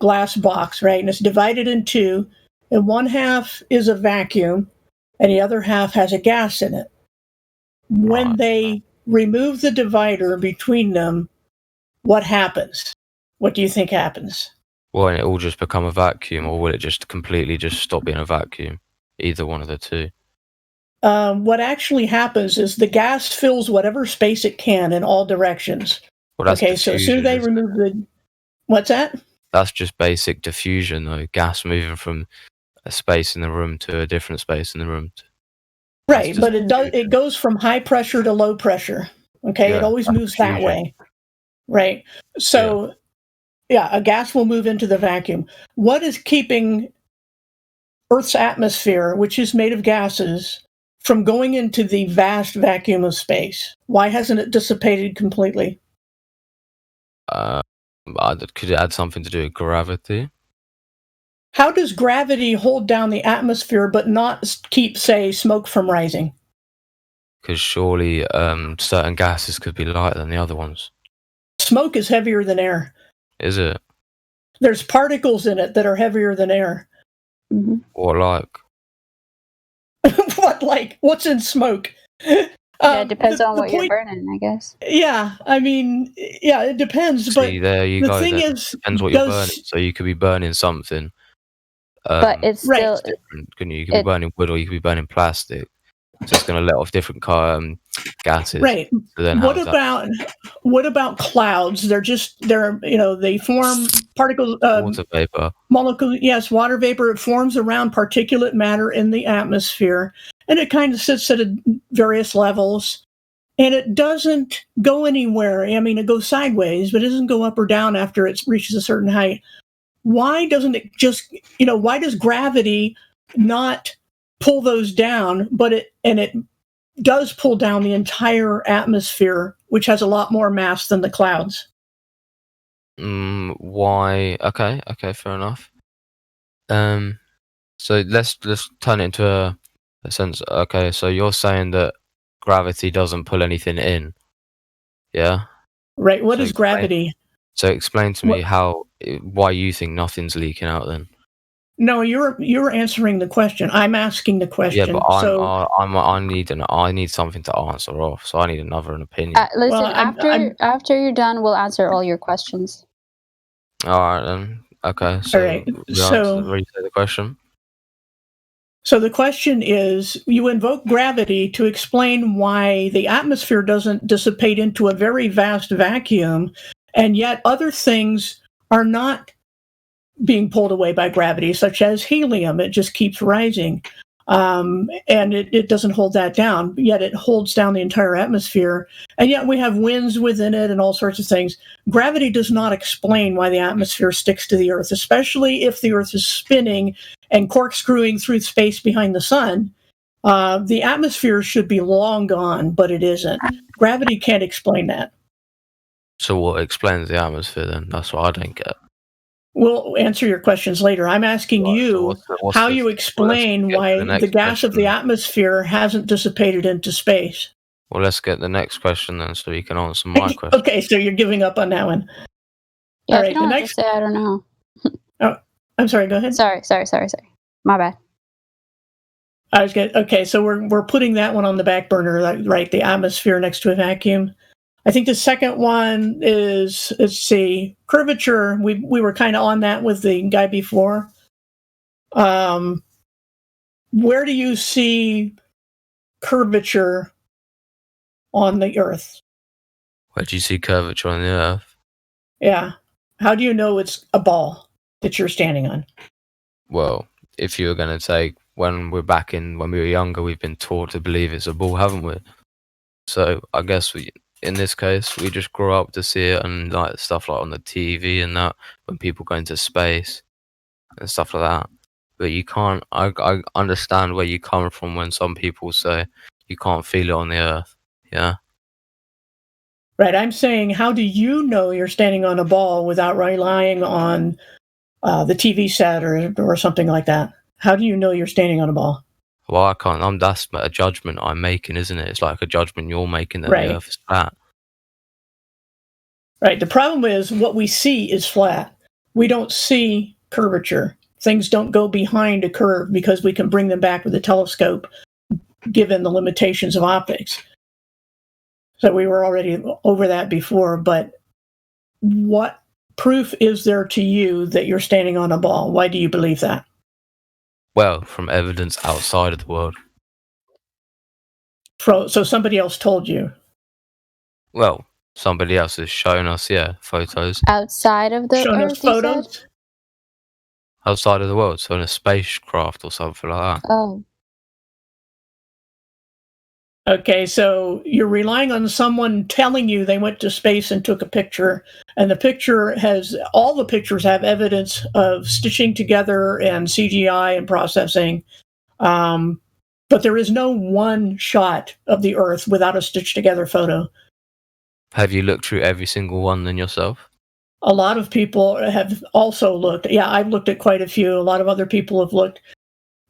glass box, right? And it's divided in two, and one half is a vacuum, and the other half has a gas in it. When they remove the divider between them, what happens? What do you think happens? Will it all just become a vacuum, or will it just completely just stop being a vacuum? Either one of the two. What actually happens is the gas fills whatever space it can in all directions. Well, that's okay, so as soon as they remove the... What's that? That's just basic diffusion, though. Gas moving from a space in the room to a different space in the room. Right, but it goes from high pressure to low pressure. Okay, Yeah, it always moves diffusion. that way. Right. So, yeah, a gas will move into the vacuum. What is keeping Earth's atmosphere, which is made of gases, from going into the vast vacuum of space? Why hasn't it dissipated completely? Could it add something to do with gravity? How does gravity hold down the atmosphere but not keep, say, smoke from rising? Because surely certain gases could be lighter than the other ones. Smoke is heavier than air. Is it? There's particles in it that are heavier than air. Mm-hmm. Or like? What like? What's in smoke? It depends on what you're burning, I guess. Yeah, I mean, yeah, it depends. See, but there you the go. thing then. is, Depends what you're burning. So you could be burning something. But it's still different. You could be burning wood, or you could be burning plastic. So it's going to let off different gases. Right. So then what about clouds? They form particles. Water vapor. Molecules. Yes, water vapor. It forms around particulate matter in the atmosphere, and it kind of sits at various levels, and it doesn't go anywhere. I mean, it goes sideways, but it doesn't go up or down after it reaches a certain height. Why doesn't it just? Why does gravity not pull those down? But it does pull down the entire atmosphere, which has a lot more mass than the clouds. Why? Okay, fair enough. So let's turn it into a sense. Okay, so you're saying that gravity doesn't pull anything in, yeah? Right. What is gravity? So explain to me why you think nothing's leaking out then. No, you're answering the question. I'm asking the question. Yeah, but I need something to answer off, so I need another opinion. Listen, after you're done, we'll answer all your questions. All right then. Okay. So, all right. Read the question. So the question is, you invoke gravity to explain why the atmosphere doesn't dissipate into a very vast vacuum, and yet other things are not being pulled away by gravity, such as helium. It just keeps rising. And it doesn't hold that down, yet it holds down the entire atmosphere. And yet we have winds within it and all sorts of things. Gravity does not explain why the atmosphere sticks to the Earth, especially if the Earth is spinning and corkscrewing through space behind the sun. The atmosphere should be long gone, but it isn't. Gravity can't explain that. So what explains the atmosphere then? That's what I don't get. We'll answer your questions later. I'm asking you how you explain why the gas of the atmosphere hasn't dissipated into space. Well, let's get the next question then, so you can answer my question. Okay, so you're giving up on that one. Yeah, all right, the next. Say, I don't know. Oh, I'm sorry. Go ahead. Sorry. My bad. I was good. Okay, so we're putting that one on the back burner, right? The atmosphere next to a vacuum. I think the second one is, let's see, curvature. We were kind of on that with the guy before. Where do you see curvature on the Earth? Where do you see curvature on the Earth? Yeah. How do you know it's a ball that you're standing on? Well, if you were going to say when we were younger, we've been taught to believe it's a ball, haven't we? So I guess in this case, we just grew up to see it, and like stuff like on the TV and that, when people go into space and stuff like that. But you can't. I understand where you come from when some people say you can't feel it on the Earth. Yeah. Right. I'm saying, how do you know you're standing on a ball without relying on the TV set or something like that? How do you know you're standing on a ball? Well, I can't. That's a judgment I'm making, isn't it? It's like a judgment you're making that the Earth is flat. Right. The problem is what we see is flat. we don't see curvature. Things don't go behind a curve because we can bring them back with a telescope, given the limitations of optics. So we were already over that before, but what proof is there to you that you're standing on a ball? Why do you believe that? Well, from evidence outside of the world. So somebody else told you? Well, somebody else has shown us, photos. Outside of the Shown us Earth, you said? photos? Outside of the world, so in a spacecraft or something like that. Oh. Okay, so you're relying on someone telling you they went to space and took a picture, and the picture has, all the pictures have evidence of stitching together and CGI and processing, but there is no one shot of the Earth without a stitched together photo. Have you looked through every single one then yourself? A lot of people have also looked. Yeah, I've looked at quite a few. A lot of other people have looked.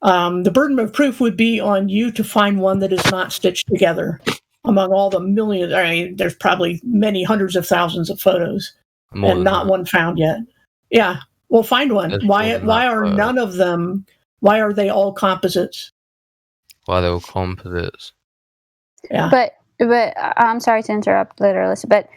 The burden of proof would be on you to find one that is not stitched together among all the millions. I mean, there's probably many hundreds of thousands of photos, More and than not that. one found yet. Yeah, well, find one. There's more than Why that are photo. none of them? Why are they all composites? Why they're all composites. Yeah. But I'm sorry to interrupt, literally, but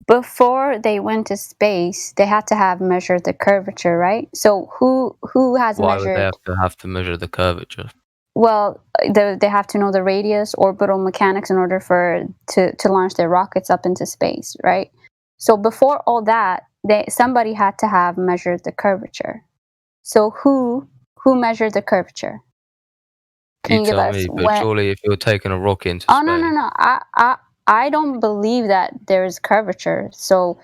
before they went to space, they had to have measured the curvature, right? So who has Why measured? would they have to measure the curvature? Well, they have to know the radius, orbital mechanics in order to launch their rockets up into space, right? So before all that, somebody had to have measured the curvature. So who measured the curvature? Can you give tell us me, but surely if you're taking a rocket into space. No. I don't believe that there is curvature. So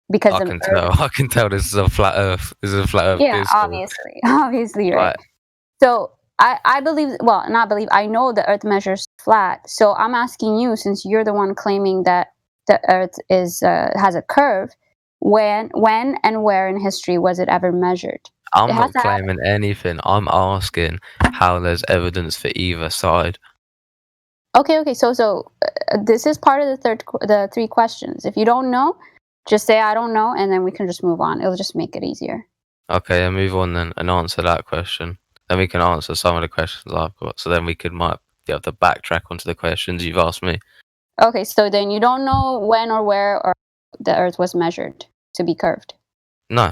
because I can tell. I can tell this is a flat Earth. This is a flat Earth. Yeah, obviously, right. So I believe, well, not believe, I know the Earth measures flat. So I'm asking you, since you're the one claiming that the Earth is has a curve, when and where in history was it ever measured? I'm not claiming anything. I'm asking how there's evidence for either side. Okay. So this is part of the three questions. If you don't know, just say I don't know, and then we can just move on. It'll just make it easier. Okay, I'll move on then and answer that question. Then we can answer some of the questions I've got. So then we might be able to backtrack onto the questions you've asked me. Okay, so then you don't know when or where or the Earth was measured to be curved. No,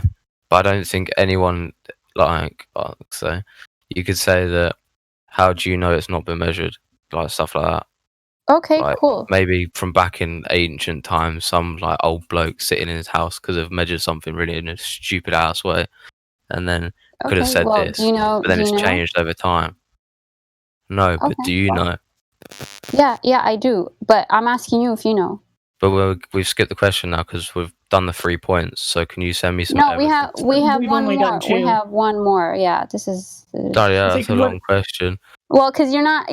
but I don't think anyone so you could say that. How do you know it's not been measured? Like stuff like that. Okay, cool. Maybe from back in ancient times, some like old bloke sitting in his house could have measured something really in a stupid ass way, and then could have said this. But then it's changed over time. No, but do you know? Yeah, I do. But I'm asking you if you know. But we've skipped the question now because we've done the 3 points. So can you send me some evidence? We have one more. We have one more. Yeah, this is. That's a long question. Well, because you're not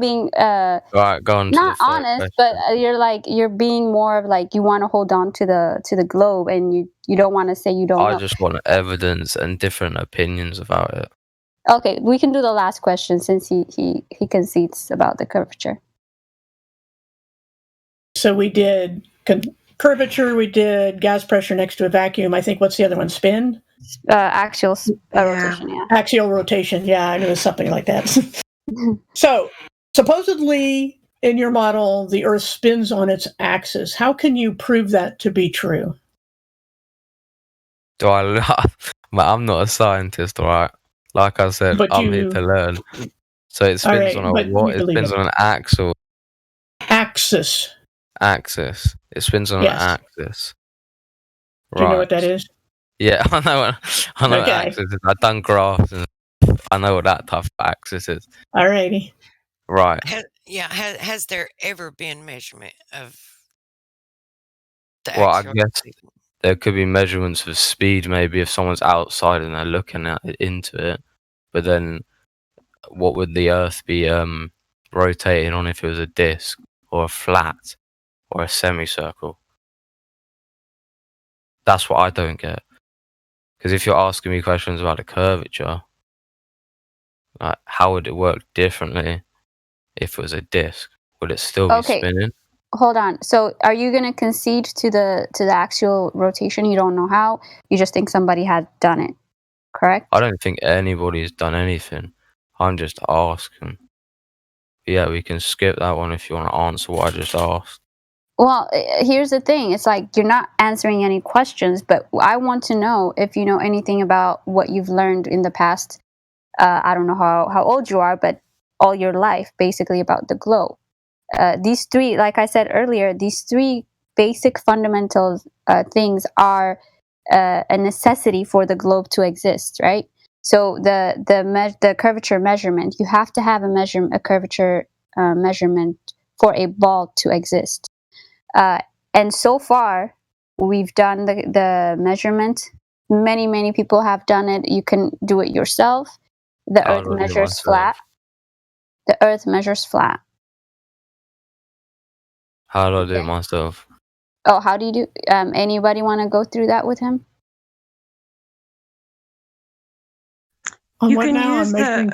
being right, go on. Not honest, but you're being more of like you want to hold on to the globe, and you don't want to say you don't know. I just want evidence and different opinions about it. Okay, we can do the last question since he concedes about the curvature. So we did curvature, we did gas pressure next to a vacuum. I think, what's the other one? Spin? Axial rotation, yeah. Axial rotation, yeah, I knew it was something like that. So, supposedly, in your model, the Earth spins on its axis. How can you prove that to be true? I'm not a scientist, all right? Like I said, I'm here to learn. So it spins on a what? It spins on an axle. Axis. It spins on an axis. Do you know what that is? Yeah, I know what axis is. I've done graphs and I know what that type of axis is. Alrighty. Right. Has there ever been measurement of the Well, I actual guess there could be measurements for speed, maybe if someone's outside and they're looking at it, into it. But then, what would the Earth be rotating on if it was a disc or a flat or a semicircle? That's what I don't get. Because if you're asking me questions about the curvature, like how would it work differently if it was a disc? Would it still be spinning? hold on. So are you going to concede to the actual rotation? You don't know how. You just think somebody had done it, correct? I don't think anybody's done anything. I'm just asking. Yeah, we can skip that one if you want to answer what I just asked. Well, here's the thing. It's like you're not answering any questions, but I want to know if you know anything about what you've learned in the past. I don't know how old you are, but all your life, basically, about the globe. These three, like I said earlier, these three basic fundamental things are a necessity for the globe to exist, right? So the curvature measurement, you have to have a curvature measurement for a ball to exist. And so far, we've done the measurement. Many people have done it. You can do it yourself. The How Earth do I do it measures myself? flat. The Earth measures flat. How do I do it Okay. myself? Oh, how do you do? Anybody want to go through that with him? On You what can now? use I'm making.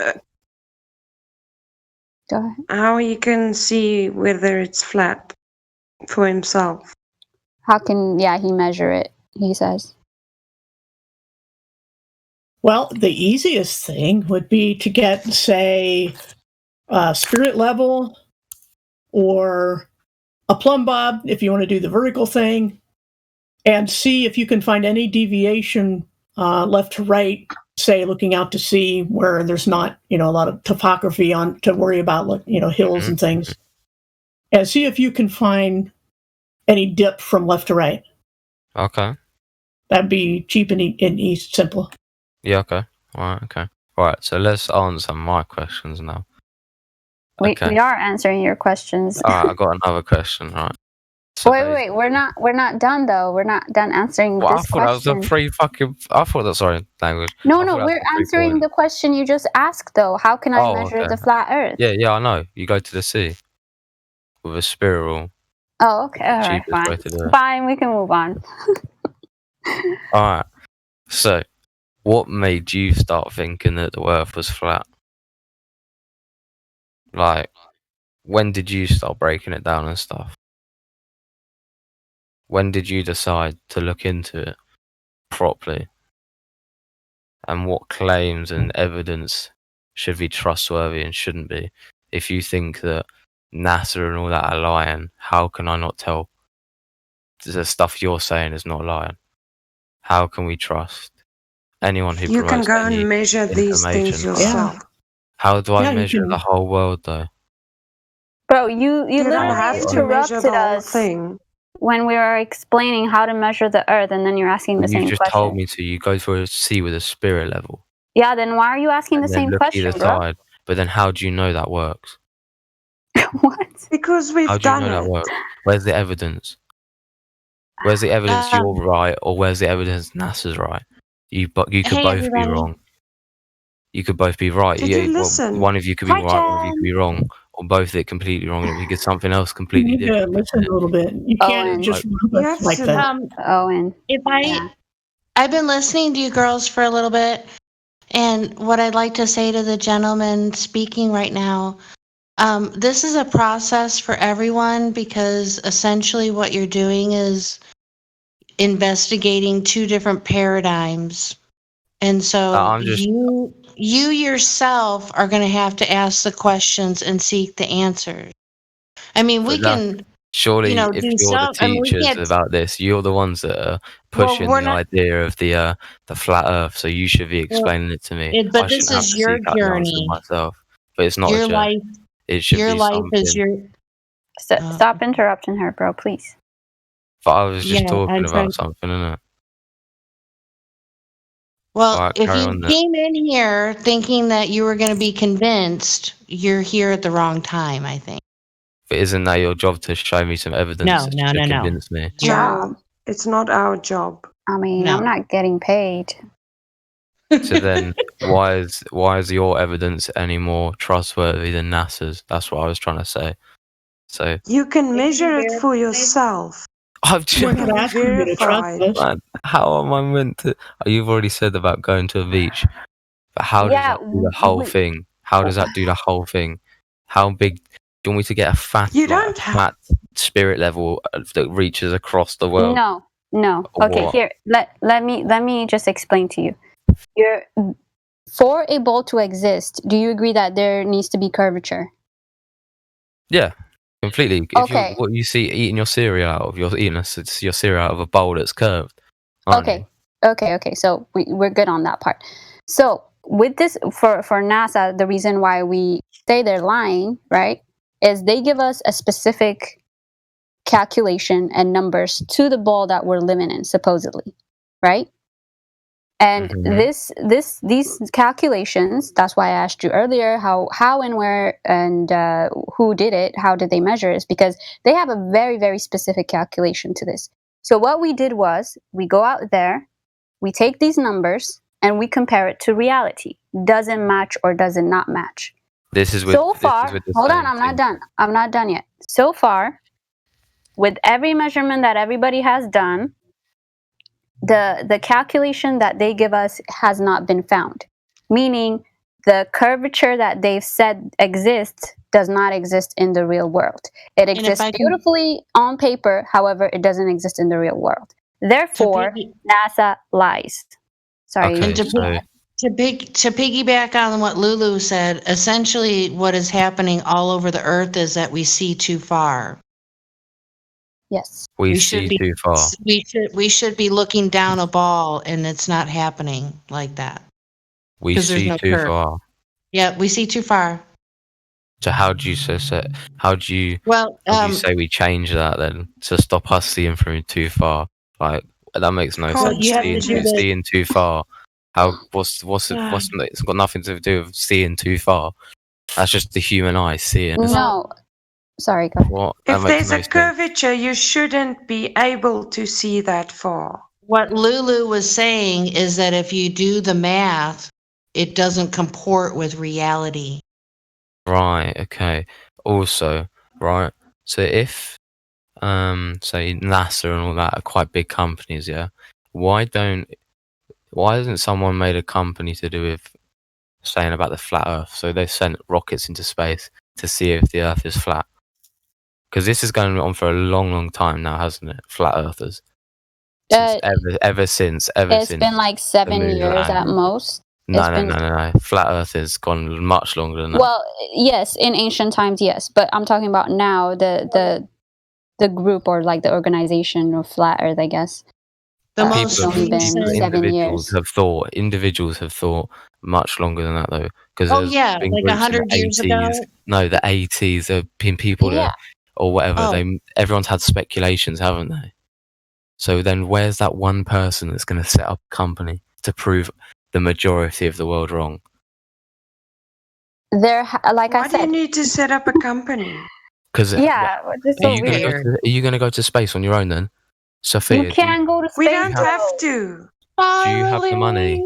Go ahead. how you can see whether it's flat for himself. How can he measure it? He says. Well, the easiest thing would be to get, say, spirit level or a plumb bob if you want to do the vertical thing, and see if you can find any deviation left to right, say looking out to sea where there's not a lot of topography on to worry about, hills and things, and see if you can find any dip from left to right. Okay. That'd be cheap and easy, simple. Yeah, okay. Alright, okay. Right, so let's answer my questions now. We Okay. are answering your questions. Alright, I got another question, right? So wait, we're not done though. We're not done answering well, this I thought that was question. a free fucking. I thought that. Sorry, language. No, I thought that was we're a free answering point. the question you just asked though. How can I Oh, measure okay. the flat Earth? Yeah, I know. You go to the sea with a spiral. Oh, okay. All right, Cheapest fine. way to do it. Fine, we can move on. Alright. So, what made you start thinking that the Earth was flat? Like, when did you start breaking it down and stuff? When did you decide to look into it properly? And what claims and evidence should be trustworthy and shouldn't be? If you think that NASA and all that are lying, how can I not tell the stuff you're saying is not lying? How can we trust anyone who You can provides go any and measure these things information? yourself. How do I Yeah, you measure can. the whole world though? Bro, you You don't literally have to measure interrupted the whole us thing. when we were explaining how to measure the Earth, and then you're asking the Well, you've same just told question. me to. You go for a sea with a spirit level, Yeah, then why are you asking the and then same look question, either bro? side. But then, how do you know that works? What? Because How we've do you done know that it. works? Where's the evidence? Where's the evidence you're right, or where's the evidence NASA's right? You could Hey, both be everybody. wrong. You could both be right. Did Yeah, you well, listen? one of you could be Hi, right, one of you could be Jen. wrong, or both of it completely wrong, and we get something else You completely need to different. listen a little bit. You can't Owen. just You lump have us like to that. Owen. If Yeah. I've been listening to you girls for a little bit, and what I'd like to say to the gentleman speaking right now, this is a process for everyone because essentially what you're doing is investigating two different paradigms. And so I'm just you yourself are going to have to ask the questions and seek the answers. I mean, we but that can, surely, if do you're the some. I mean, we teachers can't. about this, you're the ones that are Well, pushing we're the not. idea of the flat Earth. So you should be Well, explaining it to me. but I this shouldn't have is to your seek out the answers journey. myself. But it's not a Your journey. life. It should Your be life is something. your. Stop interrupting her, bro, please. But I was just Yeah, talking I'm trying. about something, innit? Well, Alright, if carry you on then. came in here thinking that you were going to be convinced, you're here at the wrong time, I think. But isn't that your job to show me some evidence to convince me? Job. No, it's not our job. I mean, No. I'm not getting paid. So then, why is your evidence any more trustworthy than NASA's? That's what I was trying to say. So You can measure it for yourself. I've It just, can be We're asking you to trust verified. us. man, how am I meant to? You've already said about going to a beach, but how does Yeah, that do the whole thing? How does that do the whole thing? How big? Do you want me to get a fat, You like, don't a have. fat spirit level that reaches across the world? No. Or Okay, what? here. Let me just explain to you. For a ball to exist, do you agree that there needs to be curvature? Yeah, completely. Okay. What you see eating your cereal out of, you're eating your cereal out of a bowl that's curved, aren't you? Okay. So we're good on that part. So with this, for NASA, the reason why we say they're lying, right, is they give us a specific calculation and numbers to the ball that we're living in, supposedly, right? And these calculations, that's why I asked you earlier how and where and who did it, how did they measure it, because they have a very, very specific calculation to this. So what we did was we go out there, we take these numbers and we compare it to reality. Does it match or does it not match? So far, hold on, I'm not done yet. So far, with every measurement that everybody has done, the calculation that they give us has not been found. Meaning the curvature that they've said exists does not exist in the real world. It exists beautifully on paper, however, it doesn't exist in the real world. Therefore, NASA lies. Sorry. Okay, to piggyback on what Lulu said, essentially what is happening all over the earth is that we see too far. Yes. we see too far. We should be looking down a ball, and it's not happening like that. We 'Cause there's see no too curve. far. Yeah, we see too far. So how do you Well, say we change that then to stop us seeing through too far? Like, that makes no Can't sense. you have to change do it. the Seeing too far. It's got nothing to do with seeing too far. That's just the human eye seeing. No. Sorry, go ahead. What? That If makes there's no a sense. curvature, you shouldn't be able to see that far. what Lulu was saying is that if you do the math, it doesn't comport with reality. Right, okay. Also, right, so if say NASA and all that are quite big companies, yeah, why hasn't someone made a company to do with saying about the flat Earth? So they sent rockets into space to see if the Earth is flat. Because this is going on for a long, long time now, hasn't it? Flat Earthers. Ever since It's been like 7 moon years at landing. most. No. Flat Earth has gone much longer than that. Well, yes, in ancient times, yes, but I'm talking about now the group or like the organization of Flat Earth, I guess. The It's most only been recent. 7 years. Individuals have thought much longer than that though, because Oh there's yeah, been like groups in 100 the years 80s. ago. No, the 80s. There have been people Yeah. or whatever. Oh. Everyone's had speculations, haven't they? So then, where's that one person that's going to set up a company to prove the majority of the world wrong? Like Why I do you said, need to set up a company? Because yeah, it's so weird. are you going to go to space on your own then, Sophia? You can't go to space. We don't though. have to. Do you have the money?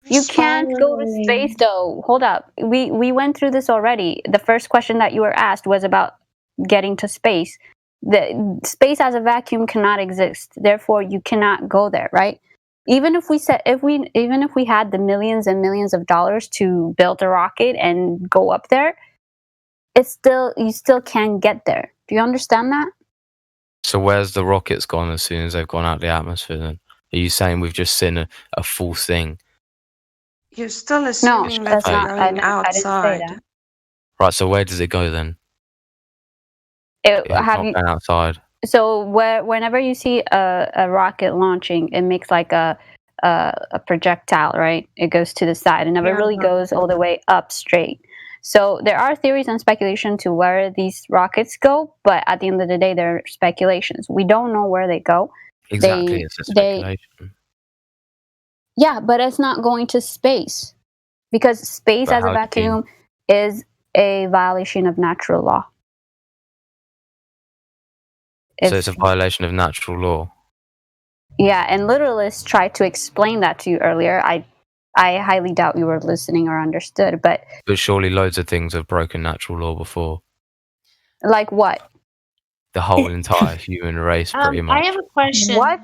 You can't go to space though. Hold up. We went through this already. The first question that you were asked was about getting to space. The space as a vacuum cannot exist. Therefore, you cannot go there, right? Even if we had the millions and millions of dollars to build a rocket and go up there, you still can't get there. Do you understand that? So where's the rockets gone as soon as they've gone out the atmosphere then? Are you saying we've just seen a false thing? You're still assuming that that's they're not. I going didn't say outside. that. Right, so where does it go then? If it's not going outside. So whenever you see a rocket launching, it makes like a projectile, right? It goes to the side. It never really goes all the way up straight. So there are theories and speculation to where these rockets go, but at the end of the day, they're speculations. We don't know where they go. Exactly, it's a speculation. Yeah, but it's not going to space because space as a vacuum is a violation of natural law. So it's a violation of natural law. Yeah, and literalists tried to explain that to you earlier. I highly doubt you were listening or understood, but surely loads of things have broken natural law before. Like what? The whole entire human race, pretty much. I have a question. What?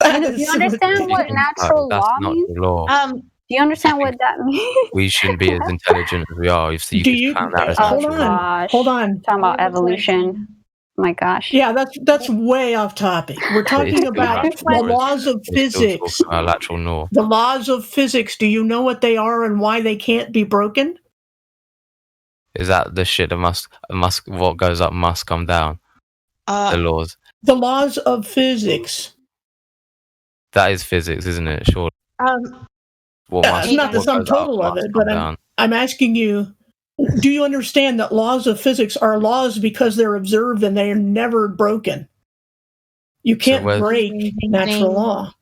Do you understand what natural law means? Do you understand what that means? We shouldn't be as intelligent as we are. So you Do could you? count that as Oh Hold natural law. on. gosh. Hold on. Talking I about have a evolution. question. My gosh. Yeah, that's way off topic. We're But it's talking still about natural the law, isn't laws it? of We're still talking physics. about natural law. The laws of physics. Do you know what they are and why they can't be broken? Is that the shit that must what goes up must come down? The laws. The laws of physics. That is physics, isn't it? Sure. What Yeah, must it's not the what sum goes up total of must it, come but down. I'm asking you, do you understand that laws of physics are laws because they're observed and they are never broken? You So can't break natural law.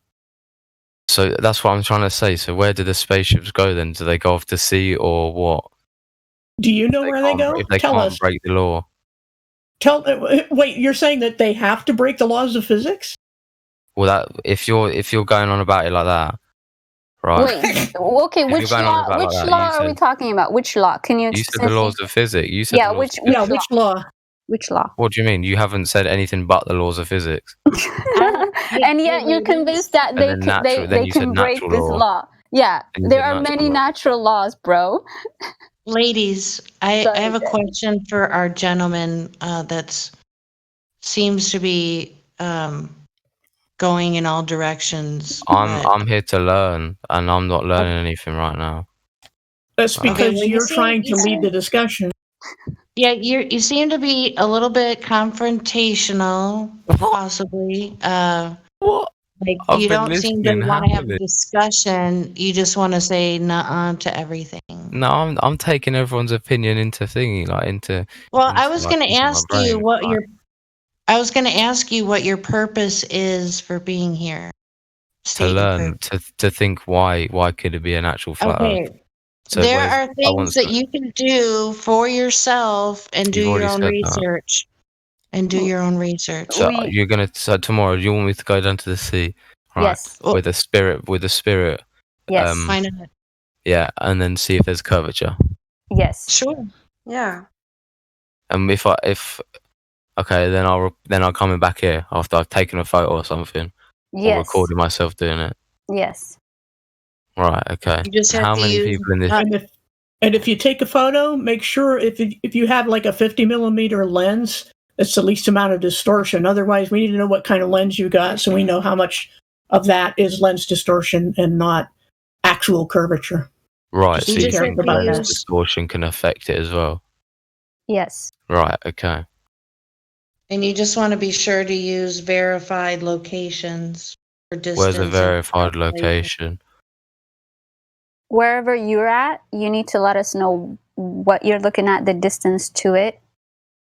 So that's what I'm trying to say. So where do the spaceships go then? Do they go off to sea or what? Do you know where they go? If they Tell can't us. break the law. Wait, you're saying that they have to break the laws of physics? Well, that if you're going on about it like that, right? Wait, okay, If which you're going on law? about Which like that, law are we talking about? Which law? Can you? You said the laws of physics. You said Yeah, the laws which of physics. Which law? Which law? What do you mean? You haven't said anything but the laws of physics. And yet you're convinced that And they then can, natural- then they you said can break natural this law. law. Yeah, And you there said are natural many law. natural laws, bro. Ladies, I Sorry, have a Jen. question for our gentleman that seems to be going in all directions. but- I'm here to learn, and I'm not learning anything right now. That's Okay, because well, you you're seem- trying to you lead seem- the discussion. Yeah, you seem to be a little bit confrontational, possibly. What? Like I've you been don't seem to listening want to have a happily. discussion. You just want to say "nuh-uh" to everything. No, I'm taking everyone's opinion into thingy, like into. Well, into I was like, going to into my ask brain, you what like, I was going to ask you what your purpose is for being here. to State your learn, to think why could it be an actual flat Earth? Okay. So There where's are I want things that some- you can do for yourself and do You've your already own said that. research. And do your own research. So so tomorrow you want me to go down to the sea, right? Yes. With a spirit. Yes. Why not? Yeah, and then see if there's curvature. Yes. Sure. Yeah. And if okay, then I'll come back here after I've taken a photo or something, or Yes. recorded myself doing it. Yes. Right. Okay. You just have How to many use people in this? And if you take a photo, make sure if you have like a 50 millimeter lens, it's the least amount of distortion. Otherwise, we need to know what kind of lens you got so we know how much of that is lens distortion and not actual curvature. Right. Just So be you careful think about lens that. distortion can affect it as well? Yes. Right. Okay. and you just want to be sure to use verified locations for distance. Where's a and verified calculation. location? Wherever you're at, you need to let us know what you're looking at, the distance to it.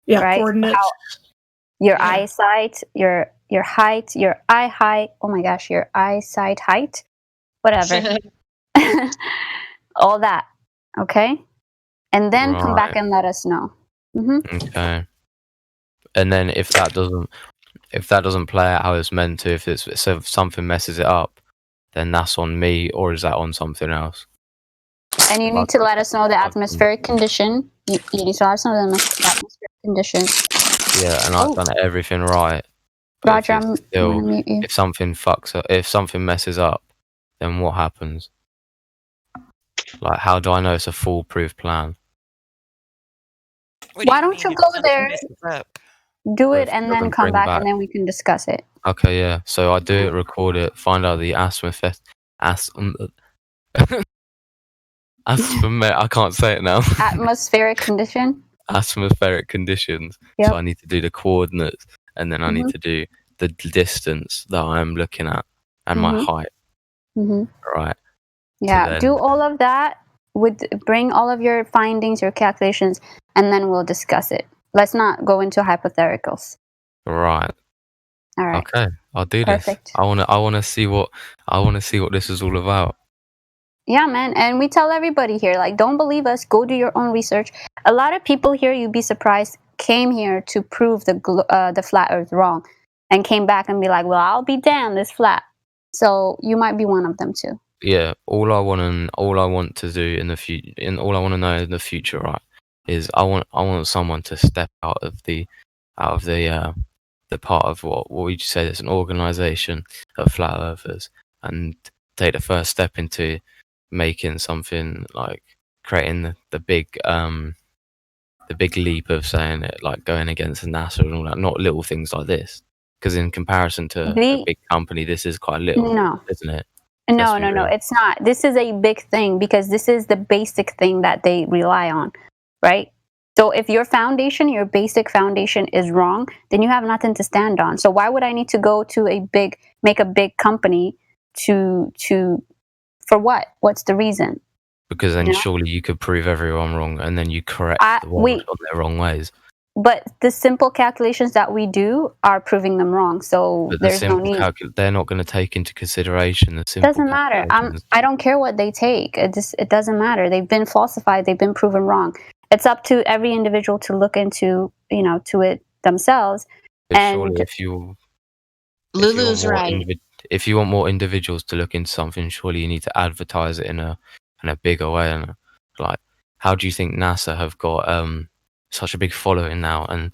Yeah, right? coordinates. Your Yeah. eyesight, your height, your eye height. Oh my gosh, your eyesight height, whatever. All that, okay? And then come back Right. and let us know. Hmm. Okay. And then if that doesn't play out how it's meant to, if something messes it up, then that's on me, or is that on something else? And you need to let us know the atmospheric condition. You need to let us know the atmospheric condition. Yeah, and I've done everything right. But Roger, if I'm it's still, gonna mute you. if something fucks up, if something messes up, then what happens? Like, how do I know it's a foolproof plan? What do Why you don't mean you if go something there, messes up? do If it, it and then doesn't come bring back, back- and then we can discuss it. Okay, yeah. So I do it, record it, find out the atmospheric. I can't say it now. Atmospheric condition. Atmospheric conditions. Yep. So I need to do the coordinates, and then I need to do the distance that I'm looking at and my Mhm. height. Hmm. Right. Yeah, then- do all of that. Bring all of your findings, your calculations, and then we'll discuss it. Let's not go into hypotheticals. Right. All right. Okay. I'll do Perfect. this. I wanna see what this is all about. Yeah, man. And we tell everybody here, like, don't believe us. Go do your own research. A lot of people here, you'd be surprised, came here to prove the flat Earth wrong, and came back and be like, "Well, I'll be damned, it's flat." So you might be one of them too. Yeah. All I want to do in the future, and all I want to know in the future, right, is I want someone to step out of the part of what we just said is an organization of flat earthers and take the first step into making something like creating the big leap of saying it, like going against NASA and all that, not little things like this. Because in comparison to a big company, this is quite little, isn't it? No, it's not. This is a big thing because this is the basic thing that they rely on, right? So if your foundation, your basic foundation is wrong, then you have nothing to stand on. So why would I need to go to make a big company for what? What's the reason? Because then surely you could prove everyone wrong and then you correct the world on their wrong ways. But the simple calculations that we do are proving them wrong. So but there's no need. They're not going to take into consideration the simple doesn't matter. I don't care what they take. It doesn't matter. They've been falsified. They've been proven wrong. It's up to every individual to look into, to it themselves. But and surely Lulu's right. If you want more individuals to look into something, surely you need to advertise it in a bigger way. And like, how do you think NASA have got such a big following now and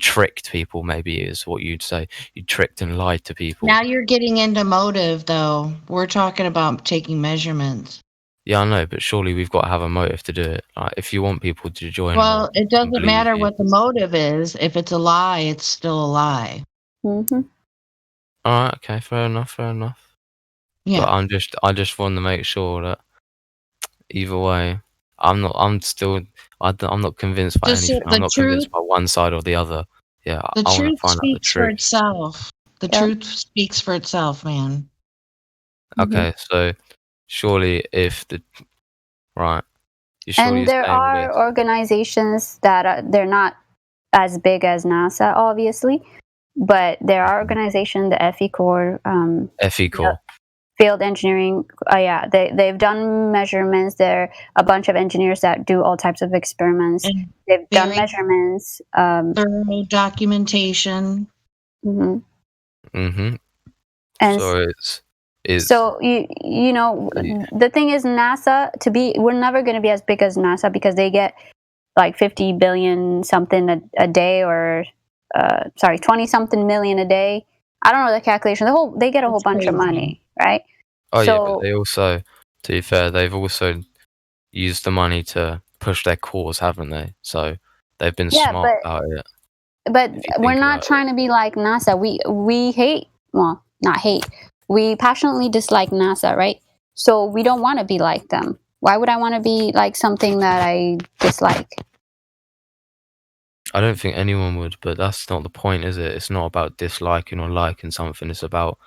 tricked people? Maybe is what you'd say. You tricked and lied to people. Now you're getting into motive, though. We're talking about taking measurements. Yeah, I know, but surely we've got to have a motive to do it. Like, if you want people to join, well, it doesn't matter what the motive is. If it's a lie, it's still a lie. Mm-hmm. All right, okay, fair enough. Yeah, but I just want to make sure that either way, I'm not convinced by anything. I'm not convinced by one side or the other. Yeah, the I want to find out the truth. For truth. itself. The truth speaks for itself, man. Okay, so surely and there are organizations that they're not as big as NASA, obviously, but there are organizations, the FE Corps, Field Engineering. They've done measurements. There are a bunch of engineers that do all types of experiments. And they've done measurements. Thorough documentation. Mm-hmm. Mm-hmm. And so so the thing is, NASA we're never going to be as big as NASA because they get like 50 billion something a day, or 20 something million a day. I don't know the calculation. They get a whole bunch of money, right? Oh yeah, but they also, to be fair, they've also used the money to push their cause, haven't they? So they've been smart about it. But we're not trying to be like NASA. We hate, well, not hate. We passionately dislike NASA, right? So we don't want to be like them. Why would I want to be like something that I dislike? I don't think anyone would, but that's not the point, is it? It's not about disliking or liking something. It's about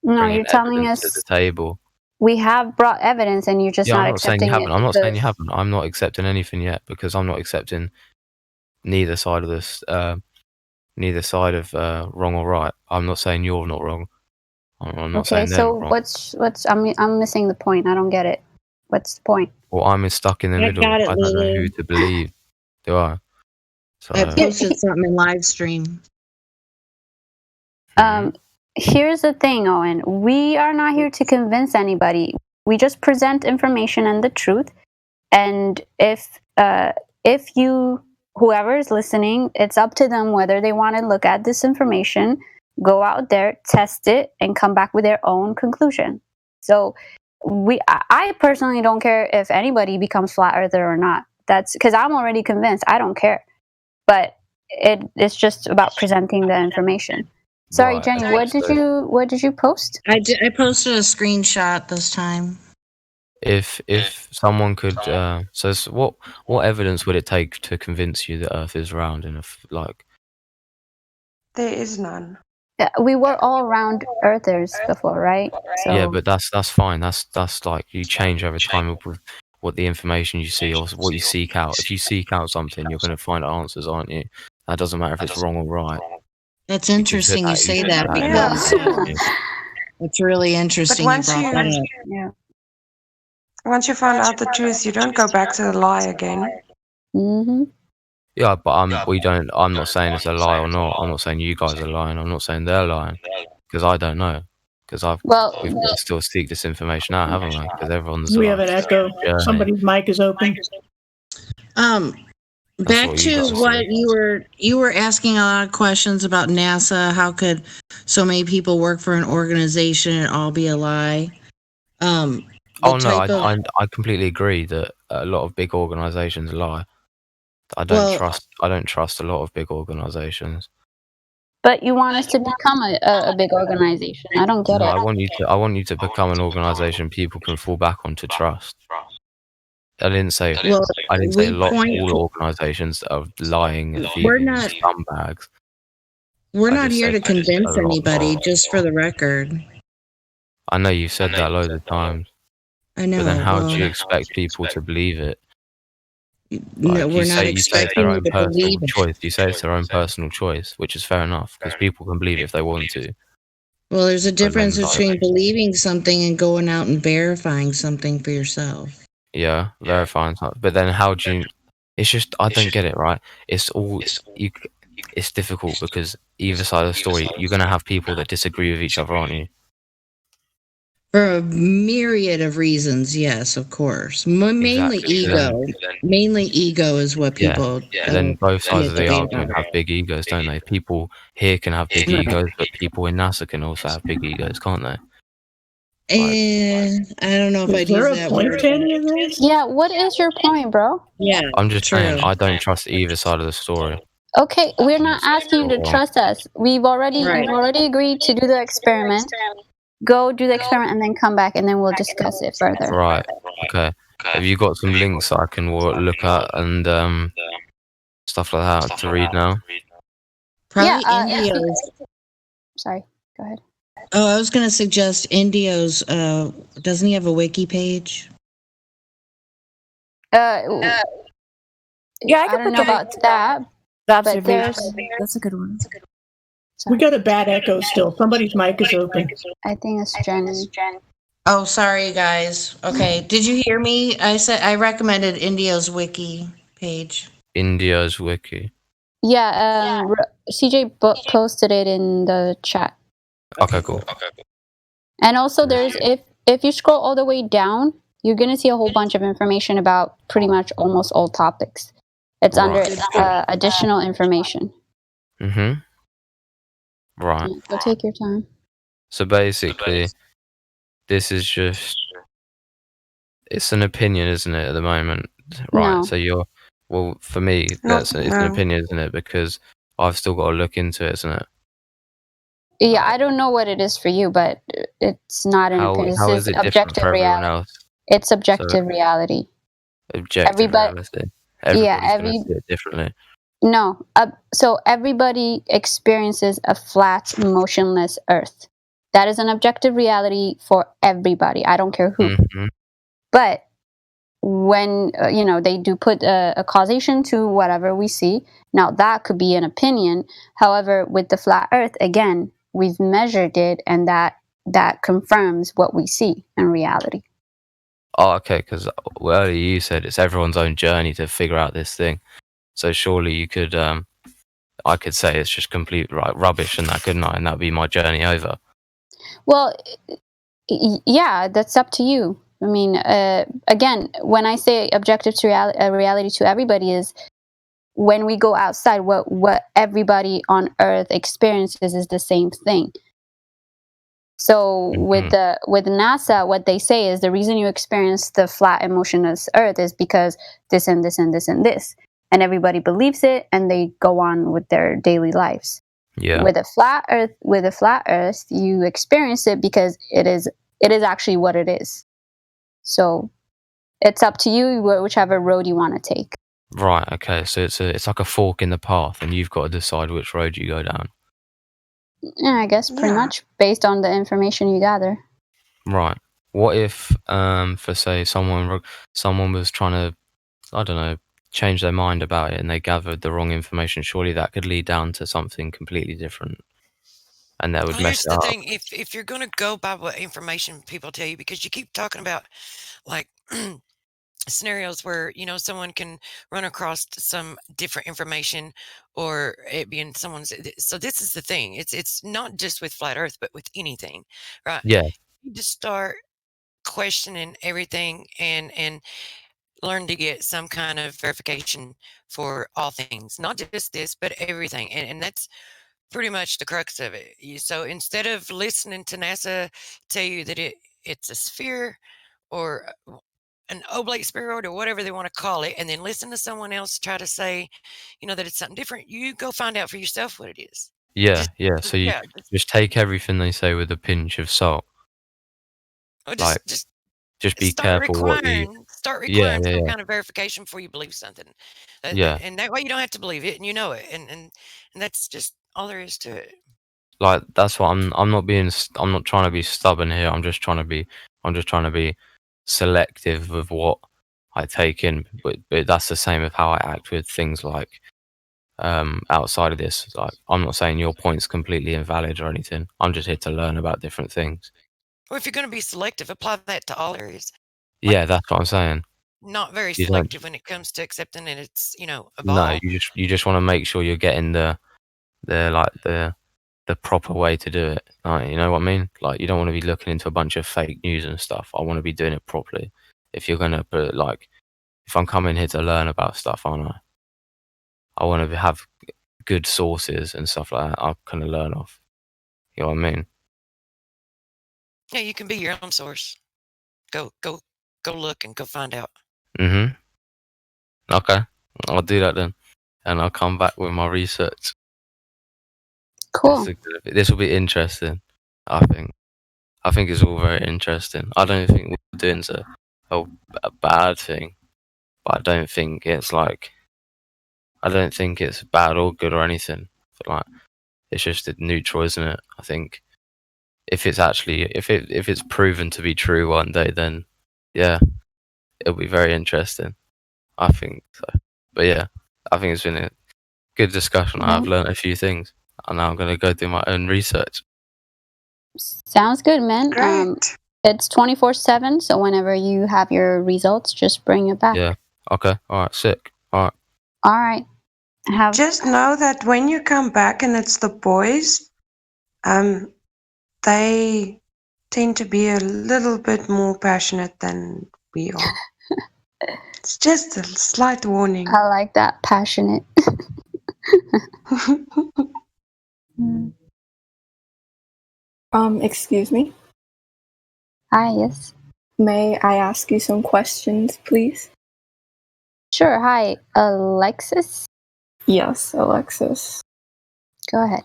bringing evidence to the table. We have brought evidence, and you're just not accepting it. I'm not saying you haven't. I'm not accepting anything yet because I'm not accepting neither side of this. Neither side of wrong or right. I'm not saying you're not wrong. I'm not saying they're wrong. What's I'm missing the point. I don't get it. What's the point? Well, I'm stuck in the middle. I don't know who to believe. Do I? So, I posted something in live stream. Here's the thing, Owen. We are not here to convince anybody. We just present information and the truth. And if whoever is listening, it's up to them whether they want to look at this information, go out there, test it, and come back with their own conclusion. So I personally don't care if anybody becomes flat earther or not. That's because I'm already convinced. I don't care. But it's just about presenting the information. Sorry, Jenny, what did you post? I posted a screenshot this time. If someone could, so what evidence would it take to convince you that Earth is round? There is none. We were all round earthers before, right? So, yeah, but that's fine. That's like you change over time with what the information you see or what you seek out. If you seek out something, you're going to find answers, aren't you? That doesn't matter if it's wrong or right. That's interesting you say that because it's really interesting you brought that up. Yeah. Once you find out the truth, you don't go back to the lie again. Mm-hmm. Yeah, but I'm not saying it's a lie or not. I'm not saying you guys are lying. I'm not saying they're lying because I don't know. Because we've got to still seek this information out, haven't we? Because we have an echo. Somebody's mic is open. Back to what you were asking a lot of questions about NASA. How could so many people work for an organization and all be a lie? Oh no, type of I completely agree that a lot of big organizations lie. I Well- don't trust a lot of big organizations. But you want us to become a big organization. I don't get No, it. I want you to become an organization people can fall back on to trust. I didn't say well, a we lot point all organizations are lying, We're thieving not- scumbags. we're I not just here said to convince a lot anybody, of- just for the record. I know you've said that loads of times, I know. but then how well, do you expect people to believe it? no, Like, we're not you say it's their expecting you own to personal believe it. choice. You say it's their own personal choice, which is fair enough because people can believe if they want to. Well, there's a difference then, like- between believing something and going out and verifying something for yourself. Yeah, verifying something. But then how do you? It's just I don't get it. Right? It's all you. It's difficult because either side of the story, you're gonna have people that disagree with each other, aren't you? For a myriad of reasons, yes, of course. Mainly Exactly. ego. Mainly ego is what Yeah. people. But then both sides of the debate argument about. have big egos, don't they? People here can have big Right. egos, but people in NASA can also have big egos, can't they? And I don't know if Is I'd there use a that point word. to any of this? Yeah, what is your point, bro? Yeah, I'm just true. saying I don't trust either side of the story. Okay, we're not asking you to trust us. You've already agreed to do the experiment. Go do the experiment and then come back and then we'll discuss it further. Right. Okay. Have you got some links I can look at and stuff like that to read now? Probably Yeah, Indio's. Sorry, go ahead. Oh, I was going to suggest Indio's. Doesn't he have a wiki page? Yeah, Yeah, I I could don't put know the link about that. The but observation. That's a good one. We got a bad echo still. Somebody's mic is open. I think it's Jenny. Oh, sorry, guys. Okay, did you hear me? I said I recommended Indio's wiki page. India's wiki. Yeah, CJ posted it in the chat. Okay, cool. And also, there's if you scroll all the way down, you're gonna see a whole bunch of information about pretty much almost all topics. It's under additional information. Mhm. Right. Yeah, so take your time. So basically, this is just it's an opinion, isn't it, at the moment? Right. No. So well, for me, it's an opinion, isn't it? Because I've still got to look into it, isn't it? Yeah, I don't know what it is for you, but it's not an opinion. How is it different for everyone else? It's objective reality. Objective reality. Everybody's going to see it differently. No. So everybody experiences a flat, motionless Earth. That is an objective reality for everybody. I don't care who. Mhm. But when they do put a causation to whatever we see, now that could be an opinion. However, with the flat Earth, again, we've measured it, and that confirms what we see in reality. Oh, okay. Because earlier you said it's everyone's own journey to figure out this thing. So surely you could, I could say it's just complete rubbish, and that couldn't I? And that'd be my journey over. Well, yeah, that's up to you. I mean, again, when I say objective to reality to everybody is when we go outside, what everybody on Earth experiences is the same thing. So with NASA, what they say is the reason you experience the flat and motionless Earth is because this and this and this and this, and everybody believes it, and they go on with their daily lives. Yeah. With a flat Earth, you experience it because it is actually what it is. So it's up to you, whichever road you want to take. Right. Okay. So it's like a fork in the path, and you've got to decide which road you go down. Yeah, I guess pretty much based on the information you gather. Right. What if, for say, someone was trying to, I don't know, change their mind about it, and they gathered the wrong information? Surely that could lead down to something completely different, and that would mess it up. Here's the thing: if you're going to go by what information people tell you, because you keep talking about like scenarios where someone can run across some different information, or it being someone's. So this is the thing: it's not just with flat Earth, but with anything, right? Yeah. You just start questioning everything and learn to get some kind of verification for all things, not just this, but everything, and that's pretty much the crux of it. So instead of listening to NASA tell you that it's a sphere, or an oblate spheroid or whatever they want to call it, and then listen to someone else try to say, that it's something different. You go find out for yourself what it is. Yeah, yeah. So you Yeah, just take everything they say with a pinch of salt. or Like, just be start careful what you. Yeah, requiring yeah, some yeah, kind of verification before you believe something, yeah. and that way you don't have to believe it, and you know it, and that's just all there is to it. Like that's what I'm not being. I'm not trying to be stubborn here. I'm just trying to be. I'm just trying to be selective with what I take in. But that's the same with how I act with things like outside of this. Like I'm not saying your point's completely invalid or anything. I'm just here to learn about different things. Or if you're going to be selective, apply that to all areas. Yeah, that's what I'm saying. Not very You don't. selective when it comes to accepting that it's a No, ball. you just want to make sure you're getting the proper way to do it. Like, you know what I mean? Like you don't want to be looking into a bunch of fake news and stuff. I want to be doing it properly. If you're gonna put like, if I'm coming here to learn about stuff, aren't I? I want to have good sources and stuff like that. I kind of learn off. You know what I mean? Yeah, you can be your own source. Go look and go find out. Mhm. Okay, I'll do that then, and I'll come back with my research. Cool. This will be interesting. I think. I think it's all very interesting. I don't think what we're doing's a bad thing, but I don't think it's like. I don't think it's bad or good or anything. Like it's just neutral, isn't it? I think if it's actually if it's proven to be true one day, then yeah, it'll be very interesting. I think so. But yeah, I think it's been a good discussion. I've learned a few things, and now I'm gonna go do my own research. Sounds good, man. Great. It's 24/7, so whenever you have your results, just bring it back. Yeah. Okay. All right. Sick. All right. All right. Have Just know that when you come back and it's the boys, they tend to be a little bit more passionate than we are. It's just a slight warning. I like that, passionate. Mm. Excuse me. Hi, yes. May I ask you some questions, please? Sure. Hi, Alexis. Yes, Alexis. Go ahead.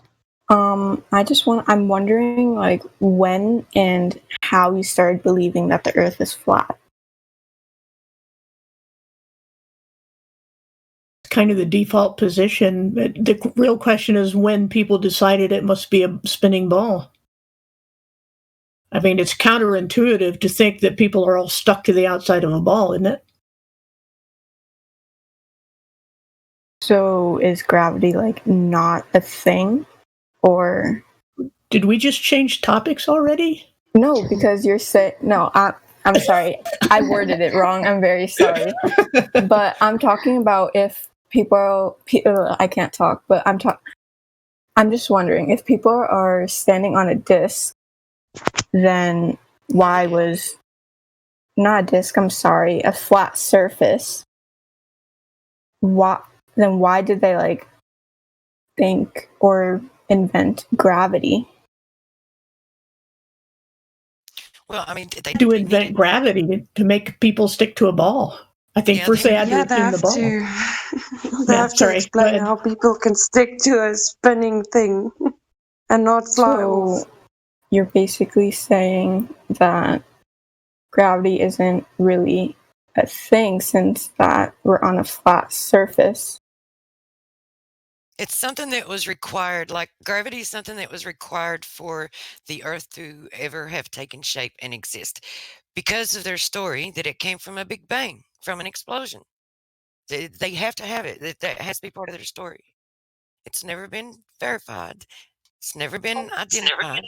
I'm wondering like when and how you started believing that the earth is flat. Kind of the default position. The real question is when people decided it must be a spinning ball. I mean, it's counterintuitive to think that people are all stuck to the outside of a ball, isn't it? So is gravity like not a thing? Or Did we just change topics already? no, because you're saying no, I'm sorry. I worded it wrong. I'm very sorry. But I'm talking about if people I can't talk, but I'm just wondering if people are standing on a disc, then why was not a disc, I'm sorry, a flat surface. Why did they like think or invent gravity? Well, I mean, they To invent gravity to make people stick to a ball. I think first they had to they assume have the ball. they Yeah, have to sorry, go explain ahead. how people can stick to a spinning thing and not fly off. So you're basically saying that gravity isn't really a thing since that we're on a flat surface. It's something that was required, like gravity is something that was required for the Earth to ever have taken shape and exist because of their story that it came from a big bang, from an explosion. They have to have it. That has to be part of their story. It's never been verified. It's never been identified.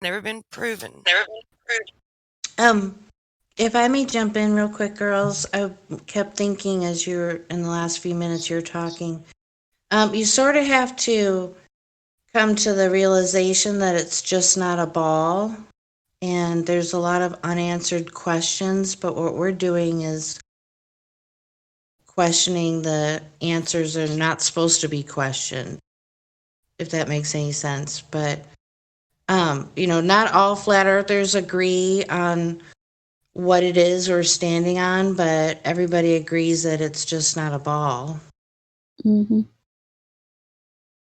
Never been proven. If I may jump in real quick, girls, I kept thinking as you were in the last few minutes you were talking. You sort of have to come to the realization that it's just not a ball, and there's a lot of unanswered questions. But what we're doing is questioning the answers are not supposed to be questioned, if that makes any sense. But not all flat earthers agree on what it is we're standing on, but everybody agrees that it's just not a ball. Mm-hmm.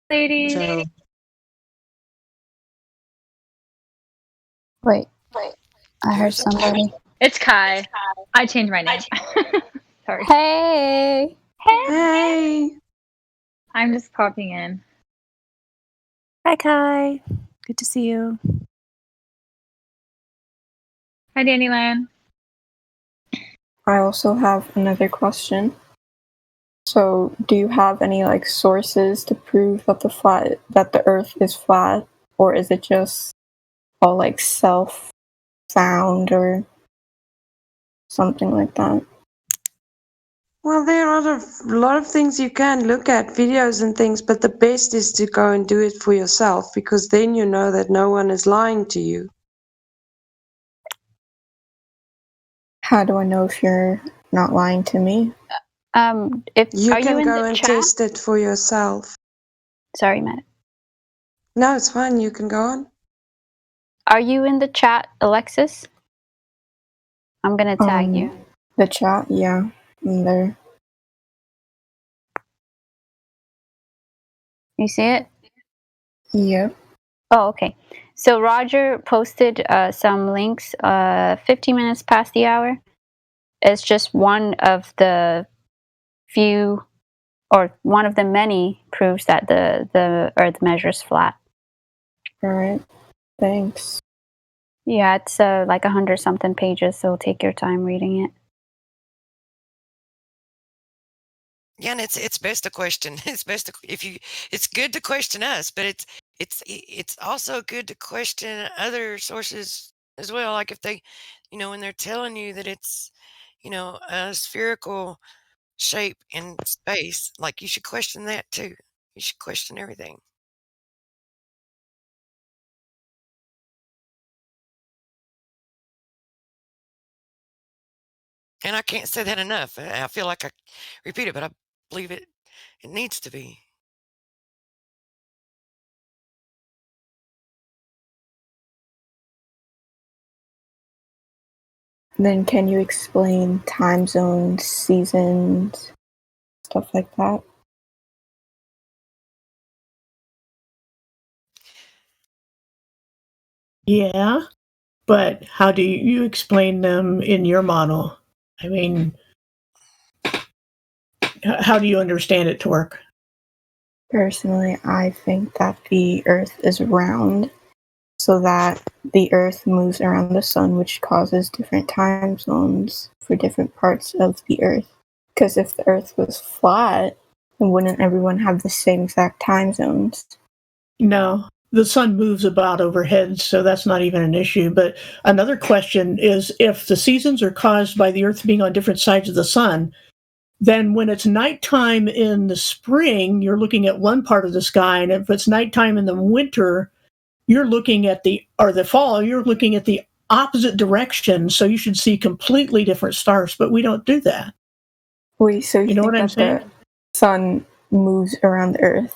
Ladies. So Wait, I heard somebody. It's Kai. I changed my name. Sorry. Hey. Hey. I'm just popping in. Hi, Kai. Good to see you. Hi, Dandyland. I also have another question. So, do you have any like sources to prove that the Earth is flat, or is it just all like self-found or something like that? Well, there are a lot of things you can look at, videos and things, but the best is to go and do it for yourself, because then you know that no one is lying to you. How do I know if you're not lying to me? If You are you can in go the and chat? test it for yourself. Sorry, Matt. No, it's fine. You can go on. Are you in the chat, Alexis? I'm gonna tag you. The chat, yeah, in there. You see it? Yep. Oh, okay. So Roger posted some links 15 minutes past the hour. It's just one of the few, or one of the many proofs that the Earth measures flat. All right. Thanks. Yeah, it's like 100-something pages, so take your time reading it. Yeah, and it's best to question. It's best to, if you. It's good to question us, but it's also good to question other sources as well. Like if they, when they're telling you that it's, a spherical shape in space, like you should question that too. You should question everything. And I can't say that enough. I feel like I repeat it, but I believe it needs to be. Then can you explain time zones, seasons, stuff like that? Yeah, but how do you explain them in your model? I mean, how do you understand it to work? Personally, I think that the Earth is round, so that the Earth moves around the sun, which causes different time zones for different parts of the Earth. Because if the Earth was flat, then wouldn't everyone have the same exact time zones? No, the sun moves about overhead, so that's not even an issue. But another question is, if the seasons are caused by the Earth being on different sides of the sun, then when it's nighttime in the spring, you're looking at one part of the sky, and if it's nighttime in the winter, you're looking at the fall, you're looking at the opposite direction. So you should see completely different stars, but we don't do that. Wait, so You know think what I'm that saying? the sun moves around the Earth?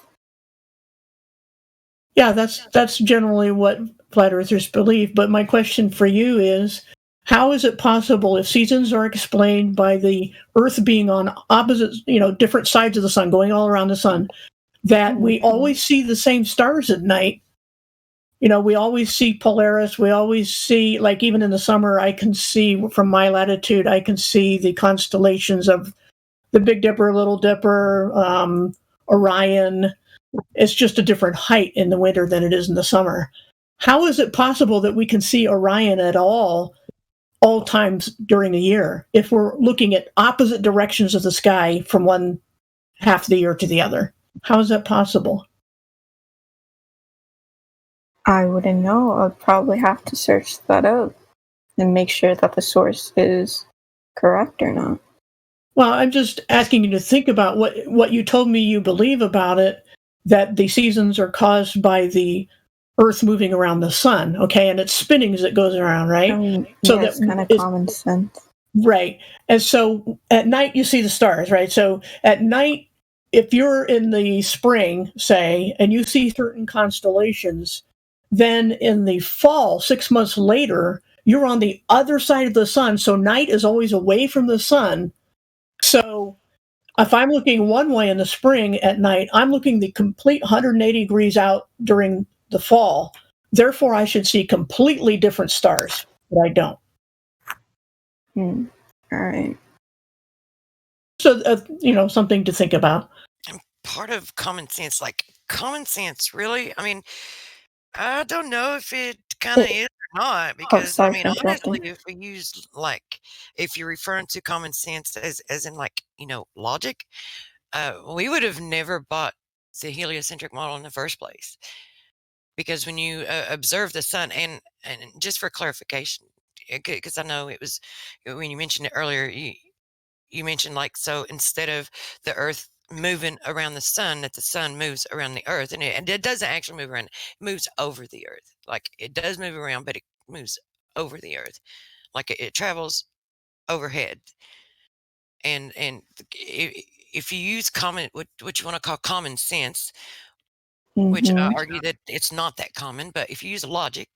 Yeah, that's generally what flat earthers believe. But my question for you is, how is it possible, if seasons are explained by the Earth being on opposite, different sides of the sun, going all around the sun, that we always see the same stars at night? We always see Polaris. We always see, like, even in the summer, I can see from my latitude, I can see the constellations of the Big Dipper, Little Dipper, Orion. It's just a different height in the winter than it is in the summer. How is it possible that we can see Orion at all times during the year if we're looking at opposite directions of the sky from one half of the year to the other? How is that possible? I wouldn't know. I'd probably have to search that up and make sure that the source is correct or not. Well, I'm just asking you to think about what you told me you believe about it, that the seasons are caused by the Earth moving around the sun, okay, and it's spinning as it goes around, right? I mean, So yeah, it's kind of common sense. Right. And so at night you see the stars, right? So at night, if you're in the spring, say, and you see certain constellations, then in the fall, 6 months later, you're on the other side of the sun. So night is always away from the sun. So if I'm looking one way in the spring at night, I'm looking the complete 180 degrees out during the fall. Therefore, I should see completely different stars, but I don't. All right. So, something to think about. And part of common sense, really? I mean, I don't know if it kind of is or not, because I sorry mean, for interrupting. honestly, if you're referring to common sense as in logic, we would have never bought the heliocentric model in the first place, because when you observe the sun, and just for clarification, because I know it was when you mentioned it earlier, you mentioned so instead of the Earth moving around the sun, that the sun moves around the Earth, and it doesn't actually move around; it moves over the Earth. Like, it does move around, but it moves over the Earth, like it travels overhead. And if you use what you want to call common sense, which I argue that it's not that common, but if you use logic,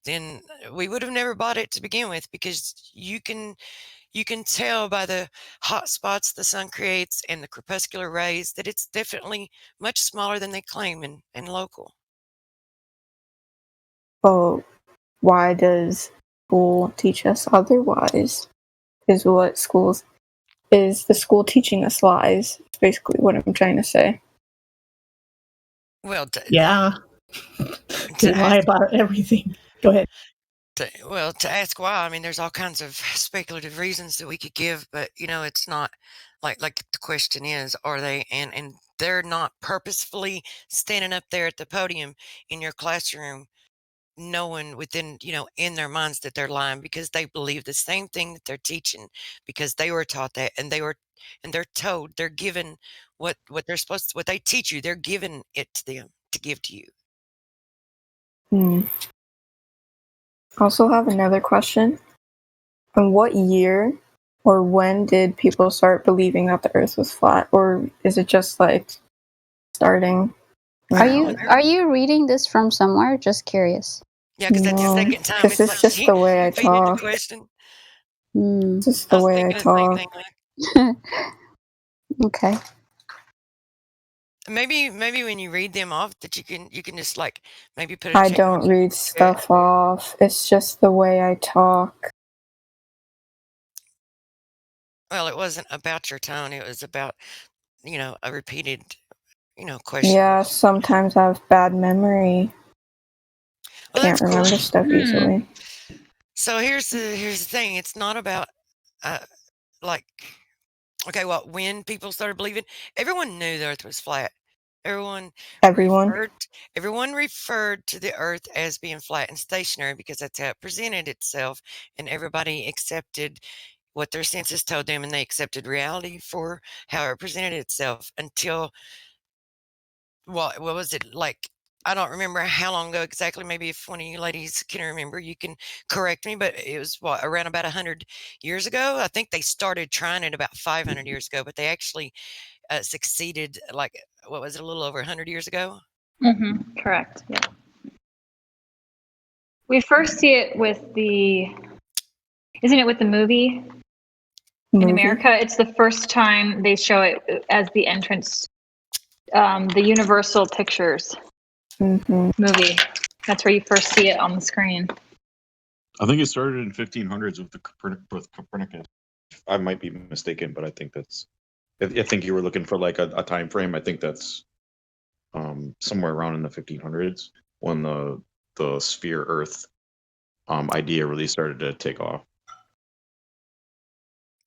then we would have never bought it to begin with, because you can tell by the hot spots the sun creates and the crepuscular rays that it's definitely much smaller than they claim and local. Well, why does school teach us otherwise? Is the school teaching us lies? It's basically what I'm trying to say. Well, Yeah. They lie about everything. Go ahead. To ask why, I mean, there's all kinds of speculative reasons that we could give, but it's not like the question is, are they? And they're not purposefully standing up there at the podium in your classroom knowing within in their minds that they're lying, because they believe the same thing that they're teaching, because they were taught that, and they're told, they're given what they're supposed to, what they teach you, they're giving it to them to give to you. I also have another question. In what year or when did people start believing that the Earth was flat, or is it just starting? Are you reading this from somewhere? Just curious. Yeah, because that's the second time. This is just the way I talk. Question. Just the way I talk. Okay. Maybe when you read them off, that you can just maybe put. I don't read stuff off. It's just the way I talk. Well, it wasn't about your tone. It was about a repeated question. Yeah, sometimes I have bad memory. Well, Can't remember stuff easily. So here's the thing. It's not about when people started believing, everyone knew the Earth was flat. Everyone referred to the Earth as being flat and stationary, because that's how it presented itself, and everybody accepted what their senses told them, and they accepted reality for how it presented itself until, what was it like? I don't remember how long ago exactly. Maybe if one of you ladies can remember, you can correct me, but it was around about 100 years ago. I think they started trying it about 500 years ago, but they actually succeeded, what was it, a little over 100 years ago? Correct. Yeah. We first see it with isn't it with the movie? In America? It's the first time they show it as the entrance, the Universal Pictures movie. That's where you first see it on the screen. I think it started in 1500s with Copernicus. I might be mistaken, but I think that's. I think you were looking for a time frame. I think that's somewhere around in the 1500s when the sphere Earth idea really started to take off.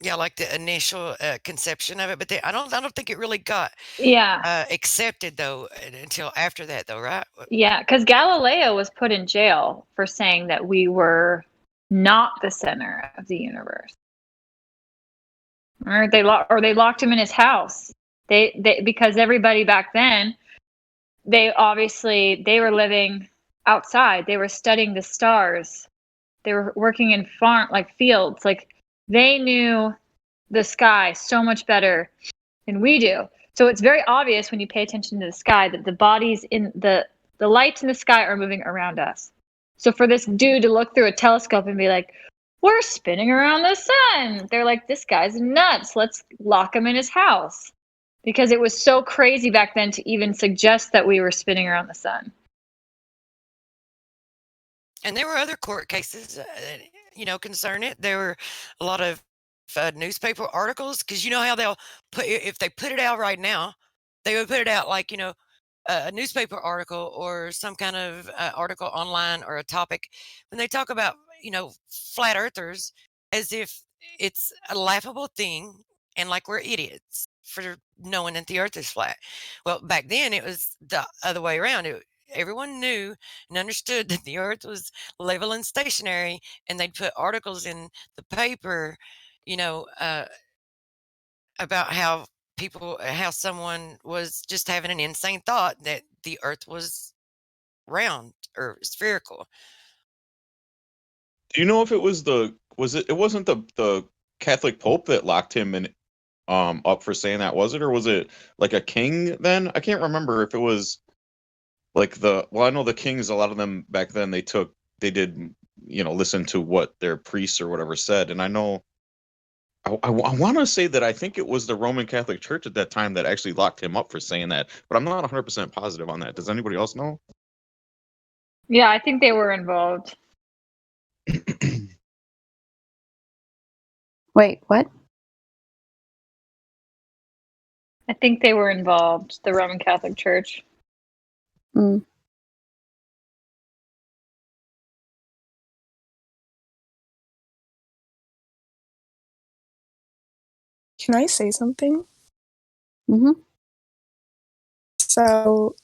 Yeah, like the initial conception of it, but I don't think it really got accepted though until after that, though, right? Yeah, because Galileo was put in jail for saying that we were not the center of the universe, or they locked him in his house. They because everybody back then, they were living outside. They were studying the stars. They were working in fields. They knew the sky so much better than we do. So it's very obvious when you pay attention to the sky that the bodies in the lights in the sky are moving around us. So for this dude to look through a telescope and be like, we're spinning around the sun, they're like, this guy's nuts. Let's lock him in his house. Because it was so crazy back then to even suggest that we were spinning around the sun. And there were other court cases, concern it. There were a lot of newspaper articles, because you know how they'll put, if they put it out right now, they would put it out like, a newspaper article or some kind of article online or a topic when they talk about, flat earthers as if it's a laughable thing and like we're idiots for knowing that the earth is flat. Well, back then it was the other way around. Everyone knew and understood that the earth was level and stationary, and they'd put articles in the paper, about how someone was just having an insane thought that the earth was round or spherical. Do you know if it was it wasn't the Catholic Pope that locked him in up for saying that, was it? Or was it like a king then? I can't remember if it was like I know the kings, a lot of them back then they did, listen to what their priests or whatever said. And I know I want to say that I think it was the Roman Catholic Church at that time that actually locked him up for saying that, but I'm not 100% positive on that. Does anybody else know? Yeah, I think they were involved. Wait, what? I think they were involved, the Roman Catholic Church. Mm. Can I say something? Mm-hmm. So,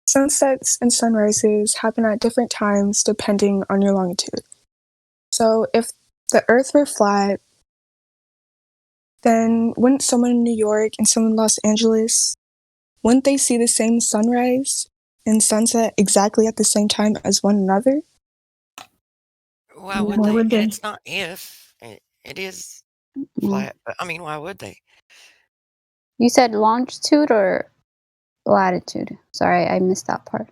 sunsets and sunrises happen at different times depending on your longitude. So, if the Earth were flat, then wouldn't someone in New York and someone in Los Angeles, wouldn't they see the same sunrise and sunset exactly at the same time as one another? Why would Why they? would And they? it's not if it is Mm. flat, but I mean, why would they? You said longitude or latitude? Sorry, I missed that part.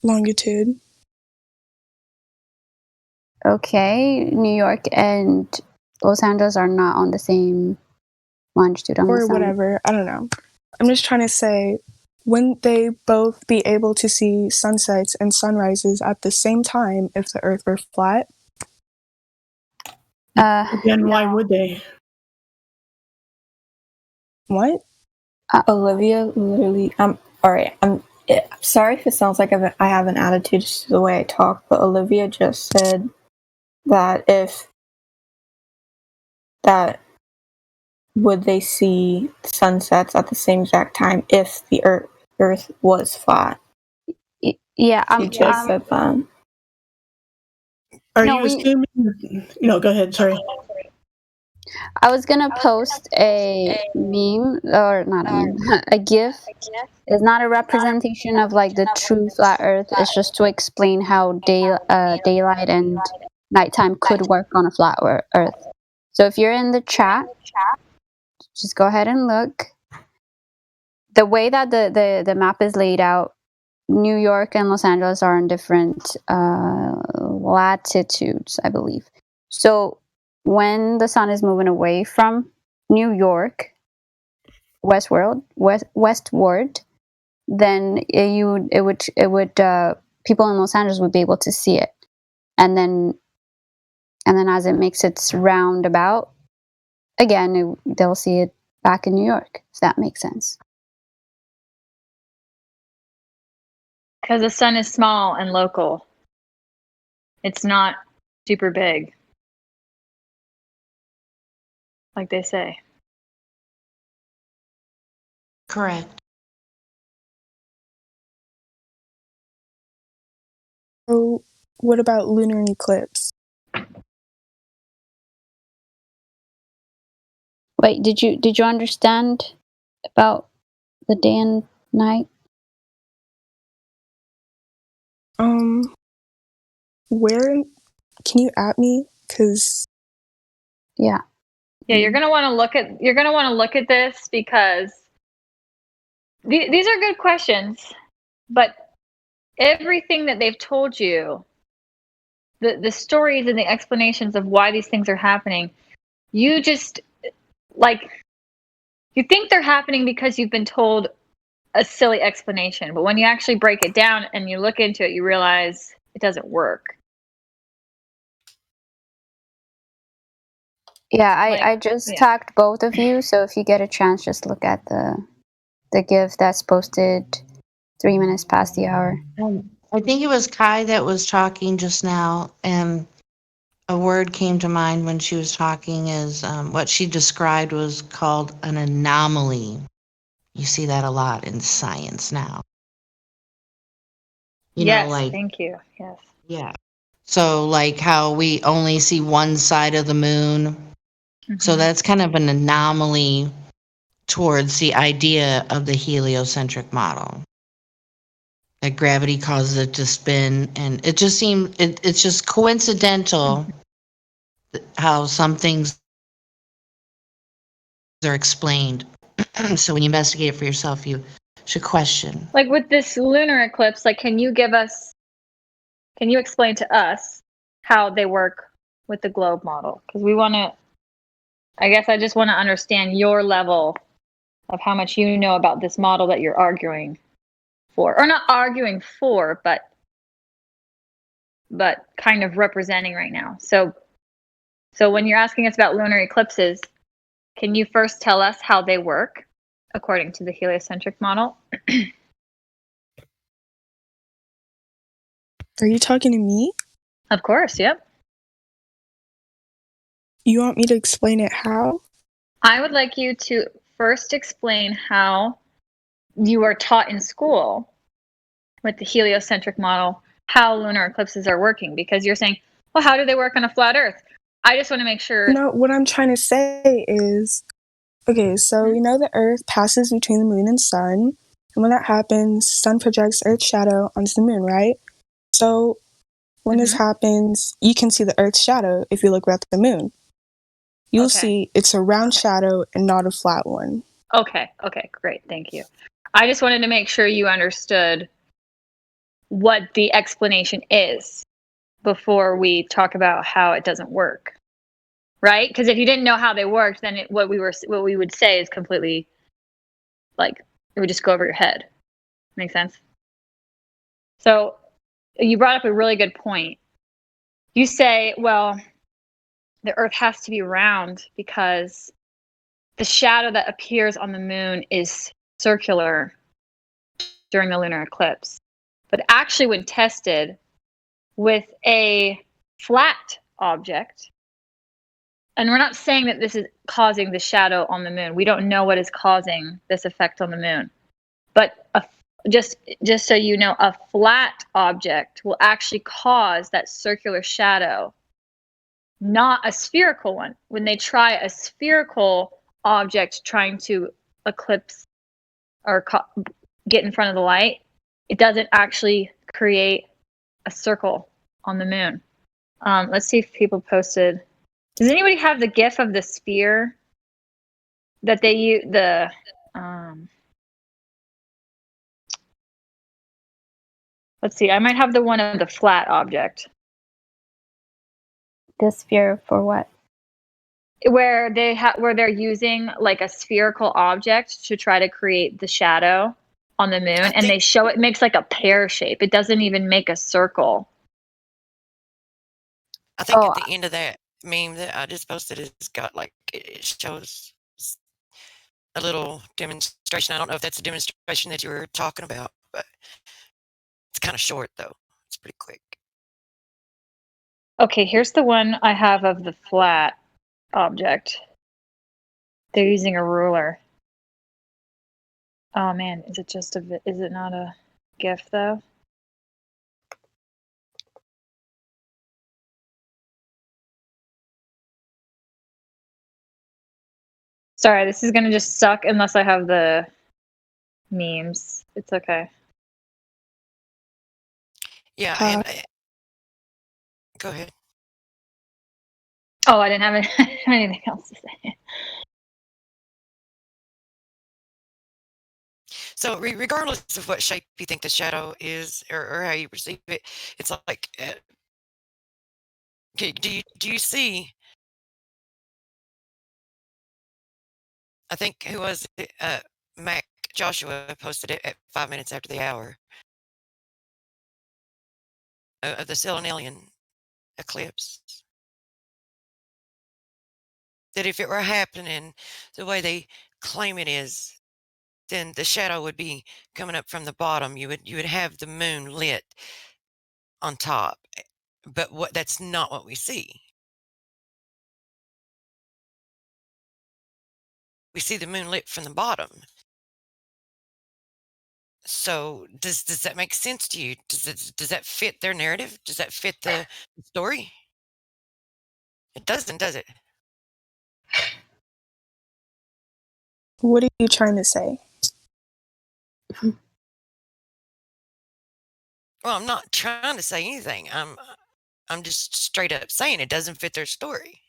Longitude. Okay, New York and Los Angeles are not on the same longitude on the Or sun. whatever. I don't know. I'm just trying to say, wouldn't they both be able to see sunsets and sunrises at the same time if the Earth were flat? Again, why would they? What? Olivia literally, all right, I'm sorry if it sounds like I have an attitude to the way I talk, but Olivia just said that would they see sunsets at the same exact time if the Earth was flat? Yeah, She just said that. Are No, you assuming? Go ahead. Sorry. I was gonna post a meme, or not a meme, a GIF. It's not a representation of like the true flat Earth. It's just to explain how daylight and nighttime could work on a flat Earth. So if you're in the chat, just go ahead and look. The way that the map is laid out, New York and Los Angeles are in different latitudes, I believe. So when the sun is moving away from New York westward, then it would people in Los Angeles would be able to see it, and then as it makes its roundabout again, they'll see it back in New York. If that makes sense. Because the sun is small and local. It's not super big, like they say. Correct. So, what about lunar eclipse? Wait, did you understand about the day and night? Where can you at me? Cause yeah, you're gonna want to look at this, because these are good questions, but everything that they've told you, the stories and the explanations of why these things are happening, you just like you think they're happening because you've been told a silly explanation, but when you actually break it down and you look into it, you realize it doesn't work. Yeah, Like, I just yeah. tagged both of you, so if you get a chance, just look at the GIF that's posted 3 minutes past the hour. I think it was Kai that was talking just now, and a word came to mind when she was talking is what she described was called an anomaly. You see that a lot in science now. You know, Yes, like, thank you. Yes. yeah. So, like how we only see one side of the moon. So that's kind of an anomaly towards the idea of the heliocentric model. That gravity causes it to spin, and it just seems it's just coincidental how some things are explained. So when you investigate it for yourself, you should question. Like with this lunar eclipse, like can you explain to us how they work with the globe model? Because I just want to understand your level of how much you know about this model that you're arguing for, or not arguing for, but kind of representing right now. So when you're asking us about lunar eclipses, can you first tell us how they work according to the heliocentric model? Are you talking to me? Of course, yep. You want me to explain it how? I would like you to first explain how you are taught in school with the heliocentric model how lunar eclipses are working, because you're saying, well, how do they work on a flat Earth? I just want to make sure. No, what I'm trying to say is, okay, so we know the Earth passes between the moon and sun, and when that happens, sun projects Earth's shadow onto the moon, right? So when this happens, you can see the Earth's shadow if you look at the moon. You'll see it's a round shadow and not a flat one. Okay, great, thank you. I just wanted to make sure you understood what the explanation is before we talk about how it doesn't work, right? Because if you didn't know how they worked, then what we would say is completely, like, it would just go over your head. Make sense? So you brought up a really good point. You say, well, the Earth has to be round because the shadow that appears on the moon is circular during the lunar eclipse. But actually, when tested with a flat object, and we're not saying that this is causing the shadow on the moon. We don't know what is causing this effect on the moon. But just so you know, a flat object will actually cause that circular shadow, not a spherical one. When they try a spherical object trying to eclipse or get in front of the light, it doesn't actually create a circle on the moon. Let's see if people posted. Does anybody have the GIF of the sphere that they use? Let's see. I might have the one of the flat object. The sphere for what? Where they're using like a spherical object to try to create the shadow on the moon, and they show it makes like a pear shape. It doesn't even make a circle. I think at the end of that meme that I just posted, it's got like it shows a little demonstration. I don't know if that's a demonstration that you were talking about, but it's kind of short though. It's pretty quick. Okay, here's the one I have of the flat object. They're using a ruler. Oh man, is it not a GIF though? Sorry, this is gonna just suck unless I have the memes. It's okay. Yeah, and go ahead. Oh, I didn't have anything else to say. So regardless of what shape you think the shadow is or how you perceive it, it's like, do you see? I think who was it? Mac Joshua posted it at 5 minutes after the hour of the Selenian eclipse. That if it were happening the way they claim it is, then the shadow would be coming up from the bottom. You would have the moon lit on top, but that's not what we see. We see the moon lit from the bottom. So does that make sense to you? Does that fit their narrative? Does that fit the story? It doesn't, does it? What are you trying to say? Well, I'm not trying to say anything. I'm just straight up saying it doesn't fit their story.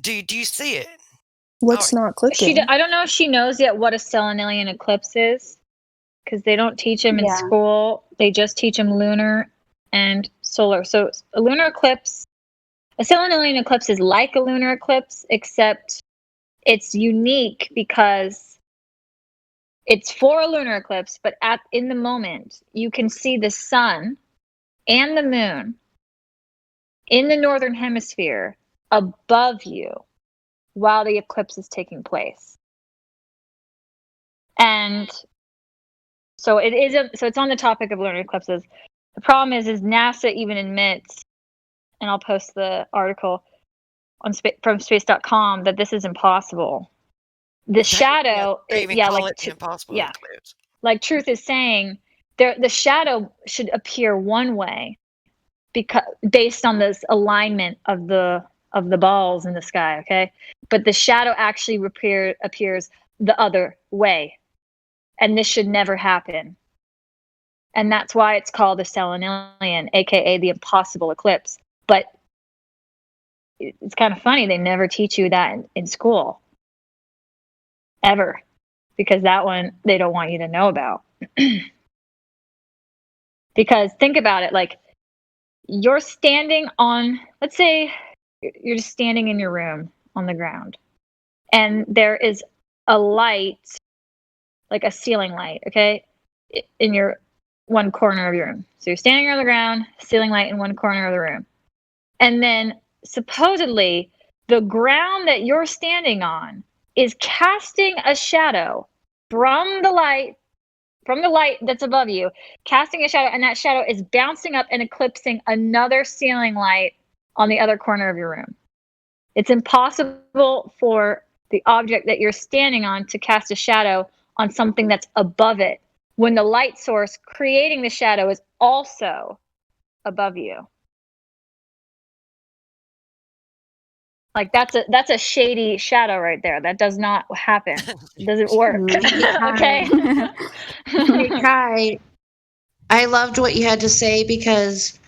Do you see it? What's not clicking? I don't know if she knows yet what a Selenian eclipse is, because they don't teach them in Yeah. school. They just teach them lunar and solar. So a lunar eclipse, a Selenian eclipse is like a lunar eclipse, except it's unique because it's for a lunar eclipse, but in the moment, you can see the sun and the moon in the northern hemisphere above you while the eclipse is taking place. And so it's on the topic of lunar eclipses. The problem is NASA even admits, and I'll post the article on from space.com, that this is impossible. The shadow, they even call it an impossible eclipse. Like Truth is saying, the shadow should appear one way, because based on this alignment of the balls in the sky, okay? But the shadow actually appears the other way, and this should never happen. And that's why it's called the Selenian, aka the impossible eclipse. But it's kind of funny, they never teach you that in school, ever, because that one they don't want you to know about. Because think about it, like, you're standing on, let's say you're just standing in your room on the ground, and there is a light, like a ceiling light, okay, in your one corner of your room. So you're standing on the ground, ceiling light in one corner of the room. And then supposedly the ground that you're standing on is casting a shadow from the light that's above you, casting a shadow, and that shadow is bouncing up and eclipsing another ceiling light on the other corner of your room. It's impossible for the object that you're standing on to cast a shadow on something that's above it, when the light source creating the shadow is also above you. Like, that's a shady shadow right there. That does not happen. It doesn't work. Okay. Hey, Kai, I loved what you had to say, because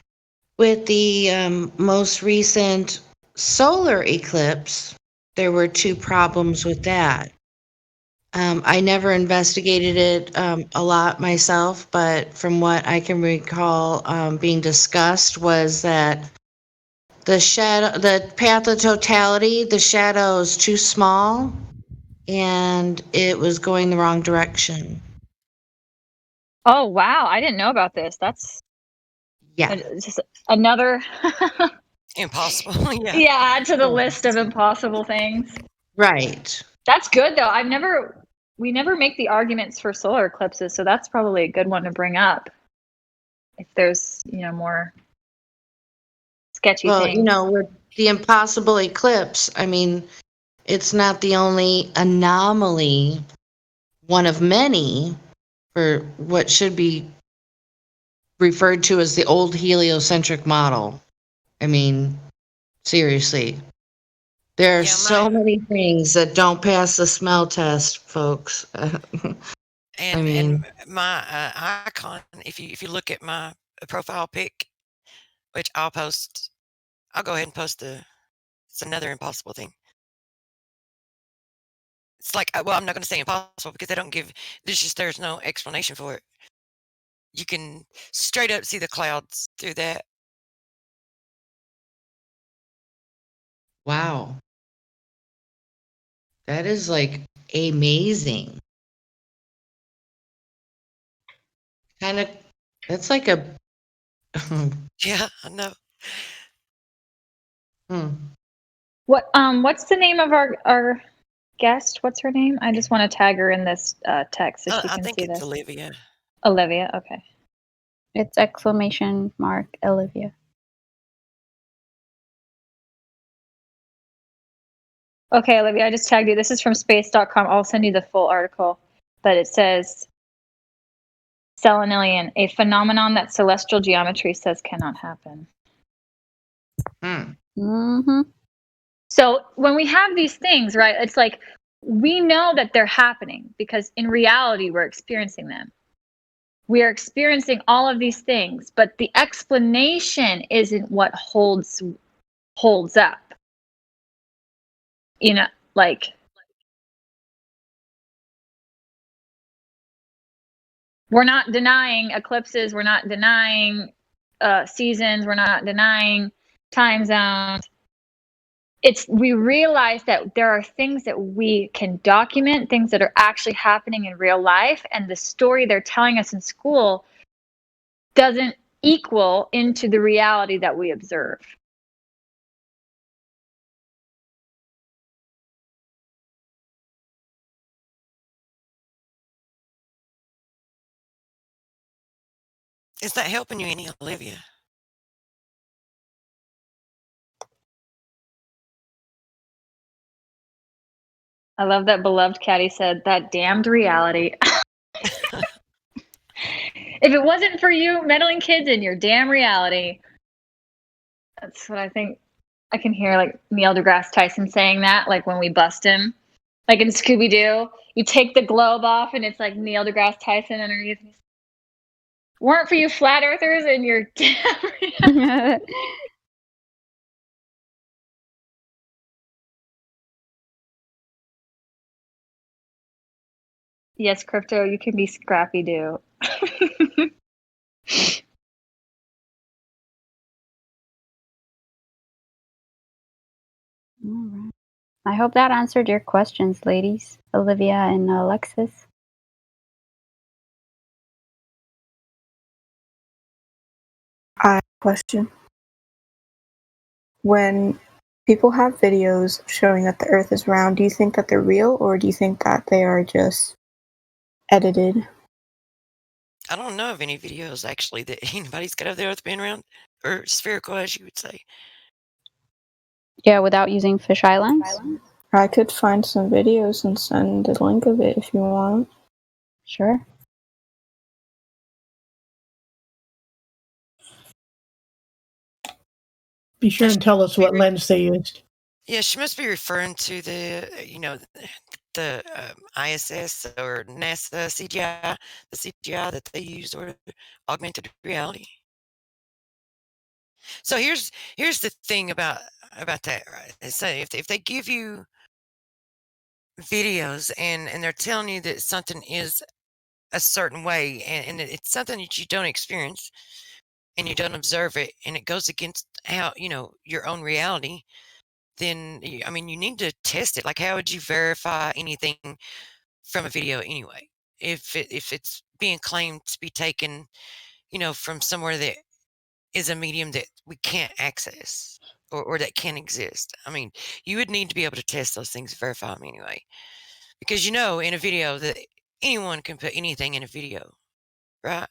with the most recent solar eclipse, there were two problems with that. I never investigated it a lot myself, but from what I can recall being discussed was that the path of totality, the shadow is too small, and it was going the wrong direction. Oh, wow. I didn't know about this. That's just another impossible. add to the list of impossible things. Right. That's good, though. We never make the arguments for solar eclipses, so that's probably a good one to bring up if there's, more sketchy things. With the impossible eclipse, I mean, it's not the only anomaly, one of many, for what should be referred to as the old heliocentric model. I mean, seriously. There are so many things that don't pass the smell test, folks. And my icon, if you look at my profile pic, which I'll go ahead and post it's another impossible thing. It's like, well, I'm not going to say impossible because they don't give. There's no explanation for it. You can straight up see the clouds through that. Wow. That is like amazing. Kind of, that's like a. Yeah, I know. What's the name of our guest? What's her name? I just want to tag her in this text so she I can think see it's this. Olivia. Olivia, okay. It's exclamation mark Olivia. Okay, Olivia, I just tagged you. This is from space.com. I'll send you the full article. But it says Selenilian, a phenomenon that celestial geometry says cannot happen. Mm-hmm. So when we have these things, right, it's like we know that they're happening because in reality we're experiencing them. We are experiencing all of these things, but the explanation isn't what holds up. You know, like we're not denying eclipses, we're not denying seasons, we're not denying time zones. We realize that there are things that we can document, things that are actually happening in real life, and the story they're telling us in school doesn't equal into the reality that we observe. Is that helping you any, Olivia? I love that beloved Caddy said, that damned reality. If it wasn't for you meddling kids in your damn reality, that's what I think. I can hear like Neil deGrasse Tyson saying that, like when we bust him, like in Scooby Doo, you take the globe off and it's like Neil deGrasse Tyson underneath. Weren't for you flat earthers and your damn reality. Yes, Crypto, you can be Scrappy Doo. All right. I hope that answered your questions, ladies, Olivia and Alexis. I have a question. When people have videos showing that the Earth is round, do you think that they're real, or do you think that they are just edited? I don't know of any videos actually that anybody's got of the Earth being round or spherical, as you would say. Yeah, without using fisheye lens? I could find some videos and send a link of it if you want. Sure. Be sure and tell us what lens they used. Yeah, she must be referring to the ISS or NASA CGI, the CGI that they use, or augmented reality. So here's the thing about that, right? So if they give you videos and they're telling you that something is a certain way, and it's something that you don't experience and you don't observe it, and it goes against how your own reality, then I mean you need to test it. Like, how would you verify anything from a video anyway if it's being claimed to be taken from somewhere that is a medium that we can't access or that can't exist? I mean, you would need to be able to test those things, verify them anyway, because in a video that anyone can put anything in a video, right?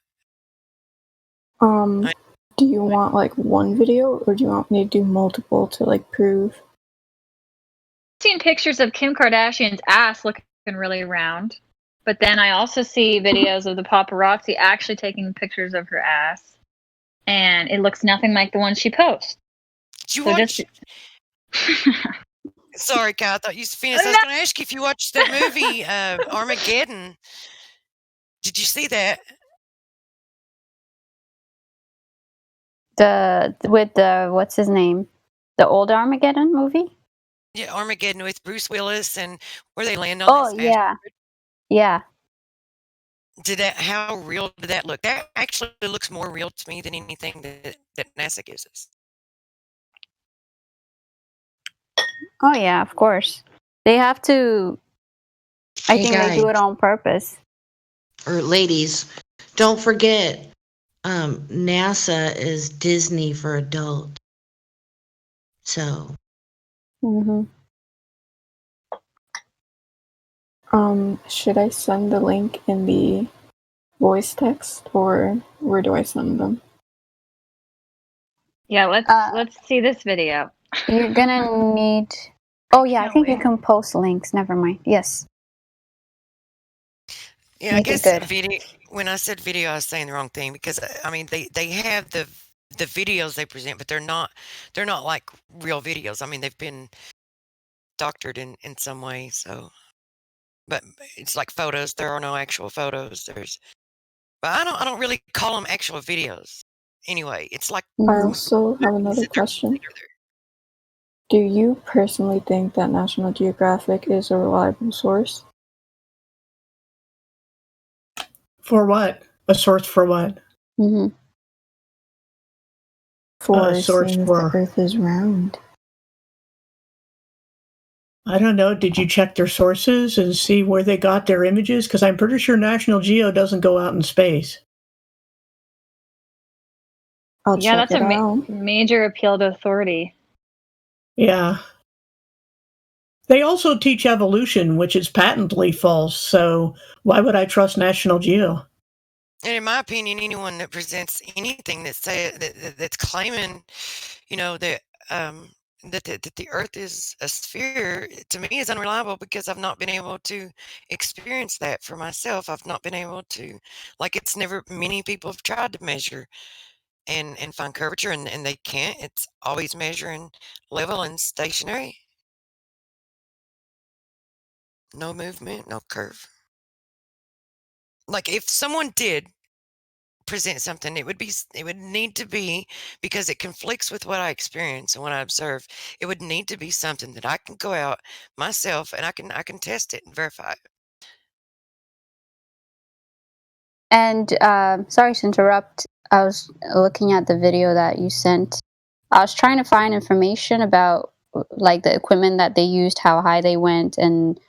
Do you want like one video, or do you want me to do multiple to like prove? I've seen pictures of Kim Kardashian's ass looking really round, but then I also see videos of the paparazzi actually taking pictures of her ass, and it looks nothing like the one she posts. Did you watch? Sorry, Kai, I thought you finished. I was going to ask you if you watched that movie, Armageddon. Did you see that? With the what's his name? The old Armageddon movie? Yeah, Armageddon with Bruce Willis and where they land on Oh, this yeah. Yeah. how real did that look? That actually looks more real to me than anything that NASA gives us. Oh, yeah, of course. They have to, I Hey, think they do it guys, on purpose. or ladies, don't forget, NASA is Disney for adults. So, Hmm. Should I send the link in the voice text, or where do I send them? Yeah, Uh, let's see this video. you're gonna need. Oh, yeah, I Can't think you wait. can post links. Never mind. Yes. Yeah, I Make it guess good. video. When I said video, I was saying the wrong thing because I mean they have the videos they present, but they're not like real videos. I mean they've been doctored in some way. So, but it's like photos. There are no actual photos. But I don't really call them actual videos. Anyway, it's like I Mhm. also have another question. Do you personally think that National Geographic is a reliable source? For what? A source for what? Mhm. For Source seeing if the for, Earth is round. I don't know. Did you check their sources and see where they got their images? Because I'm pretty sure National Geo doesn't go out in space. I'll Yeah, check that's it a out. major appeal to authority. Yeah. They also teach evolution, which is patently false. So why would I trust National Geo? And in my opinion, anyone that presents anything that's claiming, you know, that the Earth is a sphere, to me is unreliable because I've not been able to experience that for myself. I've not been able to, like, it's never. Many people have tried to measure and find curvature, and they can't. It's always measuring level and stationary, no movement, no curve. Like if someone did present something, it would need to be, because it conflicts with what I experience and what I observe. It would need to be something that I can go out myself and I can test it and verify it. And sorry to interrupt. I was looking at the video that you sent. I was trying to find information about like the equipment that they used, how high they went, and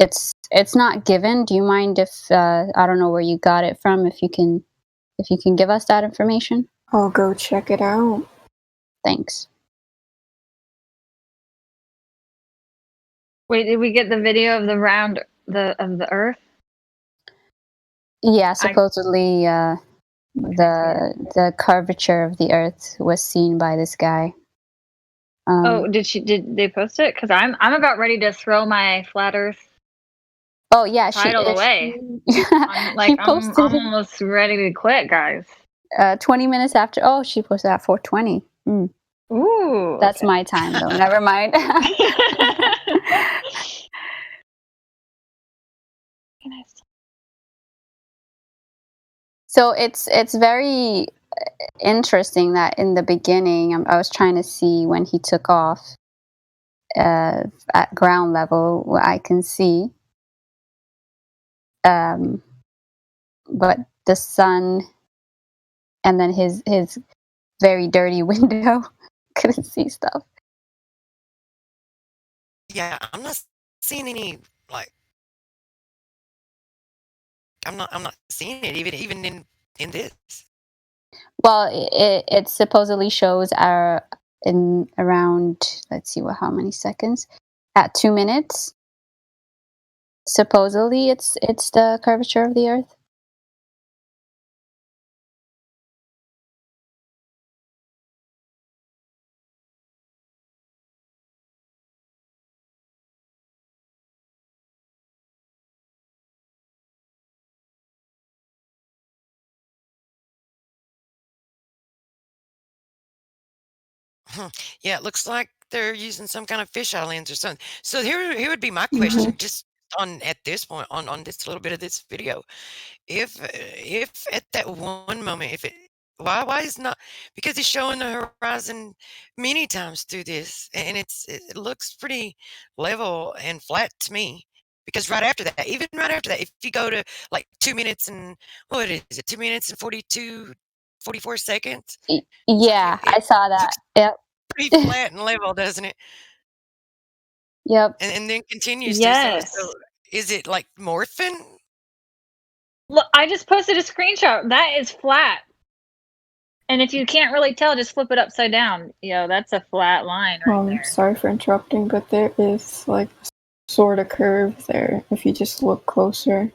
it's not given. Do you mind if I don't know where you got it from? If you can give us that information? I'll go check it out. Thanks. Wait, did we get the video of the round of the Earth? Yeah, supposedly the curvature of the Earth was seen by this guy. Oh, did they post it? Because I'm about ready to throw my flat Earth Oh yeah, title away. She posted I'm almost ready to quit, guys. 20 minutes after. Oh, she posted at 4:20. Mm. Ooh, That's okay. my time though. Never mind. So it's very interesting that in the beginning I was trying to see when he took off at ground level what I can see, but the sun and then his very dirty window couldn't see stuff. Yeah, I'm not seeing any, like, I'm not seeing it even in this. Well, it supposedly shows our in around, let's see how many seconds, at 2 minutes. Supposedly it's the curvature of the Earth. Yeah, it looks like they're using some kind of fisheye lens or something. So here would be my Mhm. question, just on at this point on this little bit of this video. If at that one moment, if Why is not? Because it's showing the horizon many times through this, and it looks pretty level and flat to me. Because right after that, even right after that, if you go to like 2 minutes and what is it, 2 minutes and 44 seconds? Yeah, I saw that. Looks Yep. pretty flat and level, doesn't it? Yep. And then continues to. Yes. So is it like morphing? Look, I just posted a screenshot. That is flat. And if you can't really tell, just flip it upside down. That's a flat line right there. Sorry for interrupting, but there is like sort of curve there if you just look closer.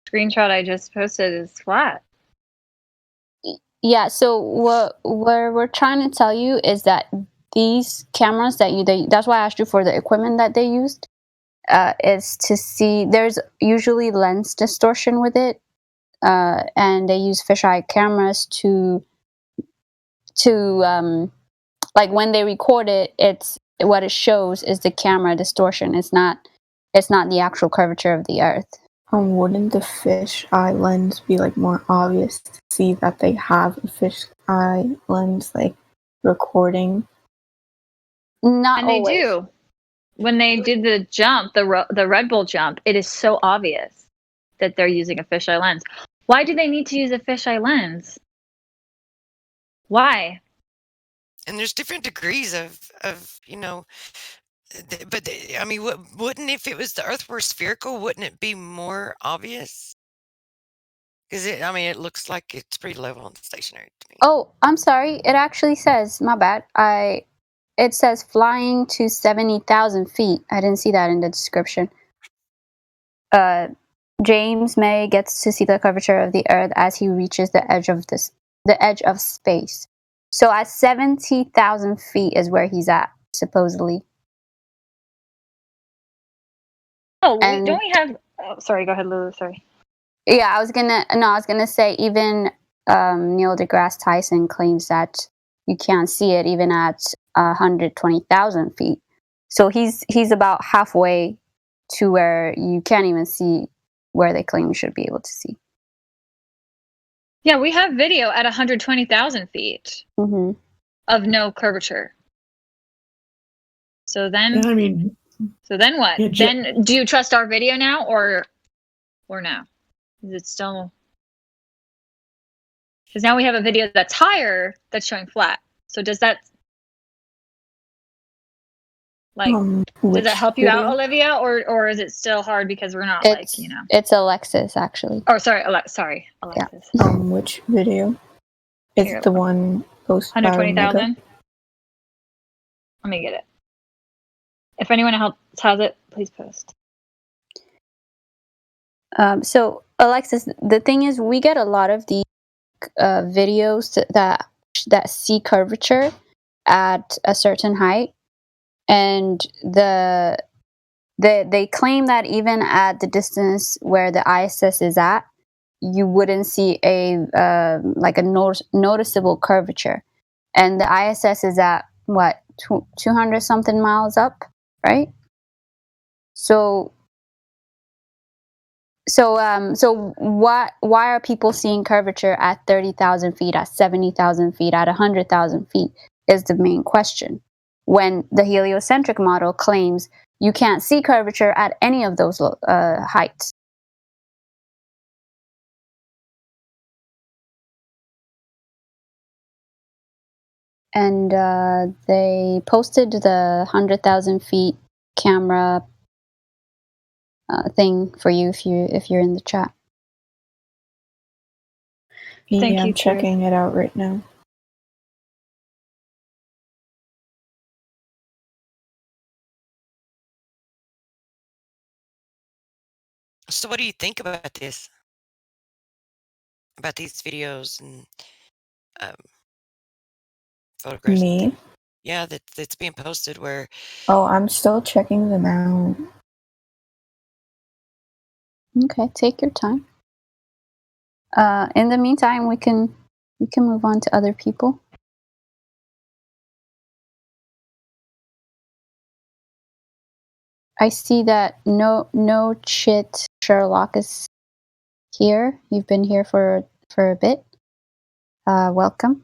Screenshot I just posted is flat. Yeah, so what we're trying to tell you is that these cameras that's why I asked you for the equipment that they used, is to see, there's usually lens distortion with it, and they use fisheye cameras to like when they record it, it's what it shows is the camera distortion. It's not the actual curvature of the Earth. Wouldn't the fish eye lens be like more obvious to see that they have a fish eye lens like recording? Not And they always. do. When they did the jump, the Red Bull jump, it is so obvious that they're using a fisheye lens. Why do they need to use a fisheye lens? Why? And there's different degrees of but I mean, wouldn't, if it was the Earth were spherical, wouldn't it be more obvious? Because it looks like it's pretty level and stationary to me. Oh, I'm sorry. It actually says, my bad. It says flying to 70,000 feet. I didn't see that in the description. James May gets to see the curvature of the Earth as he reaches the edge of space. So at 70,000 feet is where he's at, supposedly. Oh, And don't we have? Oh, sorry. Go ahead, Lulu. Sorry. yeah, I was gonna say even Neil deGrasse Tyson claims that you can't see it even at 120,000 feet. So he's about halfway to where you can't even see where they claim you should be able to see. Yeah, we have video at 120,000 feet of no curvature. So then, so then what? Then do you trust our video now, or no? Is it still? Because now we have a video that's higher that's showing flat. So does that does that help you out, Olivia, or is it still hard because we're not It's Alexis actually. Oh, sorry, Alexis. Yeah. Which video? Is it the one posted by 120,000? Let me get it. If anyone else has it, please post. So Alexis, the thing is, we get a lot of these videos that see curvature at a certain height, and they claim that even at the distance where the ISS is at, you wouldn't see a noticeable curvature, and the ISS is at what 200 something miles up, right? So why are people seeing curvature at 30,000 feet, at 70,000 feet, at 100,000 feet is the main question, when the heliocentric model claims you can't see curvature at any of those heights. And they posted the 100,000 feet camera thing for you if you're in the chat. Yeah, I'm checking it out right now. So what do you think about this? About these videos and photographs? Me? Yeah, that's being posted where... Oh, I'm still checking them out. Okay, take your time. In the meantime, we can move on to other people. I see that no chit Sherlock is here. You've been here for a bit. Welcome.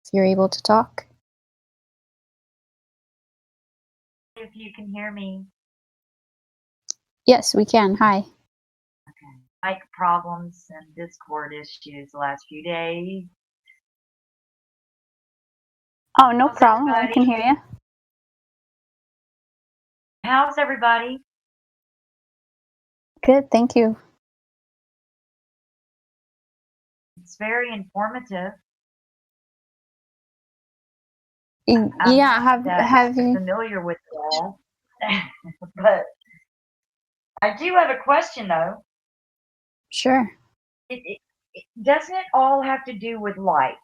If you're able to talk. If you can hear me. Yes, we can. Hi. Okay. Mic problems and Discord issues the last few days. Oh, no problem. I can hear you. How's everybody? Good, thank you. It's very informative. Yeah, have you familiar with it all? But I do have a question though. Sure. Doesn't it all have to do with light?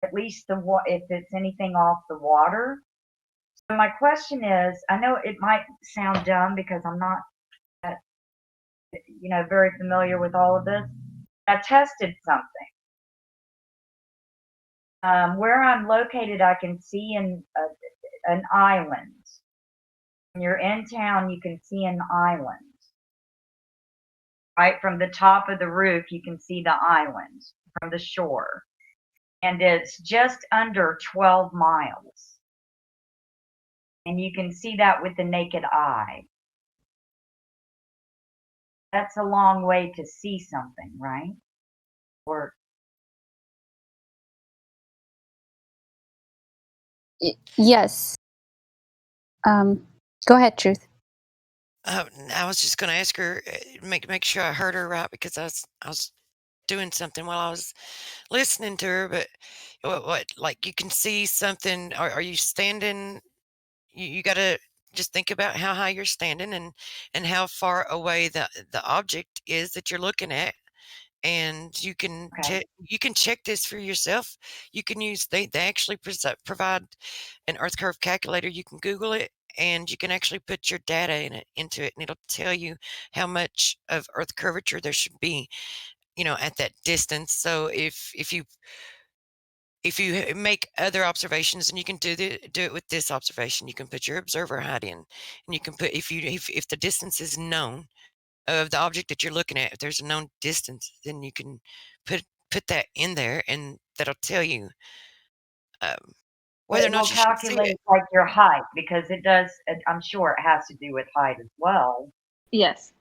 At least if it's anything off the water. So my question is, I know it might sound dumb because I'm not that, very familiar with all of this. I tested something. Where I'm located, I can see an island. When you're in town, you can see an island. Right from the top of the roof, you can see the island from the shore. And it's just under 12 miles. And you can see that with the naked eye. That's a long way to see something, right? Or Yes. Go ahead, Truth. I was just going to ask her, make sure I heard her right, because I was doing something while I was listening to her. But what like you can see something? Are you standing? You got to just think about how high you're standing and how far away the object is that you're looking at. And you can check this for yourself. You can use they actually provide an earth curve calculator. You can Google it, and you can actually put your data into it, and it'll tell you how much of earth curvature there should be, at that distance. So if you make other observations, and you can do it with this observation, you can put your observer height in, and you can put if the distance is known of the object that you're looking at, if there's a known distance, then you can put that in there, and that'll tell you whether or it will not you should see calculate it. like your height, because it does. I'm sure it has to do with height as well. Yes.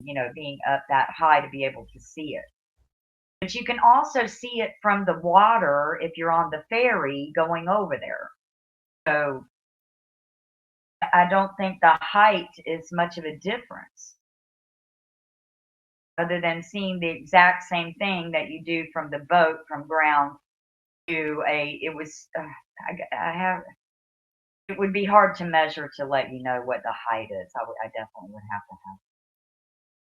Being up that high to be able to see it. But you can also see it from the water if you're on the ferry going over there. So I don't think the height is much of a difference, other than seeing the exact same thing that you do from the boat from ground to it would be hard to measure to let you know what the height is. I definitely would have to have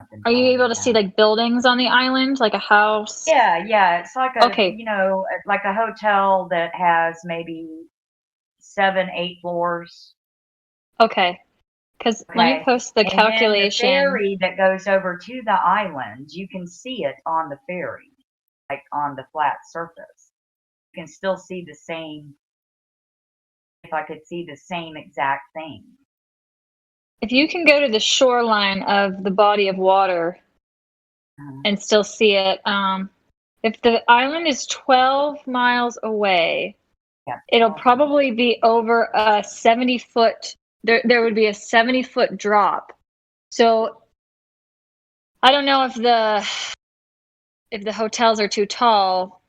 something. Are you able to see like buildings on the island, like a house? Yeah. It's like Okay. Like a hotel that has maybe 7, 8 floors. Okay. Because let me post the calculation. And then the ferry that goes over to the island, you can see it on the ferry, like on the flat surface. You can still see the same, if I could see the same exact thing. If you can go to the shoreline of the body of water and still see it, if the island is 12 miles away, it'll probably be over a 70-foot. There would be a 70-foot drop. So I don't know if the hotels are too tall,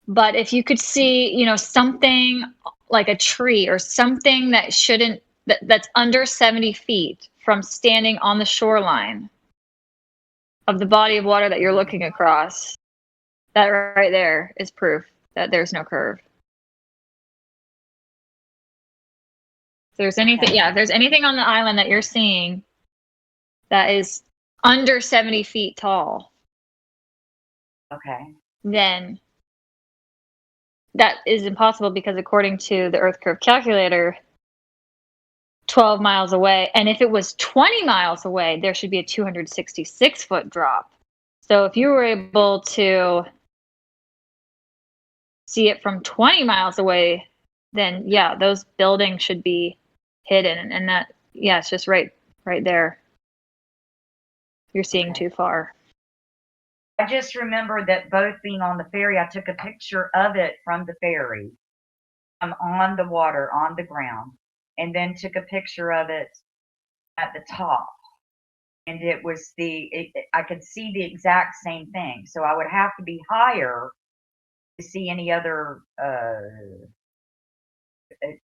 but if you could see, something like a tree or something that's under 70 feet from standing on the shoreline of the body of water that you're looking across, that right there is proof that there's no curve. If there's anything, if there's anything on the island that you're seeing that is under 70 feet tall, then that is impossible, because according to the Earth Curve calculator, 12 miles away, and if it was 20 miles away, there should be a 266-foot drop. So if you were able to see it from 20 miles away, then those buildings should be hidden, and that it's just right there. you're seeing Okay. too far. I just remember that both being on the ferry, I took a picture of it from the ferry. I'm on the water, on the ground, and then took a picture of it at the top. And it was I could see the exact same thing. So I would have to be higher to see any other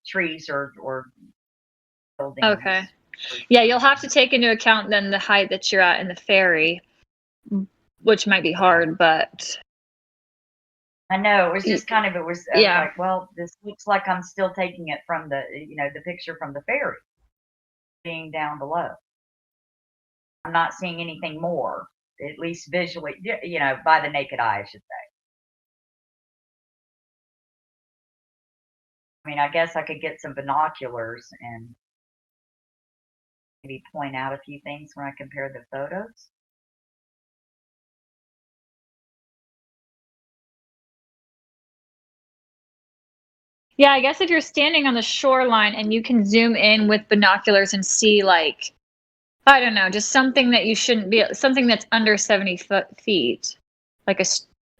trees or buildings. Okay. Yeah, you'll have to take into account then the height that you're at in the ferry, which might be hard, but I know it was just I was yeah. like, well, this looks like I'm still taking it from the the picture from the ferry, being down below. I'm not seeing anything more, at least visually, by the naked eye, I should say. I mean, I guess I could get some binoculars and maybe point out a few things when I compare the photos. Yeah, I guess if you're standing on the shoreline and you can zoom in with binoculars and see, like, I don't know, just something that you shouldn't be, something that's under 70 feet, like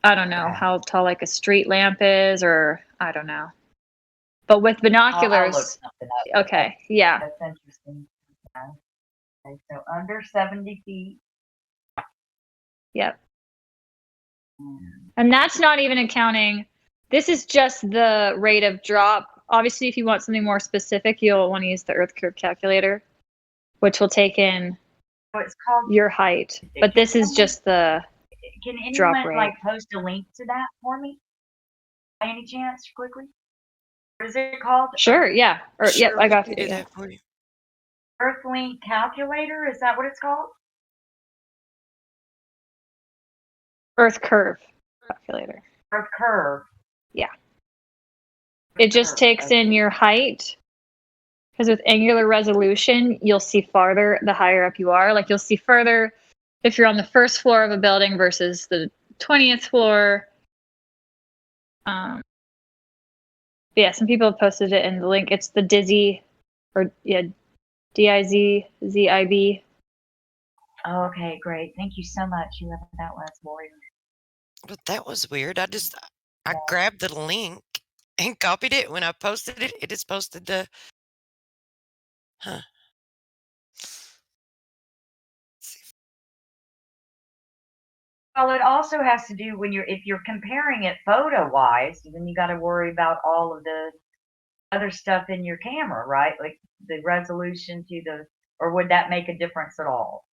I don't know how tall like a street lamp is, or I don't know. But with binoculars, I'll look something up. Okay, yeah. That's interesting. Okay, so under 70 feet. Yep. And that's not even accounting. This is just the rate of drop. Obviously, if you want something more specific, you'll want to use the Earth curve calculator, which will take in It's called your height. But this is just the Can drop anyone rate. post a link to that for me? By any chance, quickly? What is it called? Sure, yeah. Yep, I got we it. can do Yeah. that for you. Earthlink calculator? Is that what it's called? Earth curve calculator. Earth curve. Yeah. It just takes in your height. Because with angular resolution, you'll see farther the higher up you are. Like you'll see further if you're on the first floor of a building versus the 20th floor. Yeah, some people have posted it in the link. It's the Dizzy, or yeah, DIZZIB. Oh, okay, great. Thank you so much. You have that last warrior. But that was weird. I grabbed the link and copied it. When I posted it, it just posted the. Huh. Well, it also has to do if you're comparing it photo wise, then you got to worry about all of the other stuff in your camera, right? Like the resolution or would that make a difference at all?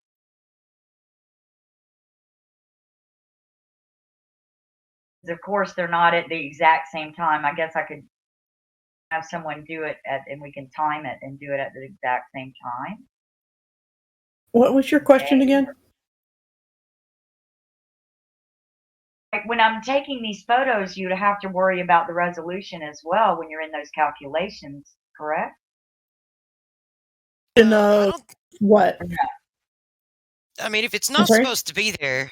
Of course, they're not at the exact same time. I guess I could have someone do it and we can time it and do it at the exact same time. What was your question again? Like when I'm taking these photos, you'd have to worry about the resolution as well when you're in those calculations, correct? In what? I mean, if it's not supposed to be there.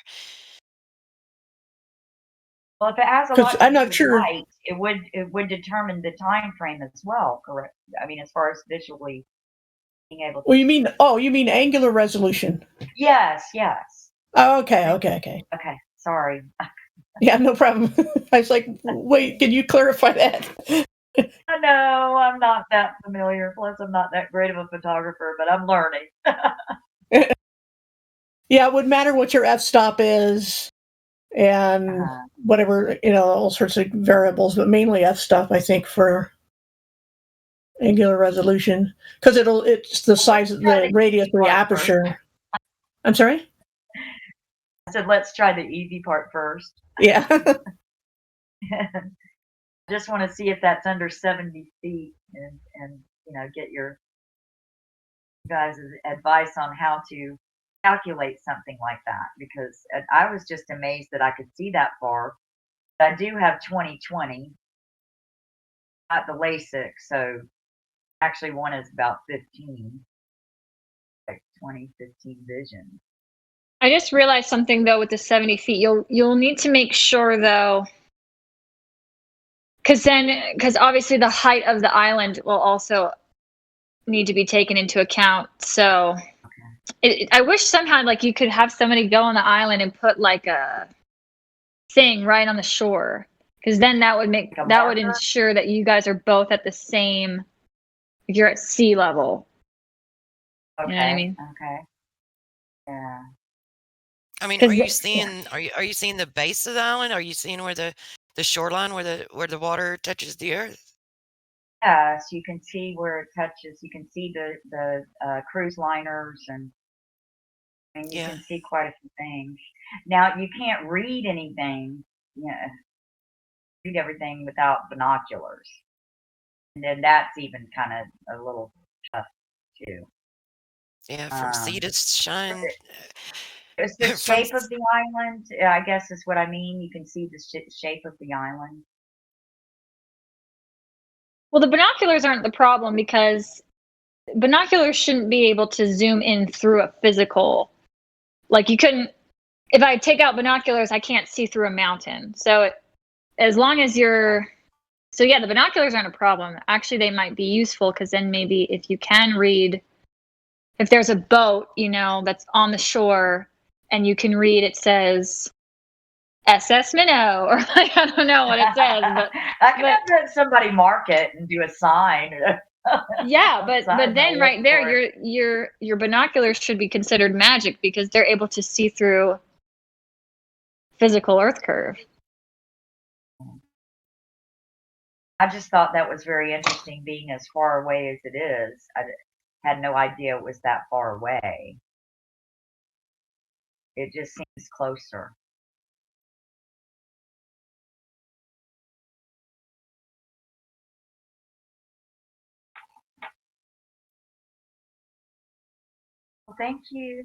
Well, if it has a 'Cause lot to I'm do not with sure. light, it would determine the time frame as well, correct? I mean, as far as visually being able to. Well, you mean angular resolution? Yes, yes. Oh, okay. Okay, sorry. Yeah, no problem. I was like, wait, can you clarify that? No, I'm not that familiar. Plus, I'm not that great of a photographer, but I'm learning. Yeah, it would matter what your f-stop is and whatever, all sorts of variables, but mainly f-stop, I think, for angular resolution, because it's the size of the radius of the aperture. I'm sorry? I said, let's try the easy part first. Yeah. Just want to see if that's under 70 feet and get your guys' advice on how to calculate something like that, because I was just amazed that I could see that far. I do have 20/20 at the LASIK, so actually one is about 15, like 20/15 vision. I just realized something though with the 70 feet. You'll need to make sure though, because obviously the height of the island will also need to be taken into account. So I wish somehow like you could have somebody go on the island and put like a thing right on the shore, because then that would Like a that would marker? ensure that you guys are both at the same. You're at sea level. You know what I mean? Okay. Yeah. I mean, are Because you seeing are you seeing the base of the island? Are you seeing where the shoreline where the water touches the earth? Yes, you can see where it touches. You can see the cruise liners, and you Yeah. can see quite a few things. Now you can't read anything, read everything without binoculars, and then that's even kind of a little tough too. Yeah, from sea to shine. It's the From shape of the island, I guess is what I mean. You can see the shape of the island. well, the binoculars aren't the problem because binoculars shouldn't be able to zoom in through a physical. Like you couldn't. If I take out binoculars, I can't see through a mountain. So as long as you're. So yeah, the binoculars aren't a problem. Actually, they might be useful because then maybe if you can read, if there's a boat, that's on the shore, and you can read, it says SS Minnow, or like, I don't know what it says, but I can have somebody mark it and do a sign. yeah, but Sign, then I'll right look there, for it. your binoculars should be considered magic because they're able to see through physical Earth curve. I just thought that was very interesting, being as far away as it is. I had no idea it was that far away. It just seems closer. Well, thank you.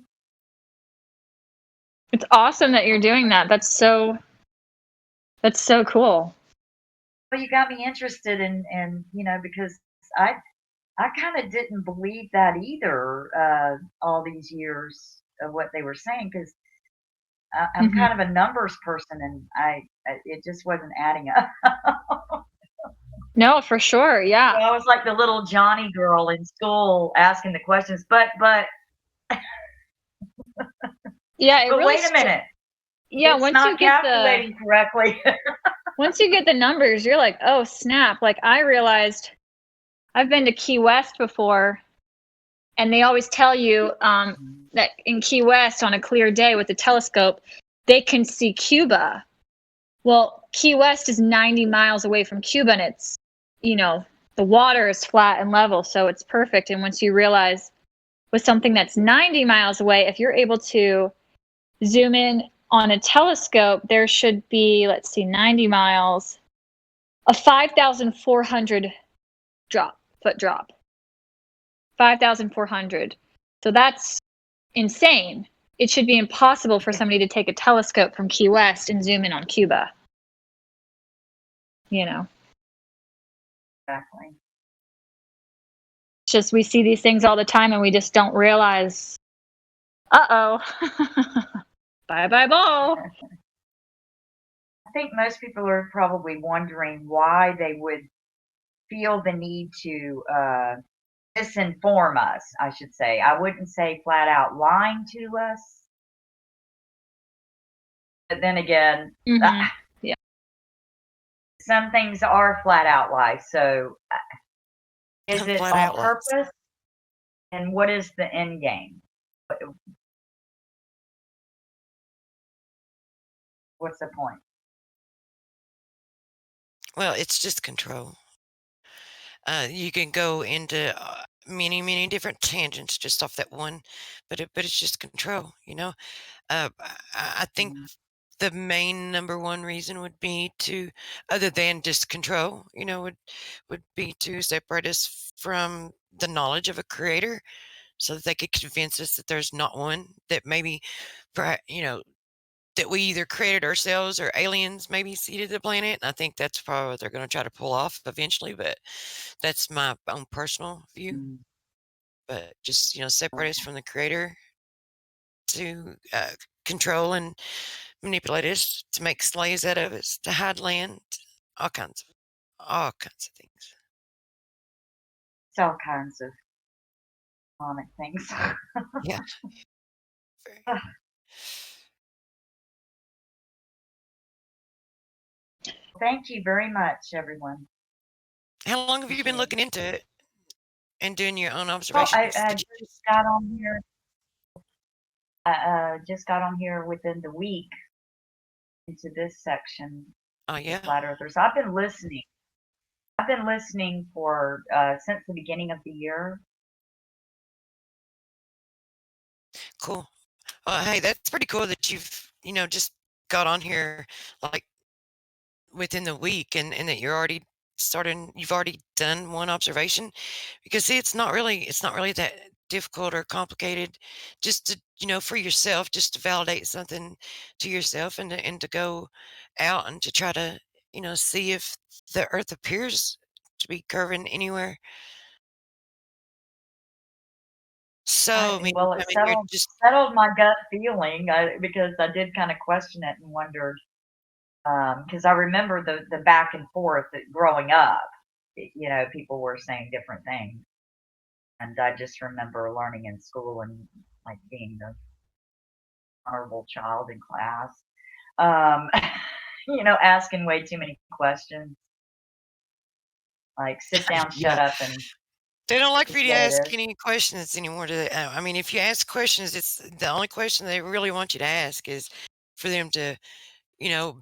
It's awesome that you're doing that. That's so cool. Well, you got me interested in because I kind of didn't believe that either, all these years of what they were saying, because I'm kind of a numbers person, and it just wasn't adding up. No, for sure. Yeah. So I was like the little Johnny girl in school asking the questions, but yeah, it but really wait a minute. Yeah, it's once not you get calculating correctly. once you get the numbers, you're like, oh snap! Like I realized, I've been to Key West before, and they always tell you that in Key West on a clear day with the telescope, they can see Cuba. Well, Key West is 90 miles away from Cuba, and it's, the water is flat and level, so it's perfect. And once you realize with something that's 90 miles away, if you're able to zoom in on a telescope, there should be, 90 miles, a 5,400 foot drop. 5,400. So that's insane. It should be impossible for somebody to take a telescope from Key West and zoom in on Cuba. Exactly. It's just we see these things all the time and we just don't realize, uh-oh, bye-bye ball. I think most people are probably wondering why they would feel the need to misinform us, I should say. I wouldn't say flat out lying to us. But then again, Yeah. some things are flat out lies. So is it Flat on out lies. purpose? And what is the end game? What's the point? Well, it's just control. You can go into many, many different tangents just off that one, but it's just control. I think the main number one reason would be to, other than just control, would be to separate us from the knowledge of a creator, so that they could convince us that there's not one, that maybe, that we either created ourselves or aliens maybe seeded the planet. And I think that's probably what they're going to try to pull off eventually, but that's my own personal view. But just, separate us from the creator to control and manipulate us, to make slaves out of us, to hide land, all kinds of things. It's all kinds of Sonic things. Yeah. Thank you very much, everyone. How long have you been Appreciate it. looking into it and doing your own Well, observations? I just got on here. Just got on here within the week into this section. Oh, yeah. Flat Earthers. I've been listening. I've been listening for since the beginning of the year. Cool. Hey, that's pretty cool that you've, just got on here like within the week and that you're already you've already done one observation, because see, it's not really that difficult or complicated, just to, for yourself, just to validate something to yourself, and to go out and to try to, see if the earth appears to be curving anywhere. So, Well, it you're just settled my gut feeling because I did kind of question it and wondered, because I remember the back and forth growing up. People were saying different things, and I just remember learning in school and like being the honorable child in class, um, asking way too many questions, like sit down, shut yeah. up, and They don't like this for is you to what it ask is. any questions anymore, do they? If you ask questions, it's the only question they really want you to ask is for them to,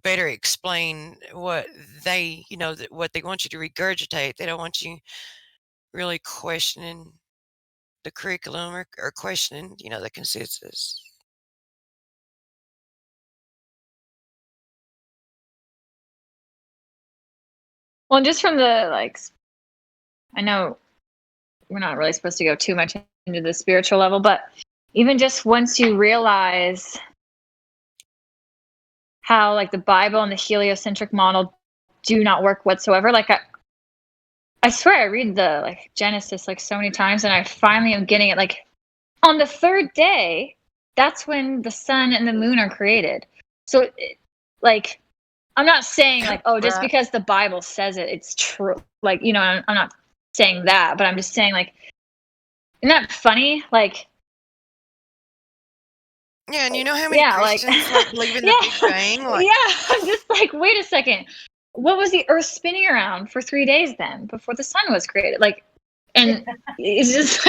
better explain what they, what they want you to regurgitate. They don't want you really questioning the curriculum, or questioning, the consensus. Well, just from the I know we're not really supposed to go too much into the spiritual level, but even just once you realize how the Bible and the heliocentric model do not work whatsoever, I swear I read the Genesis so many times, and I finally am getting it. On the third day, that's when the sun and the moon are created. So I'm not saying just Right. because the Bible says it, it's true. I'm not saying that, but I'm just saying isn't that funny? Yeah, and you know how many Yeah, Christians believe in the Big Bang? yeah. I'm just wait a second. What was the Earth spinning around for 3 days then before the sun was created? And it's just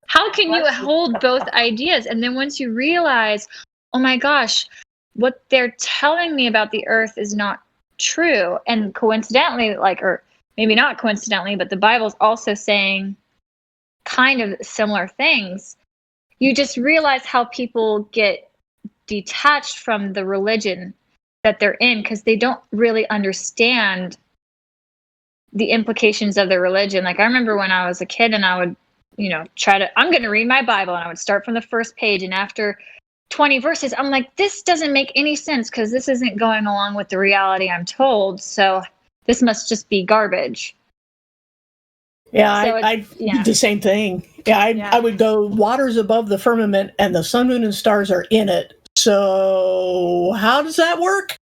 how can you hold both ideas? And then once you realize, oh my gosh, what they're telling me about the Earth is not true, and coincidentally, or maybe not coincidentally, but the Bible's also saying kind of similar things. You just realize how people get detached from the religion that they're in because they don't really understand the implications of their religion. I remember when I was a kid and I would, I'm going to read my Bible, and I would start from the first page, and after 20 verses, I'm like, this doesn't make any sense because this isn't going along with the reality I'm told. So this must just be garbage. Yeah, So I did the same thing. Yeah, I would go, water's above the firmament and the sun, moon, and stars are in it. So how does that work?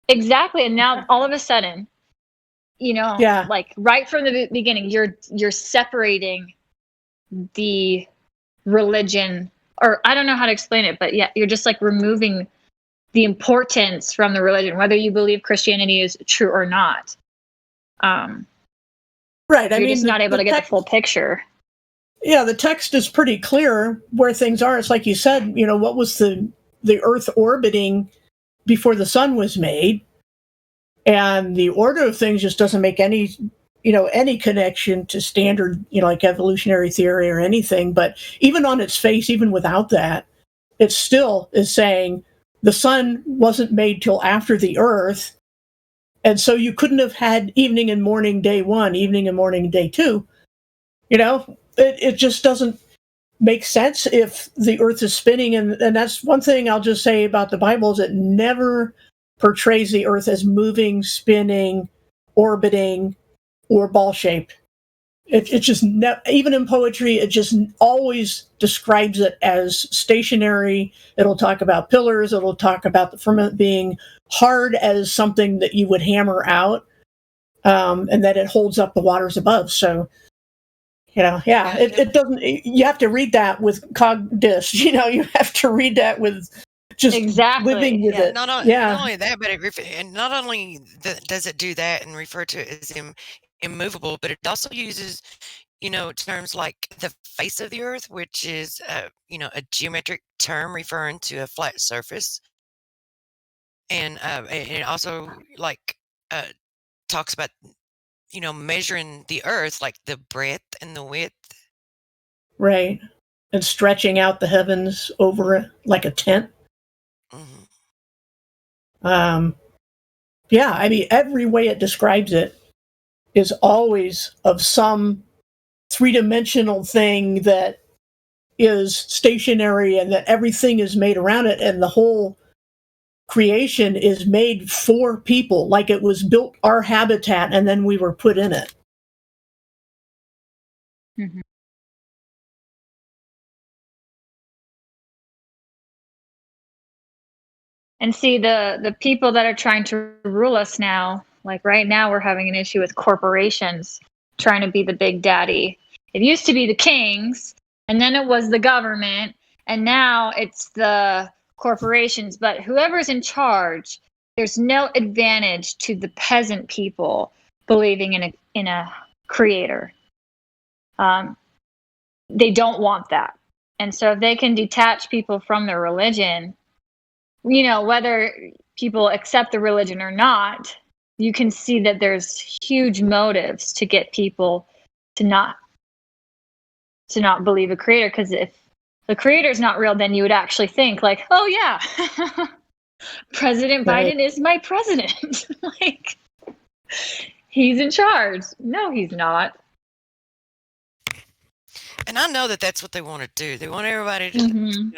Exactly. And now all of a sudden, Yeah. Right from the beginning, you're separating the religion, or I don't know how to explain it, but yeah, you're just removing the importance from the religion, whether you believe Christianity is true or not. Right. You're just not able to get the full picture. Yeah, the text is pretty clear where things are. It's like you said, what was the Earth orbiting before the sun was made? And the order of things just doesn't make any connection to standard, evolutionary theory or anything. But even on its face, even without that, it still is saying the sun wasn't made till after the Earth. And so you couldn't have had evening and morning day one, evening and morning day two. It just doesn't make sense if the Earth is spinning. And that's one thing I'll just say about the Bible is it never portrays the Earth as moving, spinning, orbiting, or ball-shaped. It just, even in poetry, it just always describes it as stationary. It'll talk about pillars. It'll talk about the firmament being hard as something that you would hammer out, and that it holds up the waters above. So, Yeah, it doesn't. You have to read that with cogdis. You have to read that with just living with it. Not only that, but and not only does it do that and refer to it as immovable, but it also uses terms like the face of the Earth, which is a geometric term referring to a flat surface, and it also talks about measuring the Earth, like the breadth and the width. Right. And stretching out the heavens over it like a tent. Yeah, I mean, every way it describes it is always of some three-dimensional thing that is stationary and that everything is made around it, and the whole creation is made for people, like it was built our habitat and then we were put in it. Mm-hmm. And see, the people that are trying to rule us now, like right now, we're having an issue with corporations trying to be the big daddy. It used to be the kings, and then it was the government, and now it's the corporations. But whoever's in charge, there's no advantage to the peasant people believing in a creator. They don't want that. And so if they can detach people from their religion, whether people accept the religion or not, you can see that there's huge motives to get people to not believe a creator. Because if the creator is not real, then you would actually think like, oh yeah, President Biden is my president. Like, he's in charge. No, he's not. And I know that that's what they want to do. They want everybody to,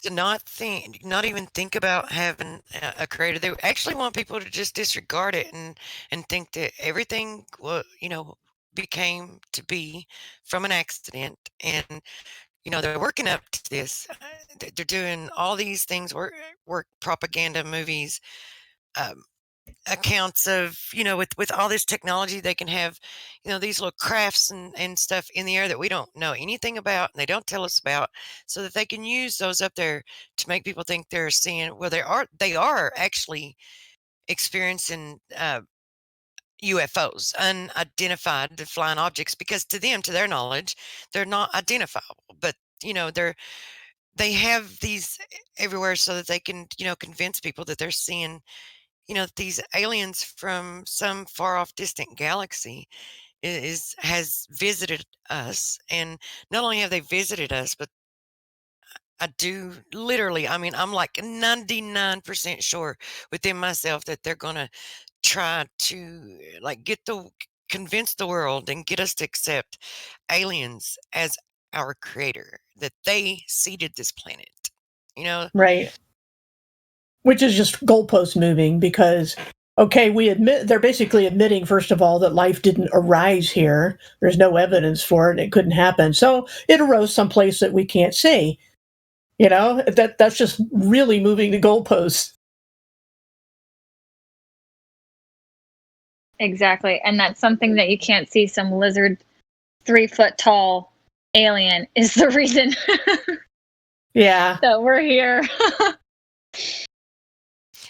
to not even think about having a creator. They actually want people to just disregard it and think that everything, became to be from an accident. And, they're working up to this. They're doing all these things, work propaganda movies, accounts of with all this technology they can have these little crafts and stuff in the air that we don't know anything about and they don't tell us about, so that they can use those up there to make people think they're seeing, well, they are actually experiencing UFOs, unidentified flying objects, because to them, to their knowledge, they're not identifiable, but they have these everywhere so that they can convince people that they're seeing these aliens from some far off distant galaxy has visited us. And not only have they visited us, but I do literally, I mean, I'm like 99% sure within myself that they're going to try to convince the world and get us to accept aliens as our creator, that they seeded this planet, Right. Which is just goalpost moving, because they're basically admitting, first of all, that life didn't arise here. There's no evidence for it. It couldn't happen. So it arose someplace that we can't see. That's just really moving the goalposts. Exactly. And that's something that you can't see. Some lizard 3 foot tall alien is the reason that we're here.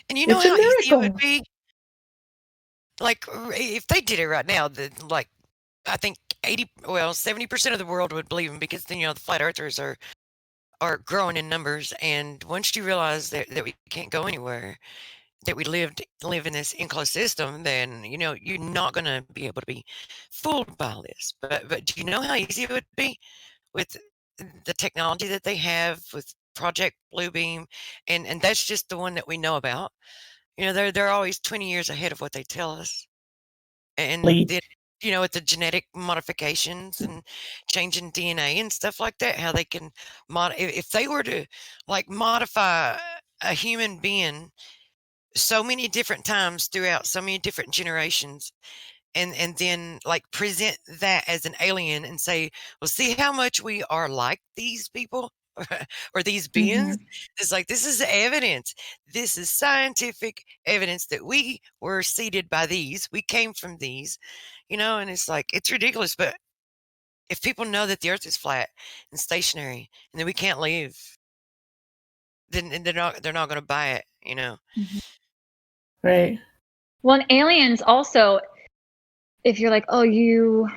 And you know how easy it would be? Like, if they did it right now, I think 70% of the world would believe them, because then, the flat earthers are growing in numbers. And once you realize that we can't go anywhere, that we live in this enclosed system, then, you're not going to be able to be fooled by this. But do you know how easy it would be with the technology that they have with Project Bluebeam? And that's just the one that we know about. They're always 20 years ahead of what they tell us. And then, with the genetic modifications and changing DNA and stuff like that, how they can if they were to modify a human being so many different times throughout so many different generations, and then present that as an alien and say, well, see how much we are like these people or these beings. It's like, this is evidence, this is scientific evidence that we were seeded by these, we came from these, and it's like, it's ridiculous. But if people know that the Earth is flat and stationary, and that we can't leave, then they're not going to buy it. Right. Well, and aliens also, if you're like, oh, you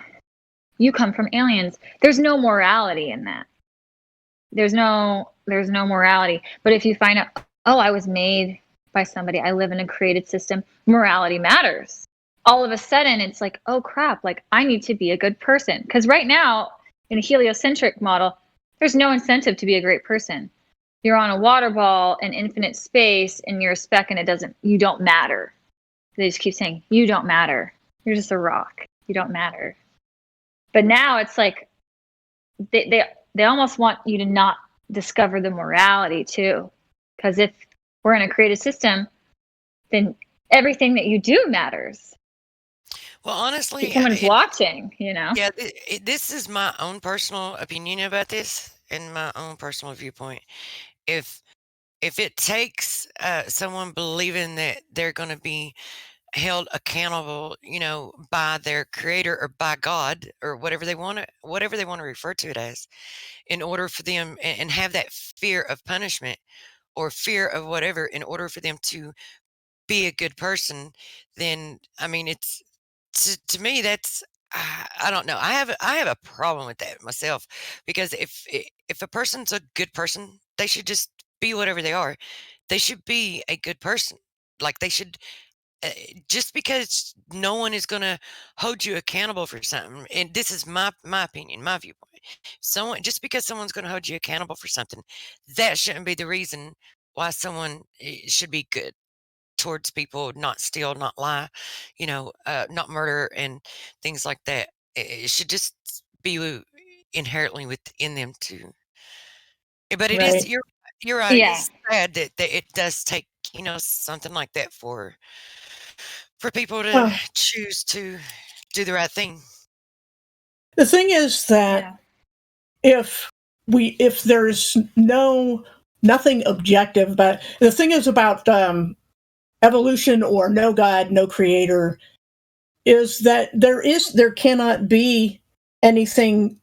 come from aliens, there's no morality in that. There's no morality. But if you find out, oh, I was made by somebody, I live in a created system, morality matters. All of a sudden, it's like, oh crap, like I need to be a good person. Because right now, in a heliocentric model, there's no incentive to be a great person. You're on a water ball in infinite space, and you're a speck, and you don't matter. They just keep saying, you don't matter. You're just a rock. You don't matter. But now it's like they almost want you to not discover the morality too. Because if we're in a created system, then everything that you do matters. Well, honestly, someone is watching, Yeah, this is my own personal opinion about this and my own personal viewpoint. If it takes someone believing that they're going to be held accountable, by their creator or by God or whatever they want to refer to it as, in order for them and have that fear of punishment or fear of whatever, in order for them to be a good person, then I mean, it's to me that's I don't know. I have a problem with that myself, because if a person's a good person, they should just be whatever they are. They should be a good person. Like they should, just because no one is going to hold you accountable for something, and this is my opinion, my viewpoint. Just because someone's going to hold you accountable for something, that shouldn't be the reason why someone should be good towards people, not steal, not lie, not murder and things like that. It should just be inherently within them too. But it is, Right. you're right. It Yeah. is sad that it does take, something like that for people to Well, choose to do the right thing. the thing is that if there's nothing objective, but the thing is about evolution or no God, no creator, is that there cannot be anything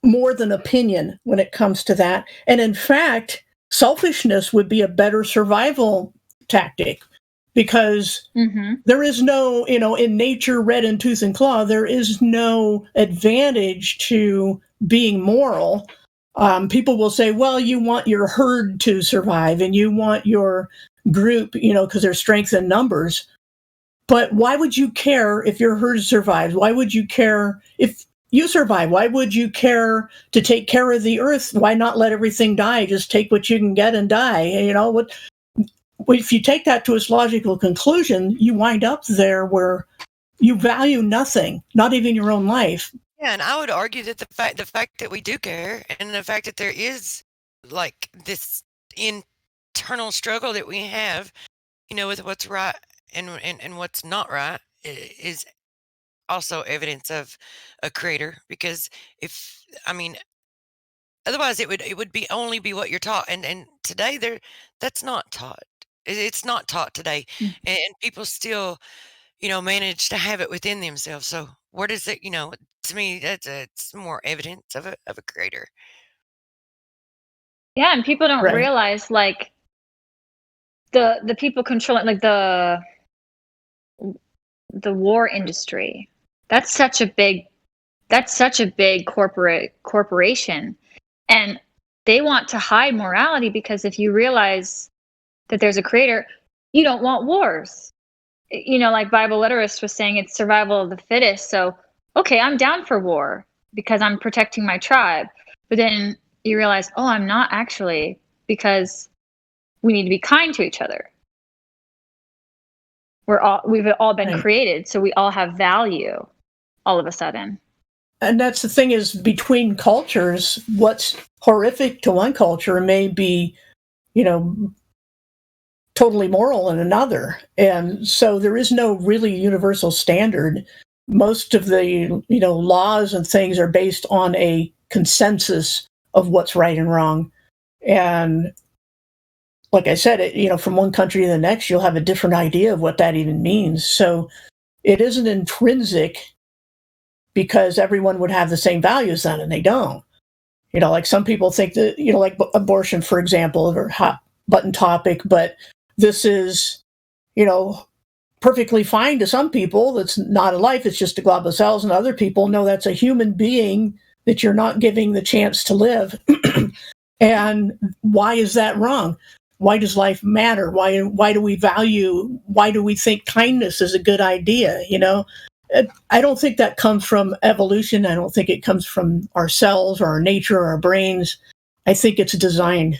more than opinion when it comes to that. And in fact, selfishness would be a better survival tactic, because there is no, in nature, red in tooth and claw, there is no advantage to being moral. People will say, well, you want your herd to survive and you want your group, because there's strength in numbers. But why would you care if your herd survives? Why would you care if you survive? Why would you care to take care of the earth? Why not let everything die? Just take what you can get and die. If you take that to its logical conclusion, you wind up there where you value nothing, not even your own life. Yeah, and I would argue that the fact that we do care, and the fact that there is like this internal struggle that we have, with what's right and what's not right, is also evidence of a creator. Because otherwise it would be only be what you're taught, and today that's not taught. It's not taught today, and people still manage to have it within themselves. So where does it, to me, it's more evidence of a creator. Yeah, and people don't Right. realize, like, the people controlling, like, the war industry. That's such a big corporation, and they want to hide morality, because if you realize that there's a creator, you don't want wars. Like Bible Literist was saying, it's survival of the fittest. So, okay, I'm down for war because I'm protecting my tribe. But then you realize, oh, I'm not actually, because we need to be kind to each other. We've all been Right. created, so we all have value all of a sudden. And that's the thing, is between cultures, what's horrific to one culture may be, totally moral in another. And so there is no really universal standard. Most of the, laws and things are based on a consensus of what's right and wrong. And like I said, from one country to the next, you'll have a different idea of what that even means. So it isn't intrinsic because everyone would have the same values then, and they don't. Like some people think that, like abortion, for example, or hot button topic, but this is, perfectly fine to some people. That's not a life, it's just a glob of cells. And other people know that's a human being that you're not giving the chance to live. And why is that wrong? Why does life matter? Why do we think kindness is a good idea? I don't think that comes from evolution. I don't think it comes from ourselves or our nature or our brains. I think it's designed.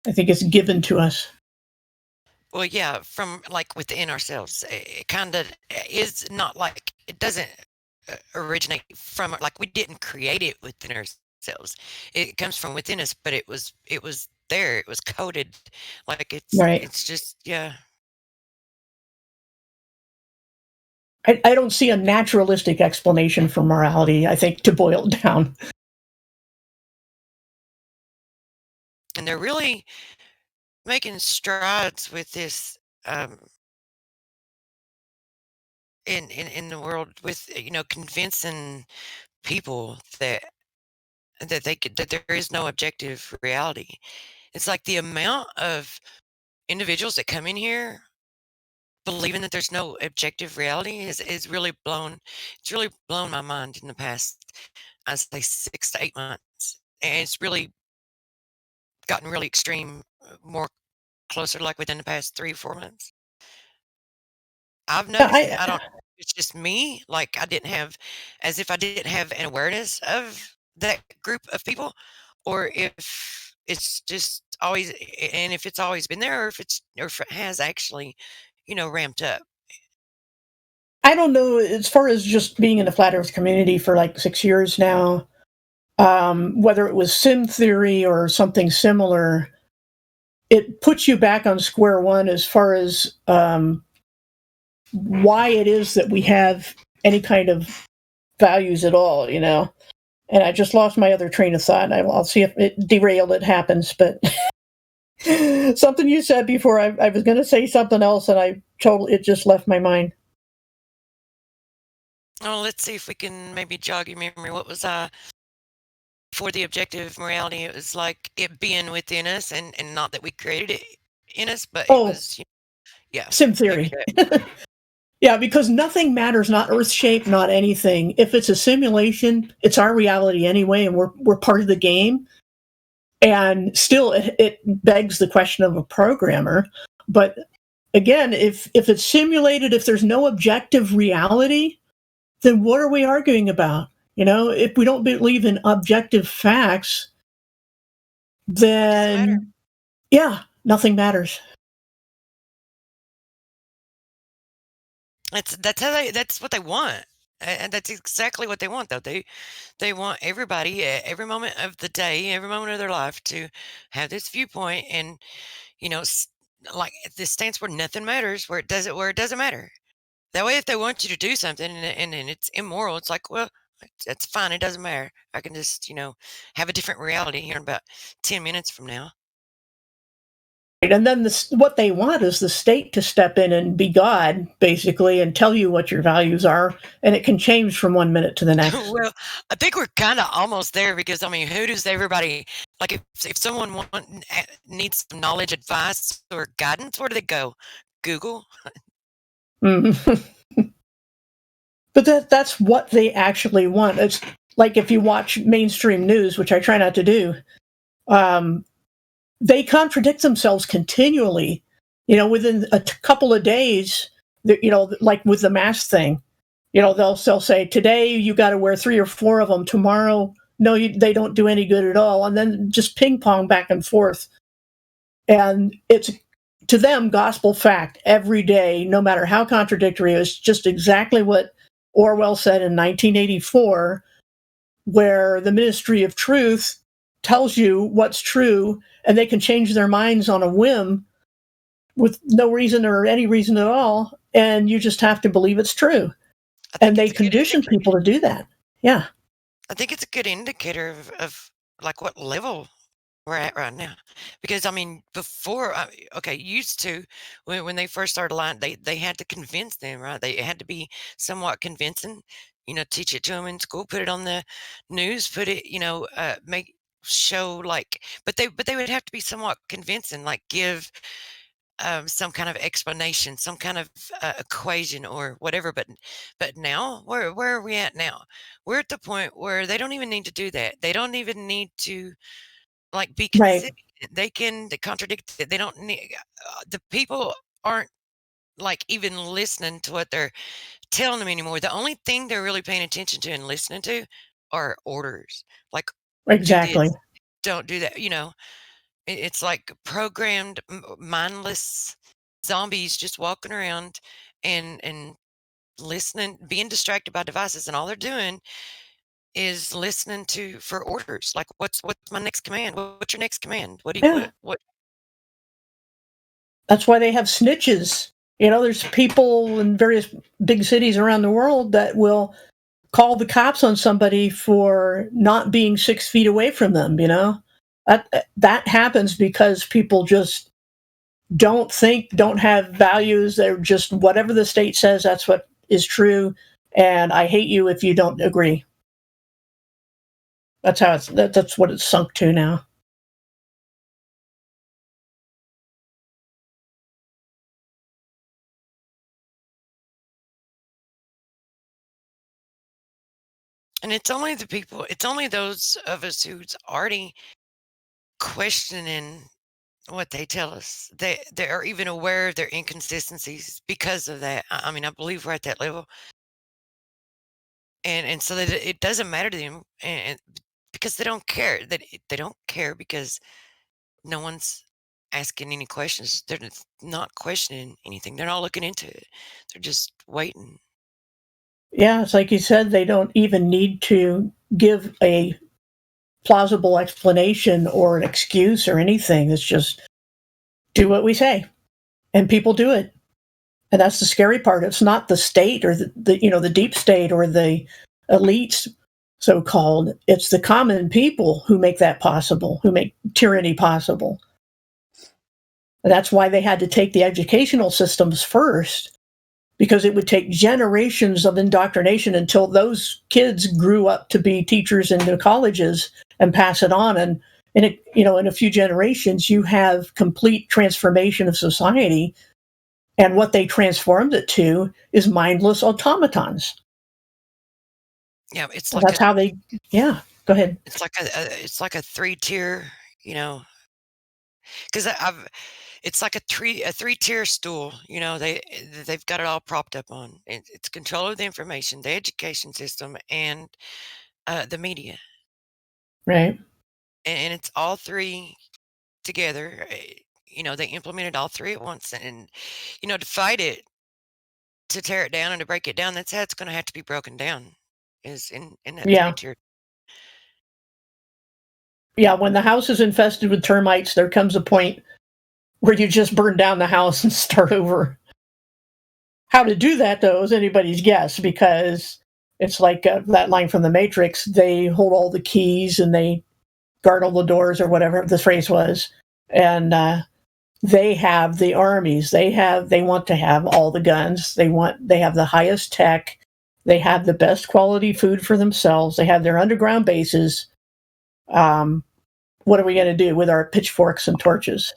I think it's given to us. Well, yeah, from like within ourselves. It kind of is not like it doesn't originate from, like, we didn't create it within ourselves. It comes from within us, but it was there. It was coded. Like Right. It's just, yeah. I don't see a naturalistic explanation for morality, I think, to boil it down. And they're really making strides with this in the world with, convincing people that there is no objective reality. It's like the amount of individuals that come in here believing that there's no objective reality is really blown. It's really blown my mind in the past, I'd say 6 to 8 months, and it's really gotten really extreme, more closer, like within the past 3 or 4 months. I've noticed it. I don't. It's just me. Like I didn't have an awareness of that group of people, or if it's just always, and if it's always been there, or if it has actually, ramped up. I don't know, as far as just being in the flat earth community for like 6 years now, whether it was sim theory or something similar, it puts you back on square one as far as why it is that we have any kind of values at all, And I just lost my other train of thought. I'll see if it derailed. It happens, but something you said before, I was going to say something else, and it just left my mind. Oh, let's see if we can maybe jog your memory. What was for the objective morality? It was like it being within us, and not that we created it in us, but it was, yeah, sim theory. Yeah, because nothing matters, not earth shape, not anything. If it's a simulation, it's our reality anyway, and we're part of the game. And still, it begs the question of a programmer. But again, if it's simulated, if there's no objective reality, then what are we arguing about? If we don't believe in objective facts, then nothing matters. That's what they want, and that's exactly what they want. Though they want everybody at every moment of the day, every moment of their life, to have this viewpoint, and like this stance where nothing matters, where it doesn't matter. That way, if they want you to do something and it's immoral, it's like, well, that's fine. It doesn't matter. I can just, have a different reality here in about 10 minutes from now. And then what they want is the state to step in and be God, basically, and tell you what your values are. And it can change from 1 minute to the next. Well, I think we're kind of almost there, because, I mean, who does everybody, like, if someone needs some knowledge, advice, or guidance, where do they go? Google? Mm-hmm. But that's what they actually want. It's like if you watch mainstream news, which I try not to do, they contradict themselves continually. Within a couple of days, like with the mask thing, they'll say, today you got to wear 3 or 4 of them. Tomorrow, no, they don't do any good at all. And then just ping pong back and forth. And it's, to them, gospel fact every day, no matter how contradictory. It's just exactly what Orwell said in 1984, where the Ministry of Truth tells you what's true, and they can change their minds on a whim with no reason or any reason at all, and you just have to believe it's true. And they condition people to do that. Yeah. I think it's a good indicator of like what level we're at right now. Because I mean, before, used to when they first started lying, they had to convince them, right? They had to be somewhat convincing. Teach it to them in school, put it on the news, put it, make show like, but they would have to be somewhat convincing, like give some kind of explanation, some kind of equation or whatever. But now, where are we at now? We're at the point where they don't even need to do that. They don't even need to like be Right. consistent. They can contradict it. They don't need the people aren't like even listening to what they're telling them anymore. The only thing they're really paying attention to and listening to are orders. Like, do Exactly. this, don't do that. It's like programmed, mindless zombies just walking around and listening, being distracted by devices, and all they're doing is listening for orders. Like, what's my next command? What's your next command? What do you Yeah. what? That's why they have snitches. There's people in various big cities around the world that will call the cops on somebody for not being 6 feet away from them. That happens because people just don't think, don't have values. They're just whatever the state says, that's what is true. And I hate you if you don't agree. That's how that's what it's sunk to now. And it's only those of us who's already questioning what they tell us. They are even aware of their inconsistencies because of that. I mean, I believe we're at that level. And so that it doesn't matter to them, and because they don't care, they don't care because no one's asking any questions. They're not questioning anything. They're not looking into it. They're just waiting. Yeah, it's like you said, they don't even need to give a plausible explanation or an excuse or anything. It's just do what we say, and people do it. And that's the scary part. It's not the state or the deep state or the elites, so-called. It's the common people who make that possible, who make tyranny possible. And that's why they had to take the educational systems first, because it would take generations of indoctrination until those kids grew up to be teachers in the colleges and pass it on. And in a few generations, you have complete transformation of society. And what they transformed it to is mindless automatons. Yeah, it's So like that's how they. Yeah, go ahead. it's like a 3-tier, because it's like a 3-tier stool. They've got it all propped up on. It's control of the information, the education system, and the media. Right. And it's all three together. They implemented all three at once, and to fight it, to tear it down and to break it down, that's how it's going to have to be broken down. Is in that Yeah. 3-tier. Yeah, when the house is infested with termites, there comes a point where you just burn down the house and start over. How to do that, though, is anybody's guess, because it's like that line from The Matrix. They hold all the keys and they guard all the doors, or whatever the phrase was. And they have the armies. They want to have all the guns. They have the highest tech. They have the best quality food for themselves. They have their underground bases. What are we going to do with our pitchforks and torches?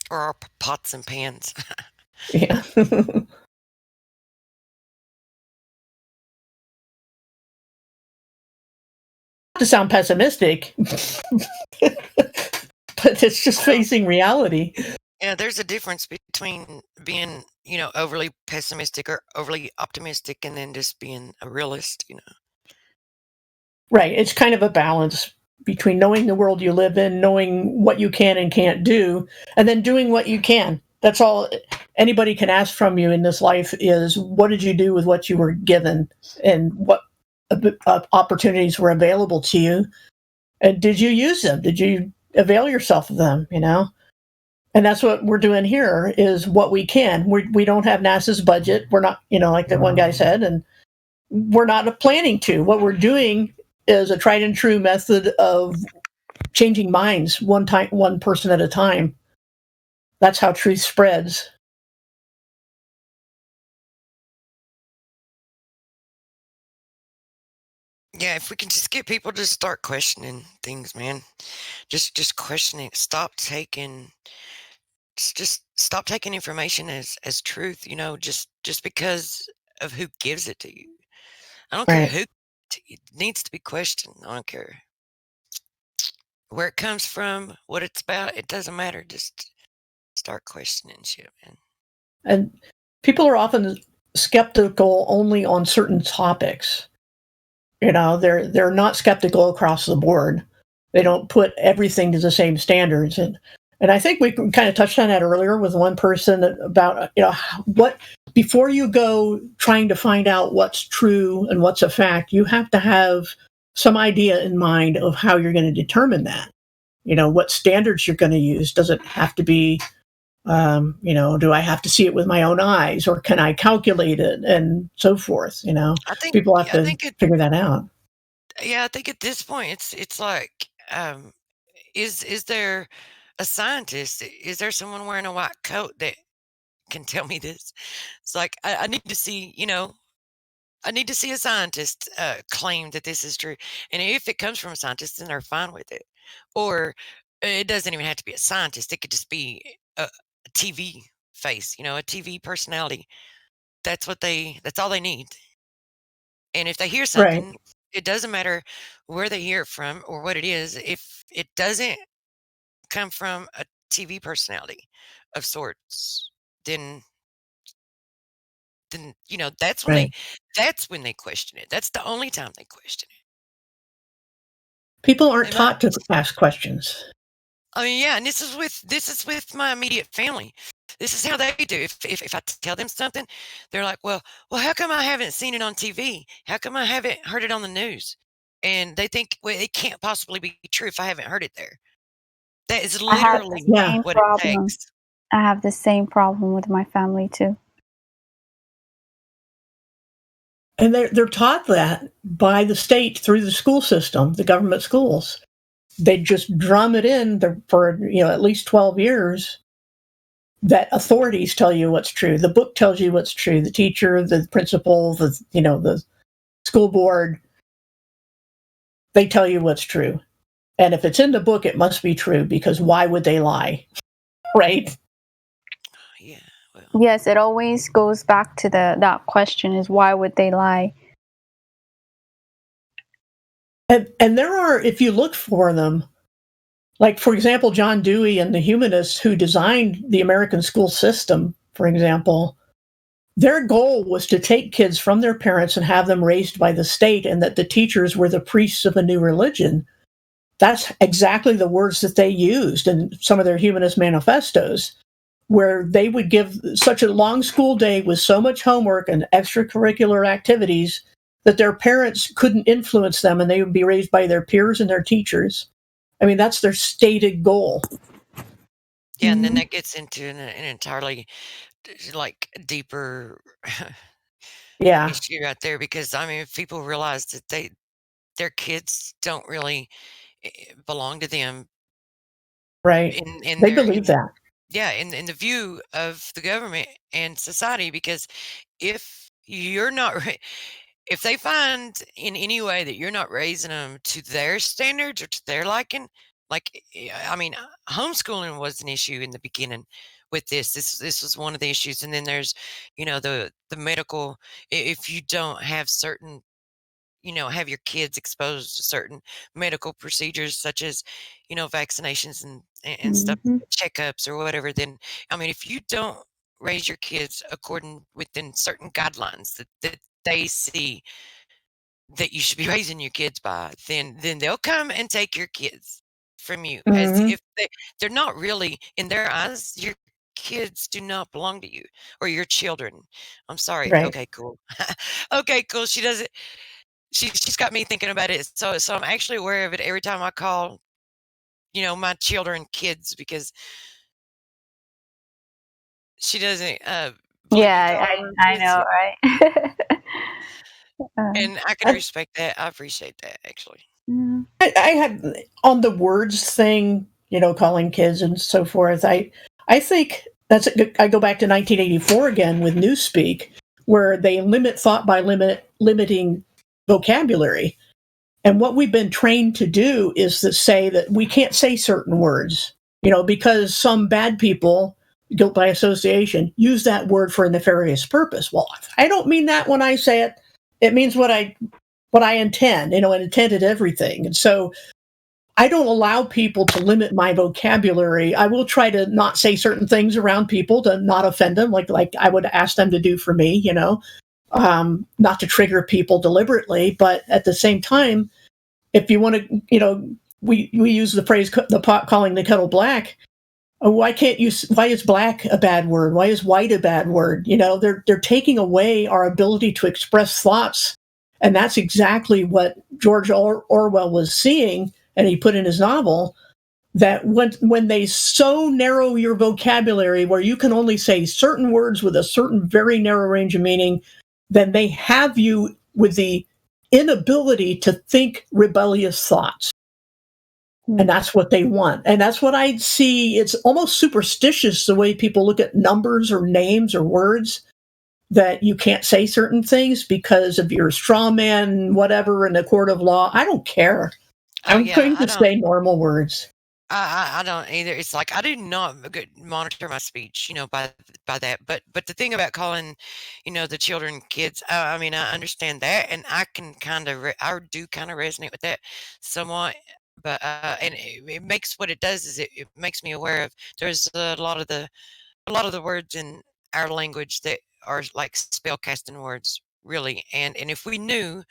Or our pots and pans. Yeah. To sound pessimistic, but it's just facing reality. Yeah, there's a difference between being, overly pessimistic or overly optimistic, and then just being a realist, Right. It's kind of a balance between knowing the world you live in, knowing what you can and can't do, and then doing what you can. That's all anybody can ask from you in this life is, what did you do with what you were given, and what opportunities were available to you, and did you use them? Did you avail yourself of them? And that's what we're doing here, is what we can. We don't have NASA's budget. We're not, like that one guy said, and we're not planning to. What we're doing is a tried and true method of changing minds one person at a time. That's how truth spreads. Yeah, if we can just get people to start questioning things, man. Just questioning. Just stop taking information as truth, just because of who gives it to you. I don't care Right. who it needs to be questioned. I don't care where it comes from, what it's about. It doesn't matter. Just start questioning shit, man. And people are often skeptical only on certain topics. They're not skeptical across the board. They don't put everything to the same standards. And I think we kind of touched on that earlier with one person about, what, before you go trying to find out what's true and what's a fact, you have to have some idea in mind of how you're going to determine that. What standards you're going to use. Does it have to be, do I have to see it with my own eyes, or can I calculate it, and so forth? People have to figure that out. Yeah, I think at this point it's like, is there a scientist? Is there someone wearing a white coat that can tell me this? It's like I need to see, I need to see a scientist claim that this is true. And if it comes from a scientist, then they're fine with it. Or it doesn't even have to be a scientist. It could just be a TV face, a TV personality. That's all they need. And if they hear something, Right. it doesn't matter where they hear it from or what it is. If it doesn't come from a TV personality of sorts, then that's when Right. that's when they question it. That's the only time they question it. People aren't taught to ask questions. I mean, yeah, and this is with my immediate family. This is how they do. If I tell them something, they're like, well, how come I haven't seen it on TV? How come I haven't heard it on the news? And they think, well, it can't possibly be true if I haven't heard it there. That is I have literally the same what problem. it takes. I have the same problem with my family too. And they're taught that by the state through the school system, the government schools. They just drum it in for at least 12 years that authorities tell you what's true. The book tells you what's true. The teacher, the principal, the school board, they tell you what's true. And if it's in the book, it must be true, because why would they lie? Right? Yeah. Well. Yes, it always goes back to that question is why would they lie? And there are, if you look for them, like, for example, John Dewey and the humanists who designed the American school system, for example, their goal was to take kids from their parents and have them raised by the state, and that the teachers were the priests of a new religion. That's exactly the words that they used in some of their humanist manifestos, where they would give such a long school day with so much homework and extracurricular activities that their parents couldn't influence them, and they would be raised by their peers and their teachers. I mean, that's their stated goal. Yeah, and then that gets into an entirely deeper issue right there, because I mean, if people realize that their kids don't really belong to them, right? They believe that. Yeah, in the view of the government and society, because if you're not if they find in any way that you're not raising them to their standards or to their liking, I mean, homeschooling was an issue in the beginning with this. This was one of the issues, and then there's, the medical. If you don't have certain, have your kids exposed to certain medical procedures, such as, vaccinations and stuff, checkups or whatever, then, I mean, if you don't raise your kids according within certain guidelines that they see that you should be raising your kids by, then they'll come and take your kids from you, as if they're not really, in their eyes, your kids do not belong to you, or your children. I'm sorry. Right. Okay, cool. Okay, cool. She does it. She's got me thinking about it. So I'm actually aware of it every time I call, my children kids, because she doesn't Yeah, I know, right? And I can respect that. I appreciate that, actually. I had on the words thing, calling kids and so forth. I think I go back to 1984 again with Newspeak, where they limit thought by limiting vocabulary. And what we've been trained to do is to say that we can't say certain words, because some bad people, guilt by association, use that word for a nefarious purpose. Well, I don't mean that when I say it. It means what I intend, and intended everything. And so I don't allow people to limit my vocabulary. I will try to not say certain things around people to not offend them, like I would ask them to do for me, not to trigger people deliberately. But at the same time, if you want to, we use the phrase the pot calling the kettle black. Why is black a bad word? Why is white a bad word? They're taking away our ability to express thoughts. And that's exactly what George Orwell was seeing, and he put in his novel, that when they so narrow your vocabulary where you can only say certain words with a certain very narrow range of meaning, then they have you with the inability to think rebellious thoughts. And that's what they want. And that's what I see. It's almost superstitious the way people look at numbers or names or words, that you can't say certain things because of your straw man, whatever, in a court of law. I don't care. I'm going to say normal words. I don't either. It's like I do not monitor my speech, by that. But the thing about calling, the children kids, I mean, I understand that, and I can I do kind of resonate with that somewhat. But and it makes, what it does is it makes me aware of there's a lot of the words in our language that are like spell casting words, really. And if we knew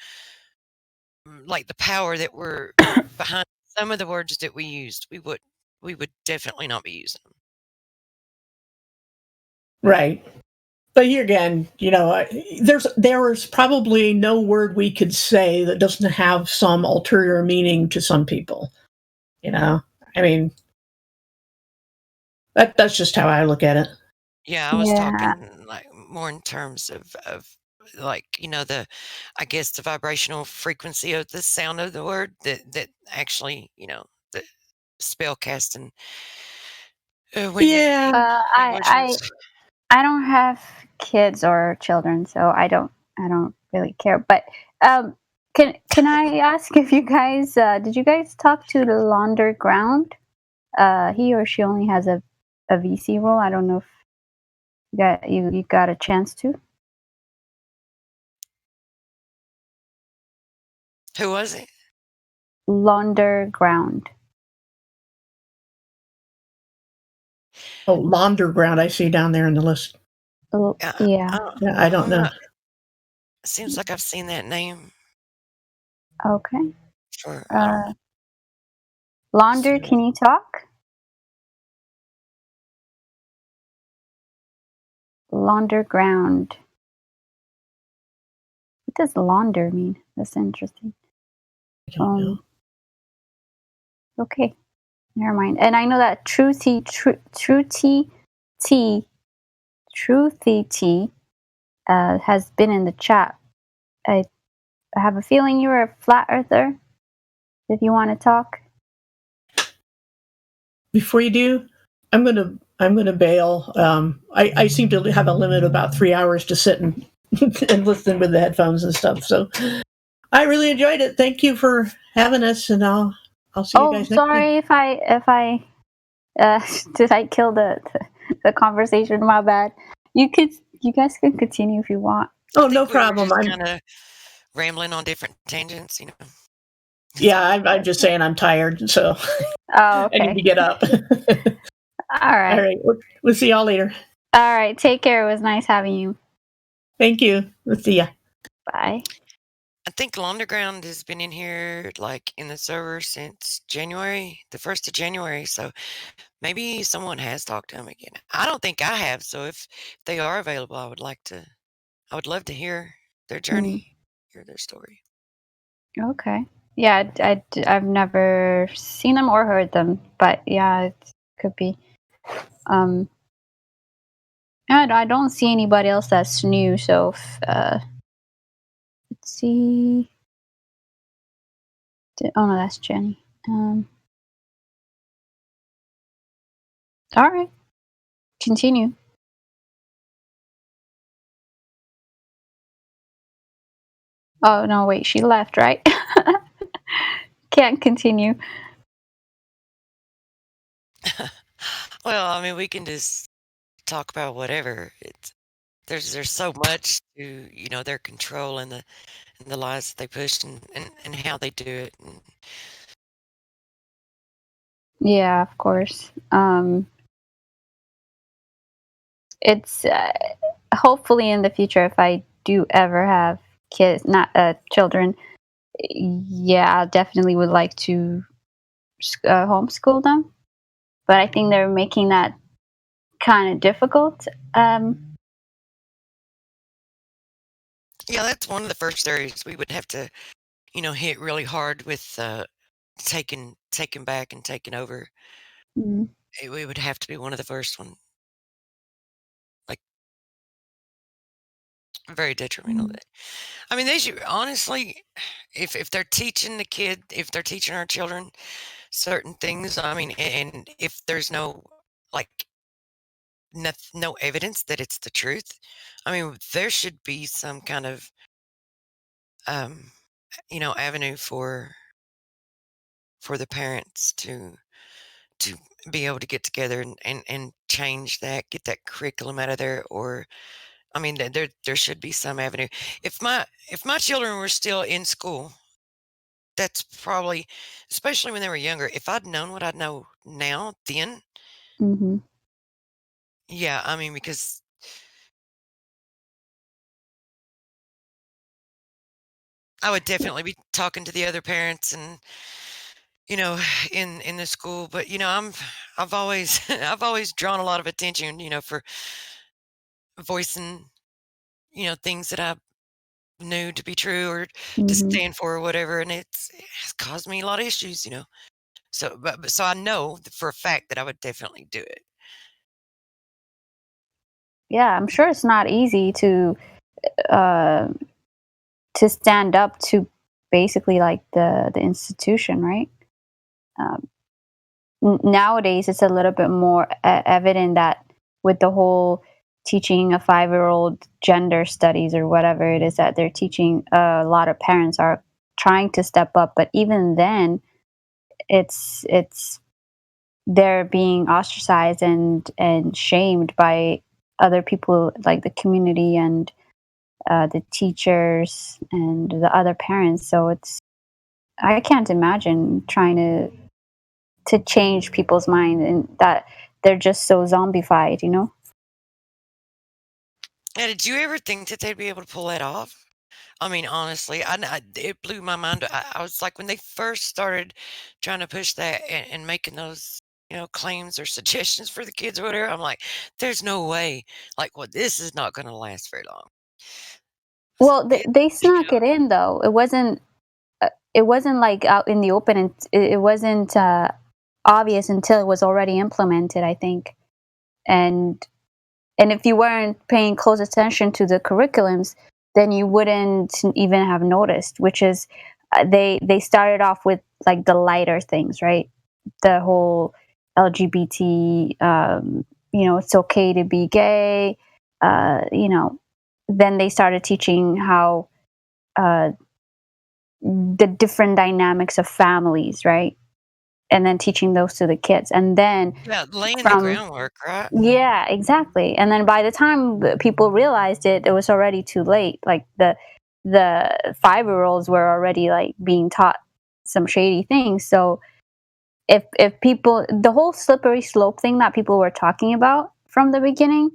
like the power that were behind some of the words that we used, we would definitely not be using them. Right. But here again, there's probably no word we could say that doesn't have some ulterior meaning to some people. I mean, that's just how I look at it. Yeah, I was talking like more in terms of like, I guess the vibrational frequency of the sound of the word that actually, the spell casting. I don't have kids or children, so I don't really care. But can I ask if you guys did you guys talk to the Launder Ground? He or she only has a VC role. I don't know if you got a chance to. Who was it? Launder Ground. Oh, Launder Ground, I see down there in the list. Oh, yeah. I don't know. Seems like I've seen that name. Okay. For Launder, can you talk? Launder Ground. What does launder mean? That's interesting. I don't know. Okay, never mind. And I know that Truthy T has been in the chat. I have a feeling you're a flat earther. If you want to talk. Before you do, I'm gonna bail. I seem to have a limit of about 3 hours to sit and and listen with the headphones and stuff. So I really enjoyed it. Thank you for having us, and I'll see you guys next sorry week. if I did I kill the conversation? My bad. You guys can continue if you want. Oh, no problem. I'm kind of rambling on different tangents, Yeah, I'm just saying I'm tired, so okay. I need to get up. All right. All right. We'll see y'all later. All right. Take care. It was nice having you. Thank you. We'll see ya. Bye. I think Underground has been in here like in the server since January, the 1st of January. So maybe someone has talked to him again. I don't think I have. So if they are available, I would love to hear their journey, hear their story. Okay. Yeah, I've never seen them or heard them, but yeah, it could be. And I don't see anybody else that's new. So let's see. Oh no, that's Jenny. All right, continue. Oh no, wait, she left, right? Can't continue. Well, I mean, we can just talk about whatever. There's so much to their control and the lies that they push and how they do it. Yeah, of course. It's hopefully in the future, if I do ever have kids, not children, yeah, I definitely would like to homeschool them. But I think they're making that kind of difficult. Yeah, that's one of the first areas we would have to hit really hard with taking back and taking over. Mm. It would have to be one of the first one. Like very detrimental. Mm. I mean, they should honestly, if they're teaching the kid, if they're teaching our children certain things, I mean, and if there's no like no evidence that it's the truth, I mean, there should be some kind of um, avenue for the parents to be able to get together and change that, get that curriculum out of there, or I mean, there should be some avenue. If my children were still in school, that's probably, especially when they were younger, if I'd known what I know now, then Mm-hmm. yeah, I mean, because I would definitely be talking to the other parents and you know in the school, but I've always I've always drawn a lot of attention for voicing things that I knew to be true or to Mm-hmm. stand for or whatever, and it's caused me a lot of issues. So but so I know for a fact that I would definitely do it. Yeah, I'm sure it's not easy uh, to stand up to basically like the institution, right? Um, Nowadays, it's a little bit more evident that with the whole teaching a 5-year-old gender studies or whatever it is that they're teaching, a lot of parents are trying to step up, but even then, it's they're being ostracized and shamed by other people like the community and the teachers and the other parents. So I can't imagine trying to change people's mind and that they're just so zombified, you know? Now, did you ever think that they'd be able to pull that off? I mean, honestly, it blew my mind. I was like, when they first started trying to push that and making those, claims or suggestions for the kids or whatever, I'm like, there's no way. Like, well, this is not going to last very long. Well, It, they snuck it in though. It wasn't like out in the open, and it wasn't obvious until it was already implemented, I think. And and if you weren't paying close attention to the curriculums, then you wouldn't even have noticed. Which is, they started off with like the lighter things, right? The whole LGBT, it's okay to be gay. Then they started teaching how uh, the different dynamics of families, right? And then teaching those to the kids, and then yeah, laying the from groundwork, right? yeah, exactly. And then by the time people realized it, it was already too late. Like the 5-year-olds were already like being taught some shady things. So if people, the whole slippery slope thing that people were talking about from the beginning,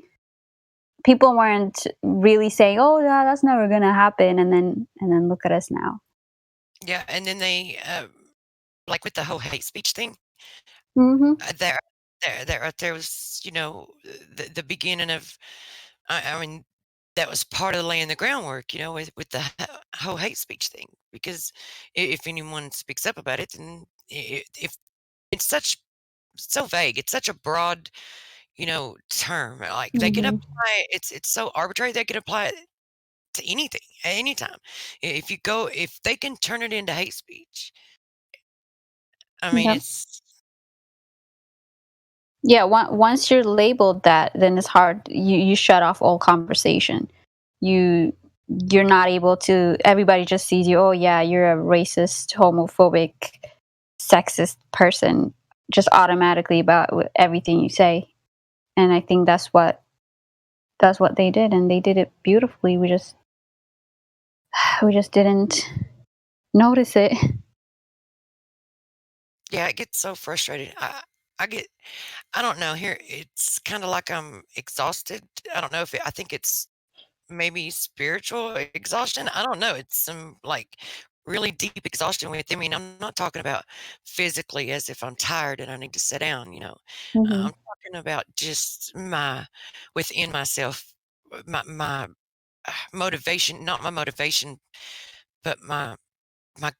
people weren't really saying, "Oh, yeah, that's never gonna happen." And then look at us now. Yeah, and then they like with the whole hate speech thing. Mm-hmm. There was the beginning of I mean that was part of laying the groundwork with the whole hate speech thing, because if anyone speaks up about it, then if it's so vague, it's such a broad term, like they can Mm-hmm. apply it's so arbitrary, they can apply it to anything at any time. If they can turn it into hate speech, I mean, Yep. it's Yeah, once you're labeled that, then it's hard. You shut off all conversation. You you're not able to. Everybody just sees you. Oh yeah, you're a racist, homophobic, sexist person. Just automatically about everything you say, and I think that's what they did, and they did it beautifully. We just didn't notice it. yeah, it gets so frustrating. I get I don't know, here it's kind of like I'm exhausted. I don't know if I think it's maybe spiritual exhaustion. I don't know. It's some like really deep exhaustion within me. And I'm not talking about physically as if I'm tired and I need to sit down. Hmm. I'm talking about just my within myself, my motivation, not my motivation, but my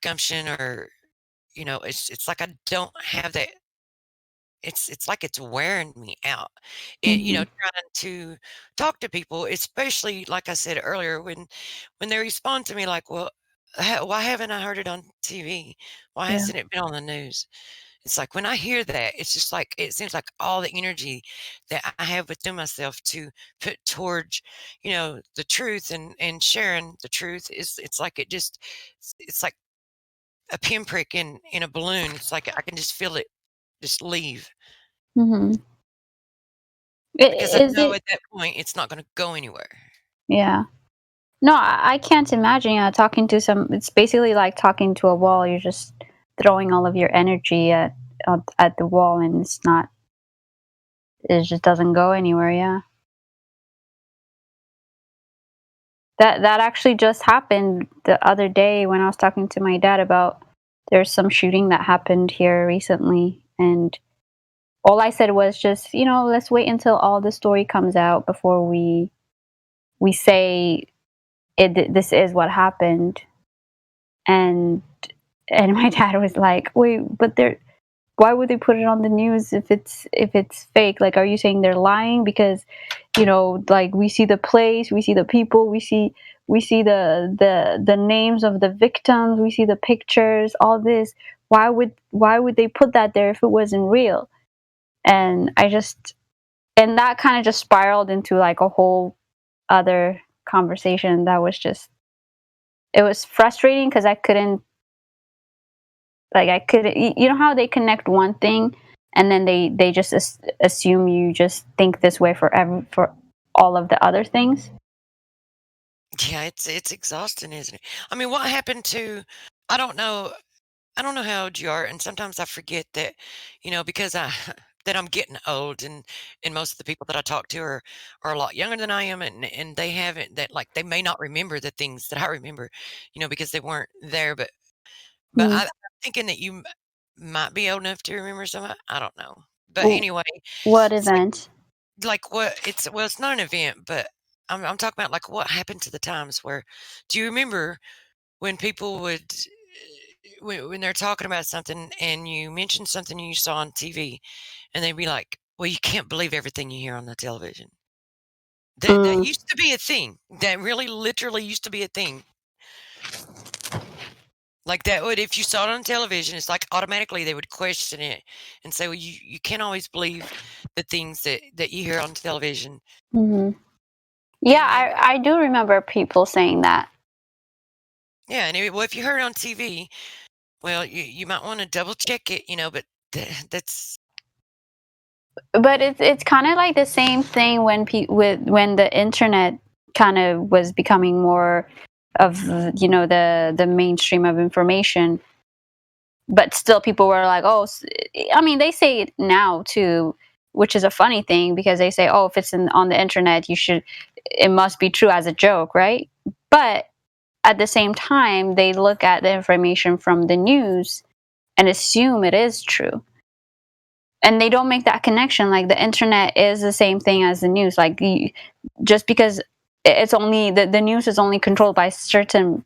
gumption or it's like I don't have that. It's like it's wearing me out. Hmm. Trying to talk to people, especially like I said earlier, when they respond to me like, "Well, why haven't I heard it on TV? Why Yeah. hasn't it been on the news?" It's like when I hear that, it's just like it seems like all the energy that I have within myself to put towards, the truth and sharing the truth is it's like it's like a pinprick in a balloon. It's like I can just feel it just leave. Hmm. Because I Is know it? at that point it's not gonna go anywhere. Yeah. No, I can't imagine talking to some. It's basically like talking to a wall. You're just throwing all of your energy at the wall, and it's not. It just doesn't go anywhere. Yeah. That actually just happened the other day when I was talking to my dad about there's some shooting that happened here recently, and all I said was just let's wait until all the story comes out before we say it. This is what happened, and my dad was like, wait, but they're why would they put it on the news if it's fake? Like, are you saying they're lying? Because like, we see the place, we see the people, we see the names of the victims, we see the pictures, all this. Why would they put that there if it wasn't real? And that kind of just spiraled into like a whole other conversation that was just, it was frustrating because I couldn't, you know how they connect one thing and then they just assume you just think this way for all of the other things. Yeah, it's exhausting, isn't it? I mean, what happened to I don't know I don't know how old you are, and sometimes I forget that, because I that I'm getting old and most of the people that I talk to are a lot younger than I am and they haven't that like they may not remember the things that I remember, because they weren't there, but Hmm. I'm thinking that you might be old enough to remember some. I don't know. But W- anyway, what it's like event? what it's not an event, but I'm talking about like what happened to the times where do you remember when people would when they're talking about something and you mention something you saw on TV and they'd be like, "Well, you can't believe everything you hear on the television." That Mm, used to be a thing. That really literally used to be a thing. Like that would if you saw it on television, it's like automatically they would question it and say, "Well, you can't always believe the things that you hear on television." hmm. Yeah, And I do remember people saying that. yeah, and well, if you heard it on TV, well, you might want to double check it, but that's But it's kind of like the same thing when the internet kind of was becoming more of the mainstream of information, but still people were like, oh, I mean, they say it now too, which is a funny thing because they say, oh, if it's on the internet, it must be true as a joke, right? But at the same time, they look at the information from the news and assume it is true, and they don't make that connection. Like, the internet is the same thing as the news. Like, just because it's only the news is only controlled by certain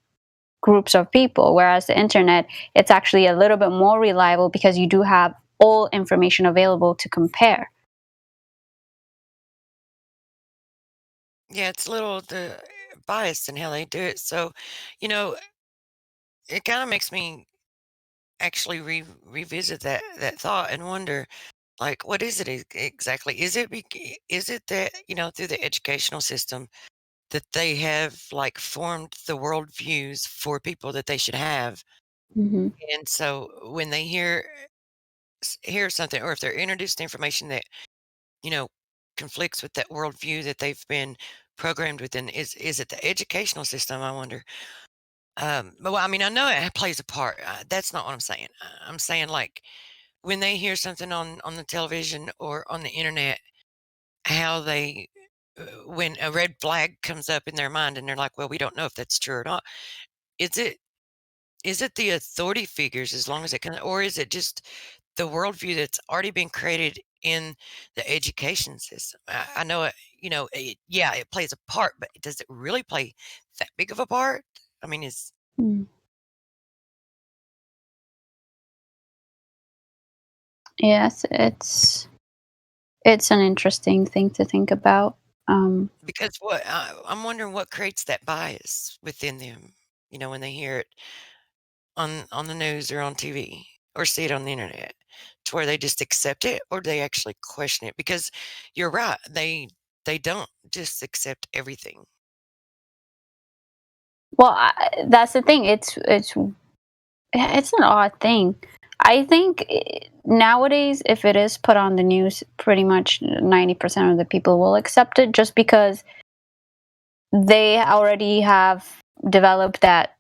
groups of people, whereas the internet, it's actually a little bit more reliable because you do have all information available to compare. yeah, it's a little the biased in how they do it. So, you know, it kind of makes me actually revisit that thought and wonder, like, what is it exactly? Is it that, through the educational system that they have like formed the worldviews for people that they should have, Hmm. and so when they hear something, or if they're introduced to information that you know conflicts with that worldview that they've been programmed within, is it the educational system? I wonder. But, well, I mean, I know it plays a part. That's not what I'm saying. I'm saying, like, when they hear something on the television or on the internet, how they when a red flag comes up in their mind and they're like, well, we don't know if that's true or not. Is it is it the authority figures, as long as it can, or is it just the worldview that's already been created in the education system? I know yeah, it plays a part, but does it really play that big of a part? I mean, is Mm. Yes, it's an interesting thing to think about. because I'm wondering what creates that bias within them, when they hear it on the news or on TV or see it on the internet, to where they just accept it, or do they actually question it? Because you're right, they don't just accept everything. Well, that's the thing. It's an odd thing. I think nowadays, if it is put on the news, pretty much 90% of the people will accept it, just because they already have developed that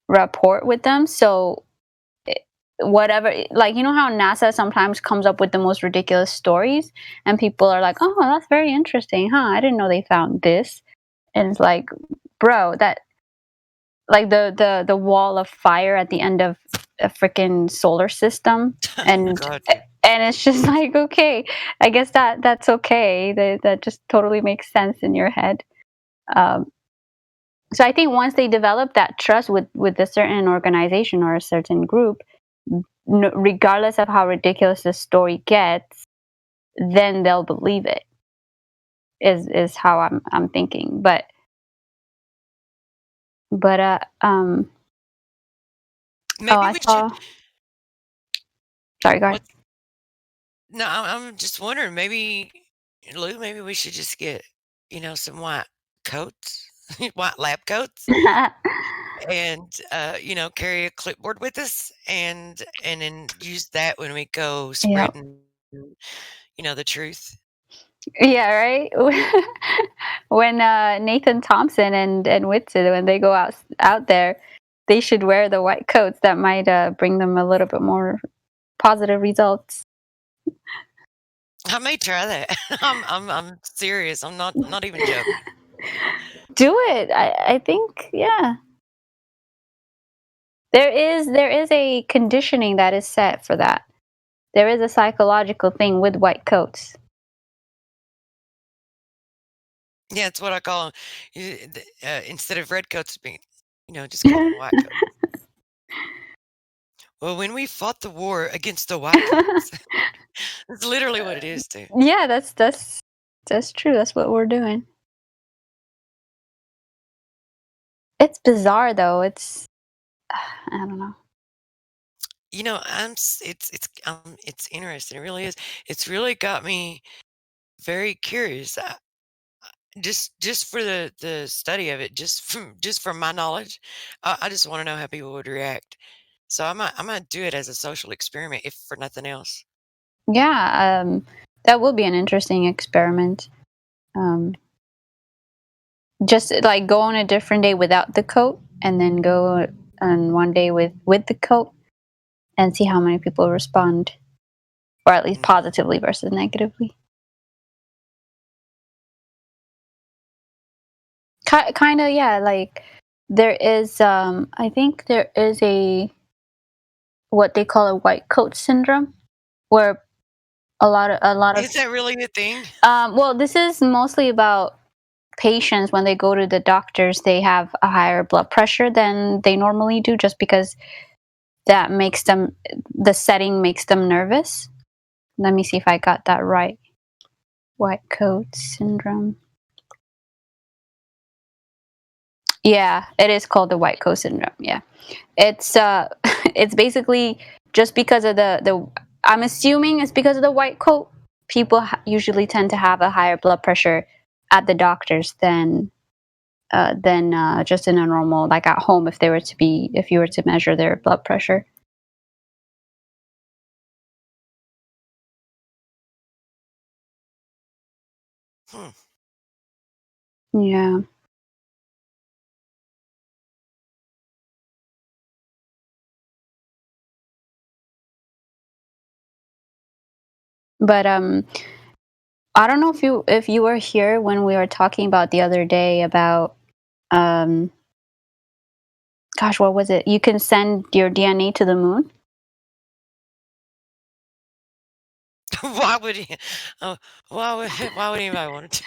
rapport with them. So whatever, like, you know how NASA sometimes comes up with the most ridiculous stories, and people are like, oh, that's very interesting, huh? I didn't know they found this. And it's like, bro, that, like, the wall of fire at the end of a freaking solar system, and God. it's just like, okay, I guess that's okay. That just totally makes sense in your head. um, so I think once they develop that trust with a certain organization or a certain group, regardless of how ridiculous the story gets, then they'll believe it. Is how I'm thinking. But oh, Maybe I we should. saw. Sorry, go ahead. What? No, I'm just wondering. Maybe, Lou. Maybe we should just get some white coats, white lab coats, and carry a clipboard with us, and then use that when we go Yep. spreading the truth. Yeah, right. When Nathan Thompson and Whitson, when they go out there, they should wear the white coats. That might bring them a little bit more positive results. I may try that. I'm serious. I'm not even joking. Do it. I think, yeah. There is a conditioning that is set for that. There is a psychological thing with white coats. Yeah, it's what I call them. Instead of red coats being, just call them white coats. Well, when we fought the war against the white coats, that's literally what it is, too. Yeah, that's true. That's what we're doing. It's bizarre though. I don't know. It's interesting. It really is. It's really got me very curious. Just for the study of it, just from my knowledge, I just want to know how people would react. So I might do it as a social experiment, if for nothing else. Yeah, that will be an interesting experiment. Um, just like go on a different day without the coat, and then go on one day with the coat, and see how many people respond, or at least positively versus negatively. Kind of, yeah. Like there is, I think there is a what they call a white coat syndrome, where a lot of Is that really a thing? well, this is mostly about patients. When they go to the doctors, they have a higher blood pressure than they normally do, just because that makes them the setting makes them nervous. Let me see if I got that right. White coat syndrome. Yeah, it is called the white coat syndrome. Yeah. It's it's basically just because of the I'm assuming it's because of the white coat. People usually tend to have a higher blood pressure at the doctors than just in a normal, like at home, if you were to measure their blood pressure. Yeah. But I don't know if you were here when we were talking about the other day about gosh, what was it? You can send your DNA to the moon. Why would he? Why would anybody want to?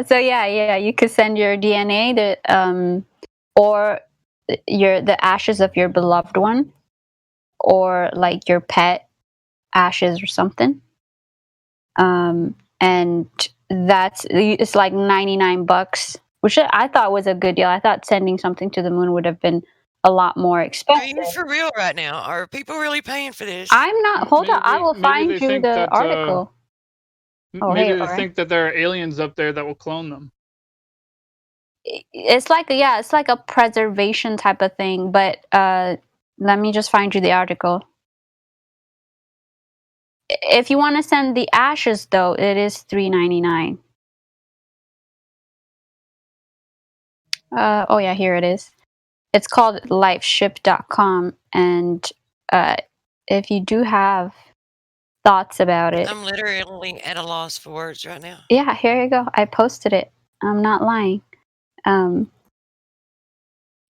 So yeah, you could send your DNA or the ashes of your beloved one, or like your pet ashes or something. And it's like $99, which I thought was a good deal. I thought sending something to the moon would have been a lot more Are expensive. you for real right now? Are people really paying for this? I'm not. Hold on, I will find you think the that, article. maybe they think that there are aliens up there that will clone them. It's like a preservation type of thing, but let me just find you the article. If you want to send the ashes, though, it is $3.99. Oh yeah, here it is. It's called lifeship.com, and if you do have thoughts about it, I'm literally at a loss for words right now. yeah, here you go. I posted it. I'm not lying.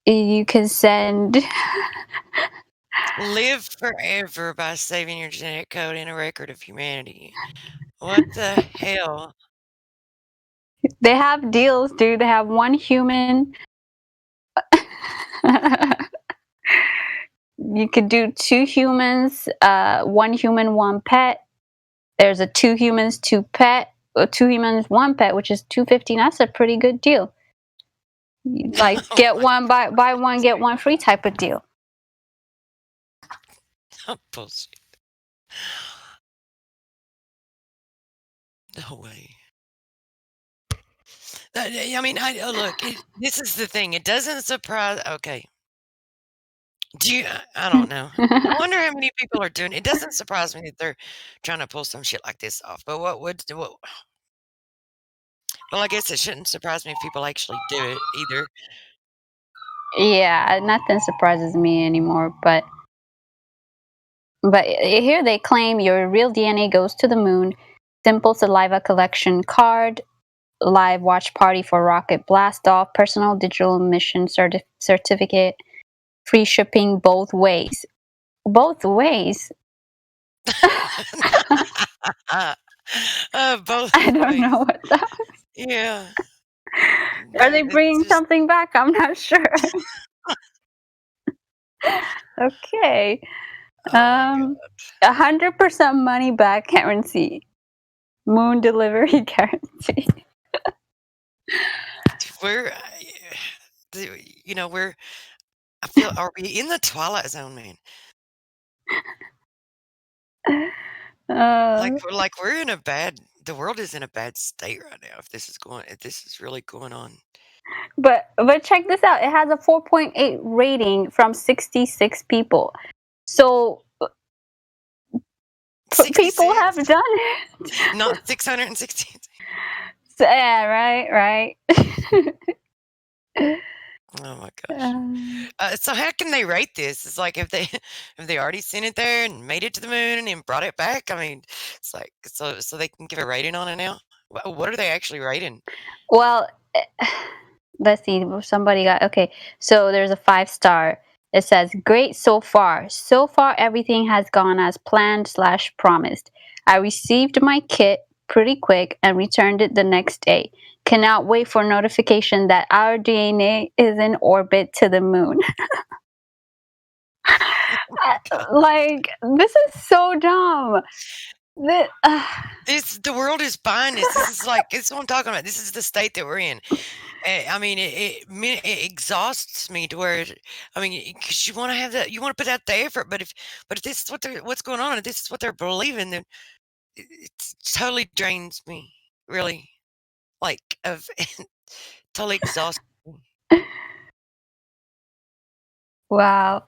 You can send. Live forever by saving your genetic code in a record of humanity. What the hell? They have deals, dude. They have one human. You could do 2 humans, 1 human, 1 pet. There's a 2 humans, 2 pet, 2 humans, 1 pet, which is $2.50. That's a pretty good deal. Like get one buy one get one free type of deal. Bullshit. No way. I mean, look. This is the thing. It doesn't surprise. Okay. I don't know. I wonder how many people are doing it. It doesn't surprise me that they're trying to pull some shit like this off. But what would what? Well, I guess it shouldn't surprise me if people actually do it either. Yeah, nothing surprises me anymore, but here they claim your real DNA goes to the moon. Simple saliva collection card, live watch party for rocket blast off, personal digital mission certificate, free shipping both ways. Both ways. Both I don't ways. know what that was. Yeah. Are they bringing something back? I'm not sure. Okay. 100% money back guarantee. Moon delivery guarantee. We're, I feel, are we in the twilight zone, man? Like we're in the world is in a bad state right now. If this is really going on. But check this out. It has a 4.8 rating from 66 people. So people have done it. Not 616. So, yeah, right. Oh my gosh. So how can they rate this? It's like if they already sent it there and made it to the moon and brought it back. I mean, it's like so they can give a rating on it now. What are they actually rating? Well, let's see. Somebody got okay. So there's a 5-star. It says great so far. So far everything has gone as planned / promised. I received my kit pretty quick and returned it the next day. Cannot wait for notification that our DNA is in orbit to the moon. Like, this is so dumb. The world is buying this. This is what I'm talking about. This is the state that we're in. I mean, it exhausts me to where, I mean, because you want to have that, you want to put out the effort, but if this is what's going on, and this is what they're believing, then it totally drains me, really, like of totally exhausting. Wow.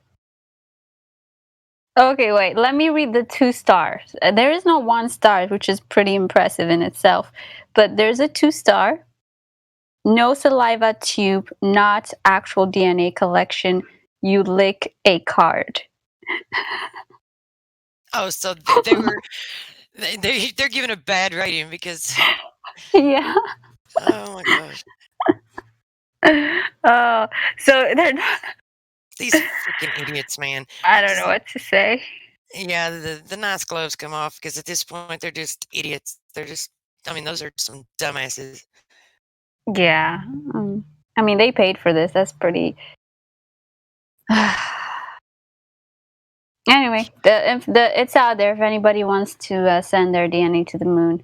Okay, wait. Let me read the 2 stars. There is no 1 star, which is pretty impressive in itself, but there's a 2 star. No saliva tube, not actual DNA collection. You lick a card. Oh, so they were they're giving a bad rating because. Yeah. Oh my gosh. Oh, so they're not. These freaking idiots, man. I don't know what to say. Yeah, the nice gloves come off because at this point they're just idiots. They're just, I mean, those are some dumbasses. Yeah. I mean, they paid for this. That's pretty. Anyway, it's out there if anybody wants to send their DNA to the moon.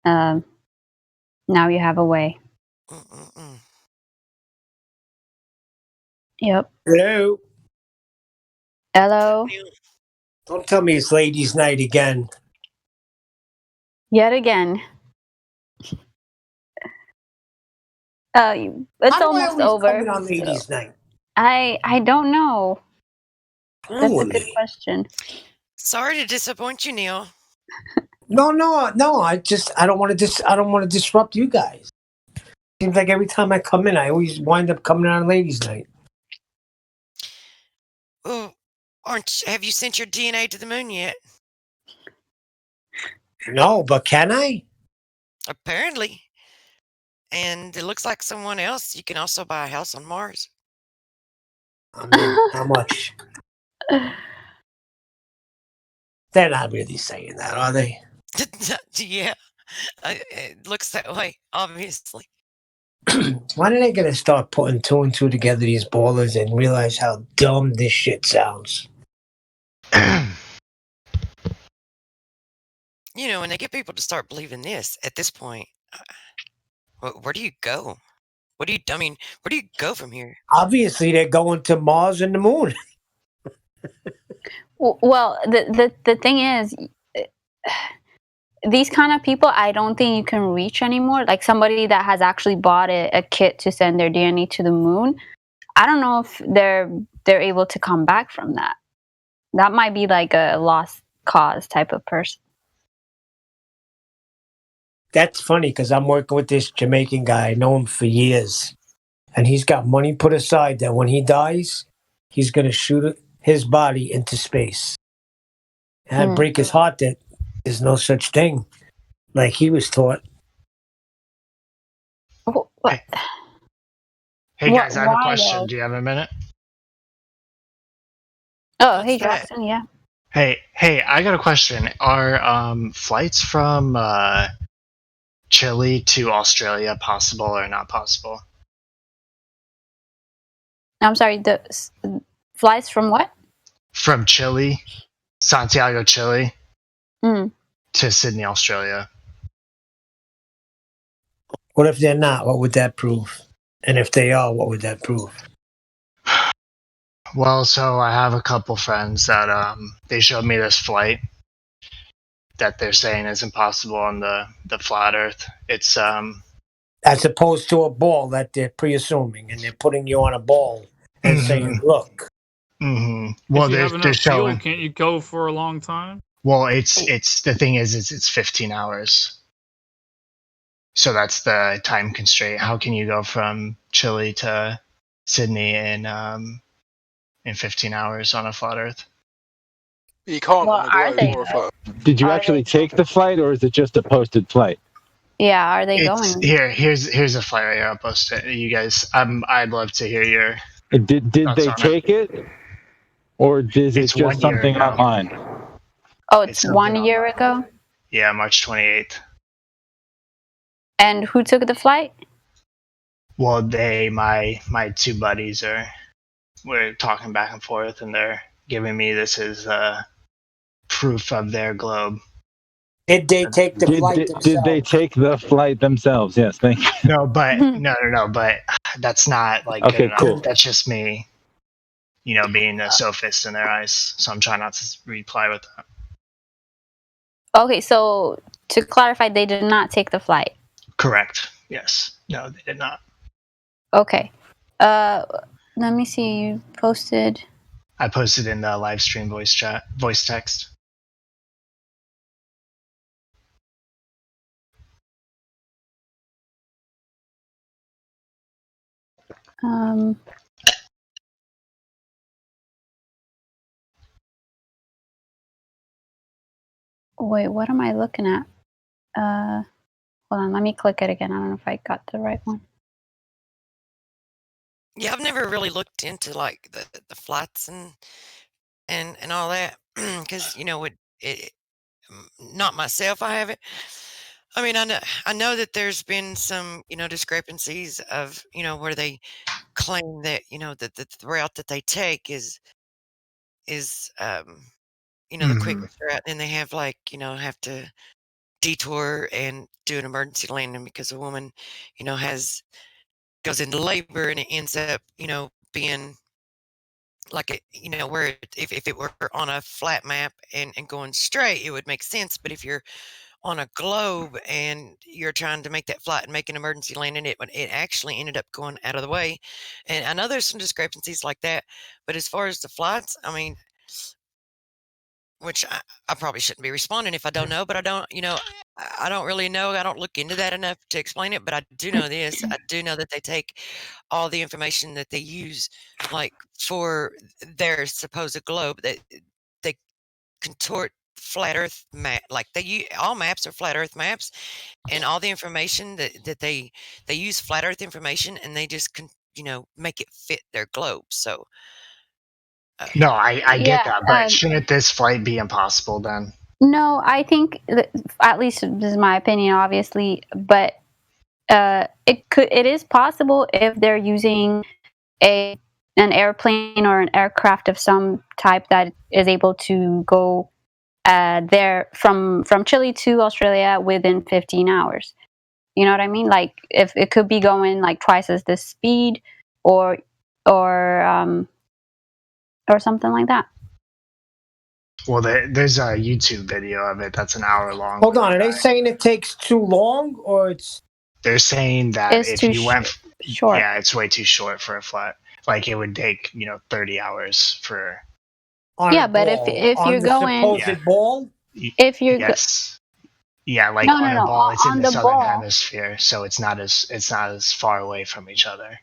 Now you have a way. Yep. Hello. Hello. Don't tell me it's ladies' night again. Yet again. It's How do I almost always over. come in on ladies' night? I don't know. That's a good question. Sorry to disappoint you, Neil. No. I don't want to disrupt you guys. Seems like every time I come in, I always wind up coming on ladies' night. Oh, have you sent your DNA to the moon yet? No, but can I? Apparently. And it looks like someone else. You can also buy a house on Mars. I'm in. How much? They're not really saying that, are they? Yeah, it looks that way, obviously. When are they going to start putting 2 and 2 together, these ballers, and realize how dumb this shit sounds? You know, when they get people to start believing this, at this point, where do you go? Where do you go from here? Obviously, they're going to Mars and the moon. Well, the thing is, these kind of people, I don't think you can reach anymore. Like somebody that has actually bought a kit to send their DNA to the moon. I don't know if they're able to come back from that. That might be like a lost cause type of person. That's funny because I'm working with this Jamaican guy. I know him for years. And he's got money put aside that when he dies, he's going to shoot his body into space. And I'd break his heart that there's no such thing like he was taught. What? Hey guys, I have a question. Do you have a minute? Oh, hey Jackson, yeah. Hey, I got a question. Are flights from Chile to Australia possible or not possible? I'm sorry, the flights from what? From Chile, Santiago, Chile, to Sydney, Australia. What if they're not? What would that prove? And if they are, what would that prove? Well, so I have a couple friends that they showed me this flight that they're saying is impossible on the flat Earth. It's as opposed to a ball that they're pre-assuming, and they're putting you on a ball and saying, "Look." Well, if you have they're enough fuel, showing. can't you go for a long time? Well, it's the thing is it's 15 hours. So that's the time constraint. How can you go from Chile to Sydney in 15 hours on a flat Earth? You can't on the globe or a flat. Did you actually take the flight, or is it just a posted flight? Yeah, are they It's going? Here's a flight right here. I'll post it. You guys, I'd love to hear your. Did they take it, or is it just something online? Oh, it's 1 year ago. Yeah, March 28th. And who took the flight? Well, my 2 buddies we're talking back and forth, and they're giving me this as proof of their globe. Did they take the flight themselves? Did they take the flight themselves? Yes, thank you. No, but no, but that's not like good Okay, enough. cool. That's just me, being a sophist in their eyes. So I'm trying not to reply with that. Okay, so to clarify, they did not take the flight. Correct. Yes. No, they did not. Okay. Let me see. You posted. I posted in the live stream voice text. Wait, what am I looking at? Hold on, let me click it again. I don't know if I got the right one. Yeah, I've never really looked into like the flights and all that because it not myself. I haven't. I mean, I know that there's been some discrepancies of where they claim that that the route that they take is the quickest route, and they have have to detour and do an emergency landing because a woman goes into labor and it ends up being like where if it were on a flat map and going straight, it would make sense. But if you're on a globe and you're trying to make that flight and make an emergency landing, it actually ended up going out of the way. And I know there's some discrepancies like that, but as far as the flights, I mean, which I probably shouldn't be responding if I don't know, but I don't really know. I don't look into that enough to explain it, but I do know this. I do know that they take all the information that they use, like for their supposed globe, that they contort flat Earth map. Like all maps are flat Earth maps, and all the information that they use flat Earth information, and they just make it fit their globe. So. No, I get Yeah, that, but shouldn't this flight be impossible then? No, I think at least this is my opinion, obviously, but it is possible if they're using an airplane or an aircraft of some type that is able to go there from Chile to Australia within 15 hours. You know what I mean? Like if it could be going like twice as the speed, or something like that. Well, there's a YouTube video of it that's an hour long. Hold on, are they saying it takes too long, or it's? They're saying that It's if too you went, short. yeah, it's way too short for a flat. Like it would take 30 hours for. On Yeah, a but ball, if on you're the going, supposed ball. if you're yes, yeah, like no, on a ball, it's in on the the southern ball. hemisphere, so it's not as far away from each other.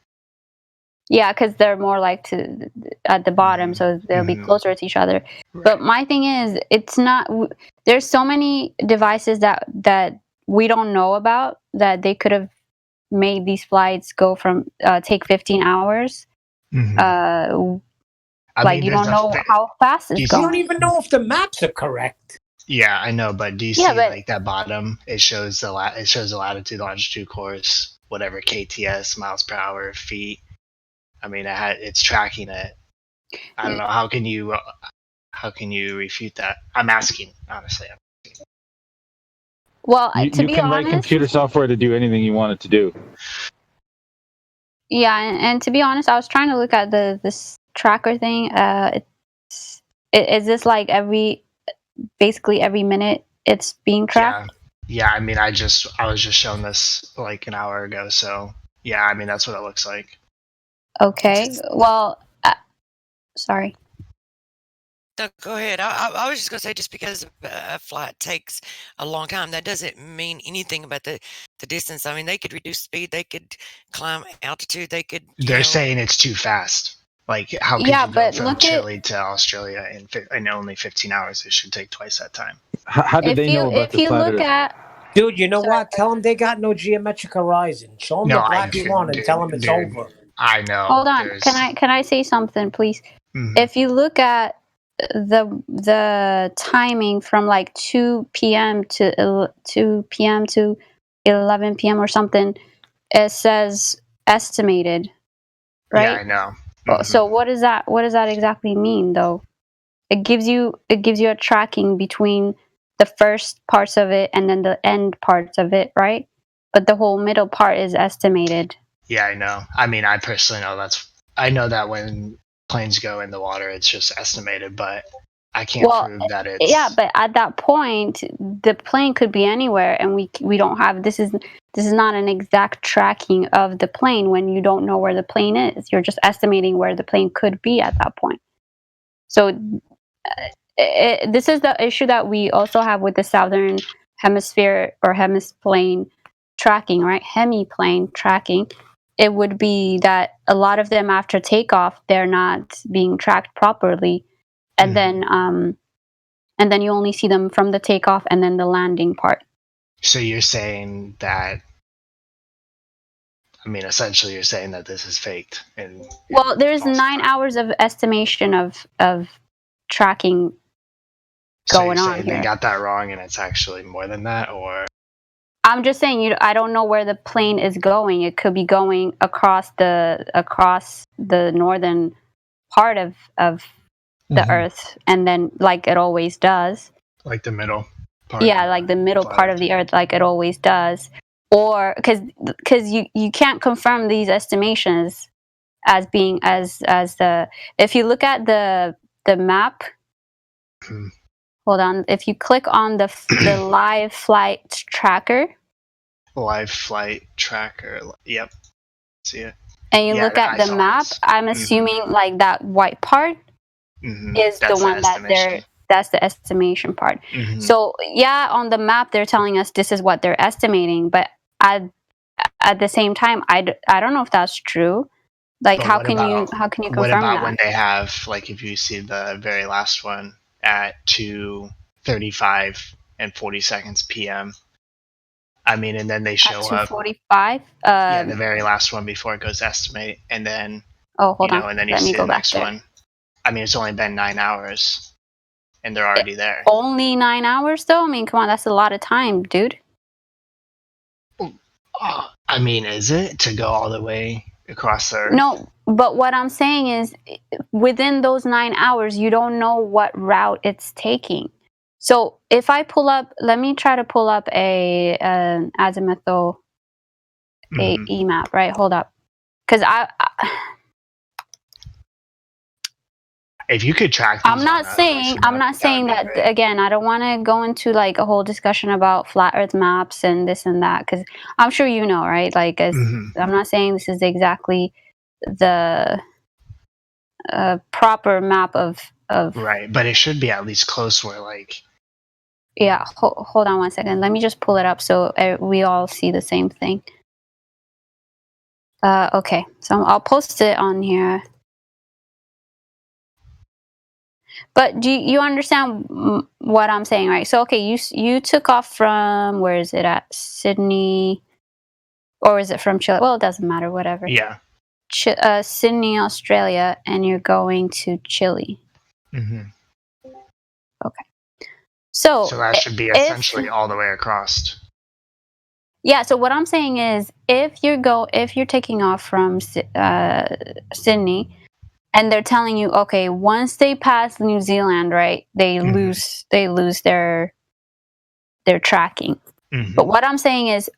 Yeah, because they're more like to at the bottom, so they'll be closer to each other. Right. But my thing is, it's not. There's so many devices that we don't know about that they could have made these flights go from take 15 hours. Like you don't know how fast it's going. You don't even know if the maps are correct. Yeah, I know, but do you see like that bottom? It shows the latitude, longitude course, whatever KTS, miles per hour, feet. I mean, it's tracking it. I don't know. How can you refute that? I'm asking, honestly. Well, you to be can honest, write computer software to do anything you want it to do. Yeah, and to be honest, I was trying to look at this tracker thing. Is this like basically every minute it's being tracked? Yeah. I mean, I was just shown this like an hour ago, so yeah. I mean, that's what it looks like. Okay. Well, sorry. No, go ahead. I was just going to say, just because a flight takes a long time, that doesn't mean anything about the distance. I mean, they could reduce speed, they could climb altitude, they could. They're saying it's too fast. Like, how could you go from Chile to Australia in only 15 hours? It should take twice that time. How did they know about the flat Earth? Dude, you know what? Tell them they got no geometric horizon. Show them the black swan and tell them it's over. I know. Hold on. Can I say something, please? If you look at the timing from like 2 p.m. to 2 p.m. to 11 p.m. or something, it says estimated, right? Yeah, I know. So what does that exactly mean, though? It gives you a tracking between the first parts of it and then the end parts of it, right? But the whole middle part is estimated. Yeah, I know. I mean, I personally know I know that when planes go in the water, it's just estimated, but I can't prove that it's. Yeah, but at that point, the plane could be anywhere, and we don't have this is not an exact tracking of the plane when you don't know where the plane is. You're just estimating where the plane could be at that point. So this is the issue that we also have with the southern hemisphere or hemiplane tracking, right? Hemiplane tracking. It would be that a lot of them after takeoff, they're not being tracked properly, and then you only see them from the takeoff and then the landing part. So you're saying that? I mean, essentially, you're saying that this is faked. Well, there's 9 hours of estimation of tracking going on here. They got that wrong, and it's actually more than that, or? I'm just saying, I don't know where the plane is going. It could be going across the northern part of the Earth, and then like it always does. Like the middle part. Yeah, like the middle part of the Earth, like it always does. Or because you can't confirm these estimations as being as the if you look at the map. Hold on. If you click on the live flight tracker. Live flight tracker. Yep. See it. And you look at the map, I'm assuming like that white part is the one that's the estimation part. So yeah, on the map they're telling us this is what they're estimating, but at the same time, I don't know if that's true. Like how can you confirm what about that? When they have, like, if you see the very last one at 2:35 and 40 seconds p.m. I mean, and then they show at 2:45. Yeah, the very last one before it goes to estimate, and then hold on, and then you let me see go the back next there. one. I mean, it's only been 9 hours, and they're already there. Only 9 hours, though. I mean, come on, that's a lot of time, dude. I mean, is it to go all the way across the Earth? No, but what I'm saying is, within those 9 hours, you don't know what route it's taking. So if I pull up, let me try to pull up an azimuthal map. Right, hold up, because if you could track these, I'm not saying that again. I don't want to go into like a whole discussion about flat Earth maps and this and that, because I'm sure you know, right? Like, I'm not saying this is exactly the proper map of right, but it should be at least close where, like. Yeah, hold on one second. Let me just pull it up so we all see the same thing. Okay, so I'll post it on here. But do you understand what I'm saying, right? So, okay, you took off from, where is it at? Sydney, or is it from Chile? Well, it doesn't matter, whatever. Yeah. Sydney, Australia, and you're going to Chile. Okay. So that should be essentially all the way across. Yeah. So what I'm saying is, if you're taking off from Sydney, and they're telling you, okay, once they pass New Zealand, right, they lose their tracking. But what I'm saying is,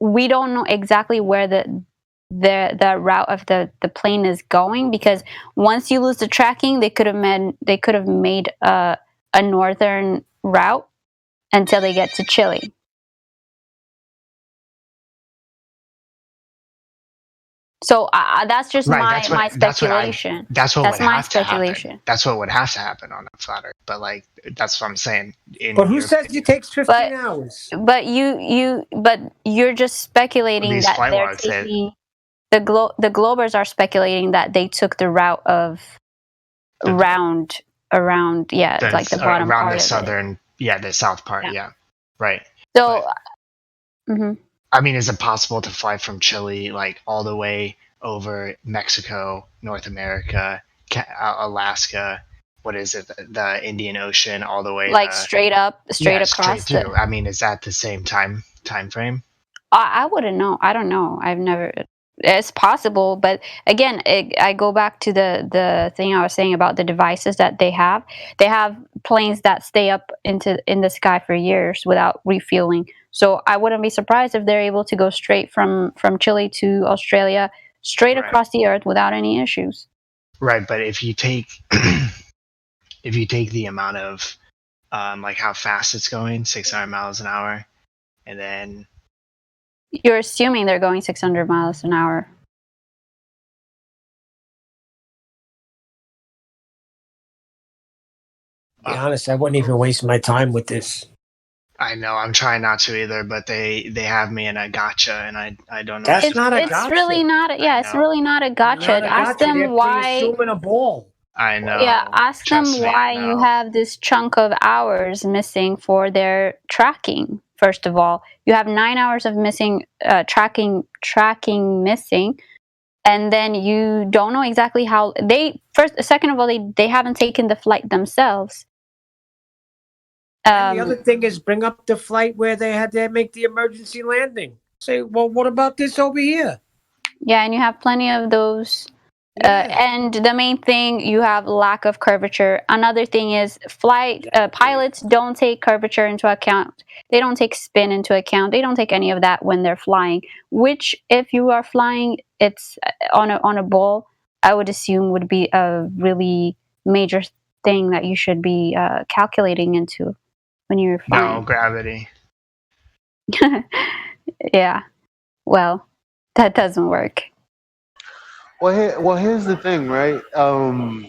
we don't know exactly where the route of the plane is going, because once you lose the tracking, they could have made a northern route until they get to Chile. So that's just my speculation. That's what would have to speculation. happen. That's what would have to happen on a flat Earth. But like, that's what I'm saying. But who says it takes 15 hours? But you're just speculating that they're taking the Globers are speculating that they took the route of around like the bottom around part the of southern, the south part, right. So. I mean, is it possible to fly from Chile, like, all the way over Mexico, North America, Alaska? What is it? The Indian Ocean, all the way like straight across. Straight through. I mean, is that the same time frame? I wouldn't know. I don't know. I've never. It's possible, but again, I go back to the thing I was saying about the devices that they have. They have planes that stay up in the sky for years without refueling. So I wouldn't be surprised if they're able to go straight from Chile to Australia, straight across the Earth without any issues. Right, but if you take the amount of like how fast it's going, 600 miles an hour, and then you're assuming they're going 600 miles an hour. To be honest, I wouldn't even waste my time with this. I know I'm trying not to either, but they have me in a gotcha, and I don't know. That's not a It's gotcha. really not. It's really not a gotcha. Not a Ask gotcha. them They're why. pre-assuming a ball. I know. Yeah, ask them why you have this chunk of hours missing for their tracking. First of all, you have 9 hours of missing tracking missing, and then you don't know exactly how they first. Second of all, they haven't taken the flight themselves. And the other thing is, bring up the flight where they had to make the emergency landing. Say, well, what about this over here? Yeah, and you have plenty of those. And the main thing, you have lack of curvature. Another thing is pilots don't take curvature into account. They don't take spin into account. They don't take any of that when they're flying. Which, if you are flying, it's on a ball, I would assume would be a really major thing that you should be calculating into when you're flying. No gravity. Yeah. Well, that doesn't work. Well, here's the thing, right? Oh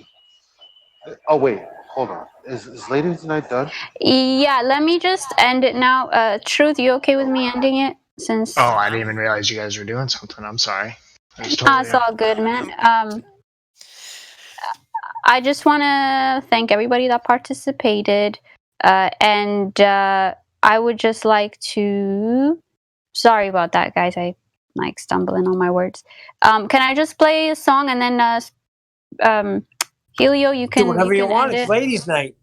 wait, hold on. Is Ladies Night done? Yeah, let me just end it now. Truth, you okay with me ending it? Since I didn't even realize you guys were doing something. I'm sorry. it's all good, man. I just want to thank everybody that participated, and I would just like to. Sorry about that, guys. I like stumbling on my words. Can I just play a song and then Helio, you can do whatever you want. end It's it. ladies' night.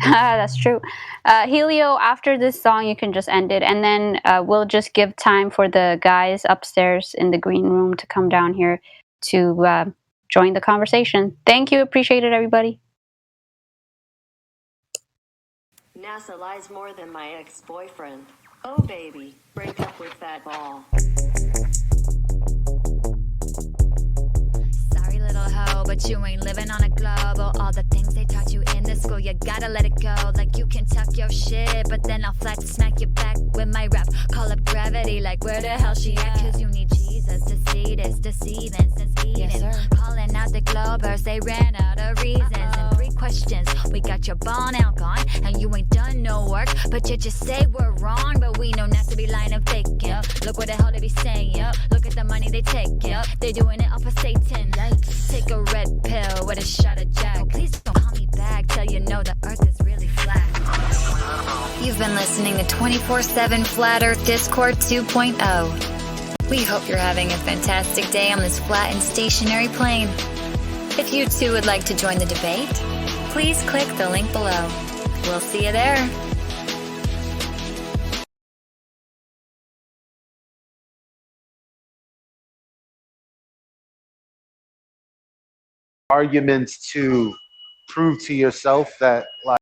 That's true. Helio, after this song, you can just end it, and then we'll just give time for the guys upstairs in the green room to come down here to join the conversation. Thank you. Appreciate it, everybody. NASA lies more than my ex-boyfriend. Oh, baby, break up with that ball. Sorry, little hoe, but you ain't living on a globe. Oh, all the things they taught you in the school, you gotta let it go. Like you can talk your shit, but then I'll flat smack you back with my rap. Call up gravity, like where the hell she at? Cause you need Jesus to see this, deceiving since Eden. Yes, calling out the Globers, they ran out of reasons. And 3 questions, we got your ball now gone, and you ain't done no work, but you just say we're wrong. But we know not to be lying and faking. Look what the hell they be saying. Look at the money they taking. They doing it off of Satan. Take a red pill with a shot of Jack. Oh, please don't call me back till you know the earth is really flat. You've been listening to 24/7 Flat Earth Discord 2.0. We hope you're having a fantastic day on this flat and stationary plane. If you too would like to join the debate, please click the link below. We'll see you there. Arguments to prove to yourself that, like,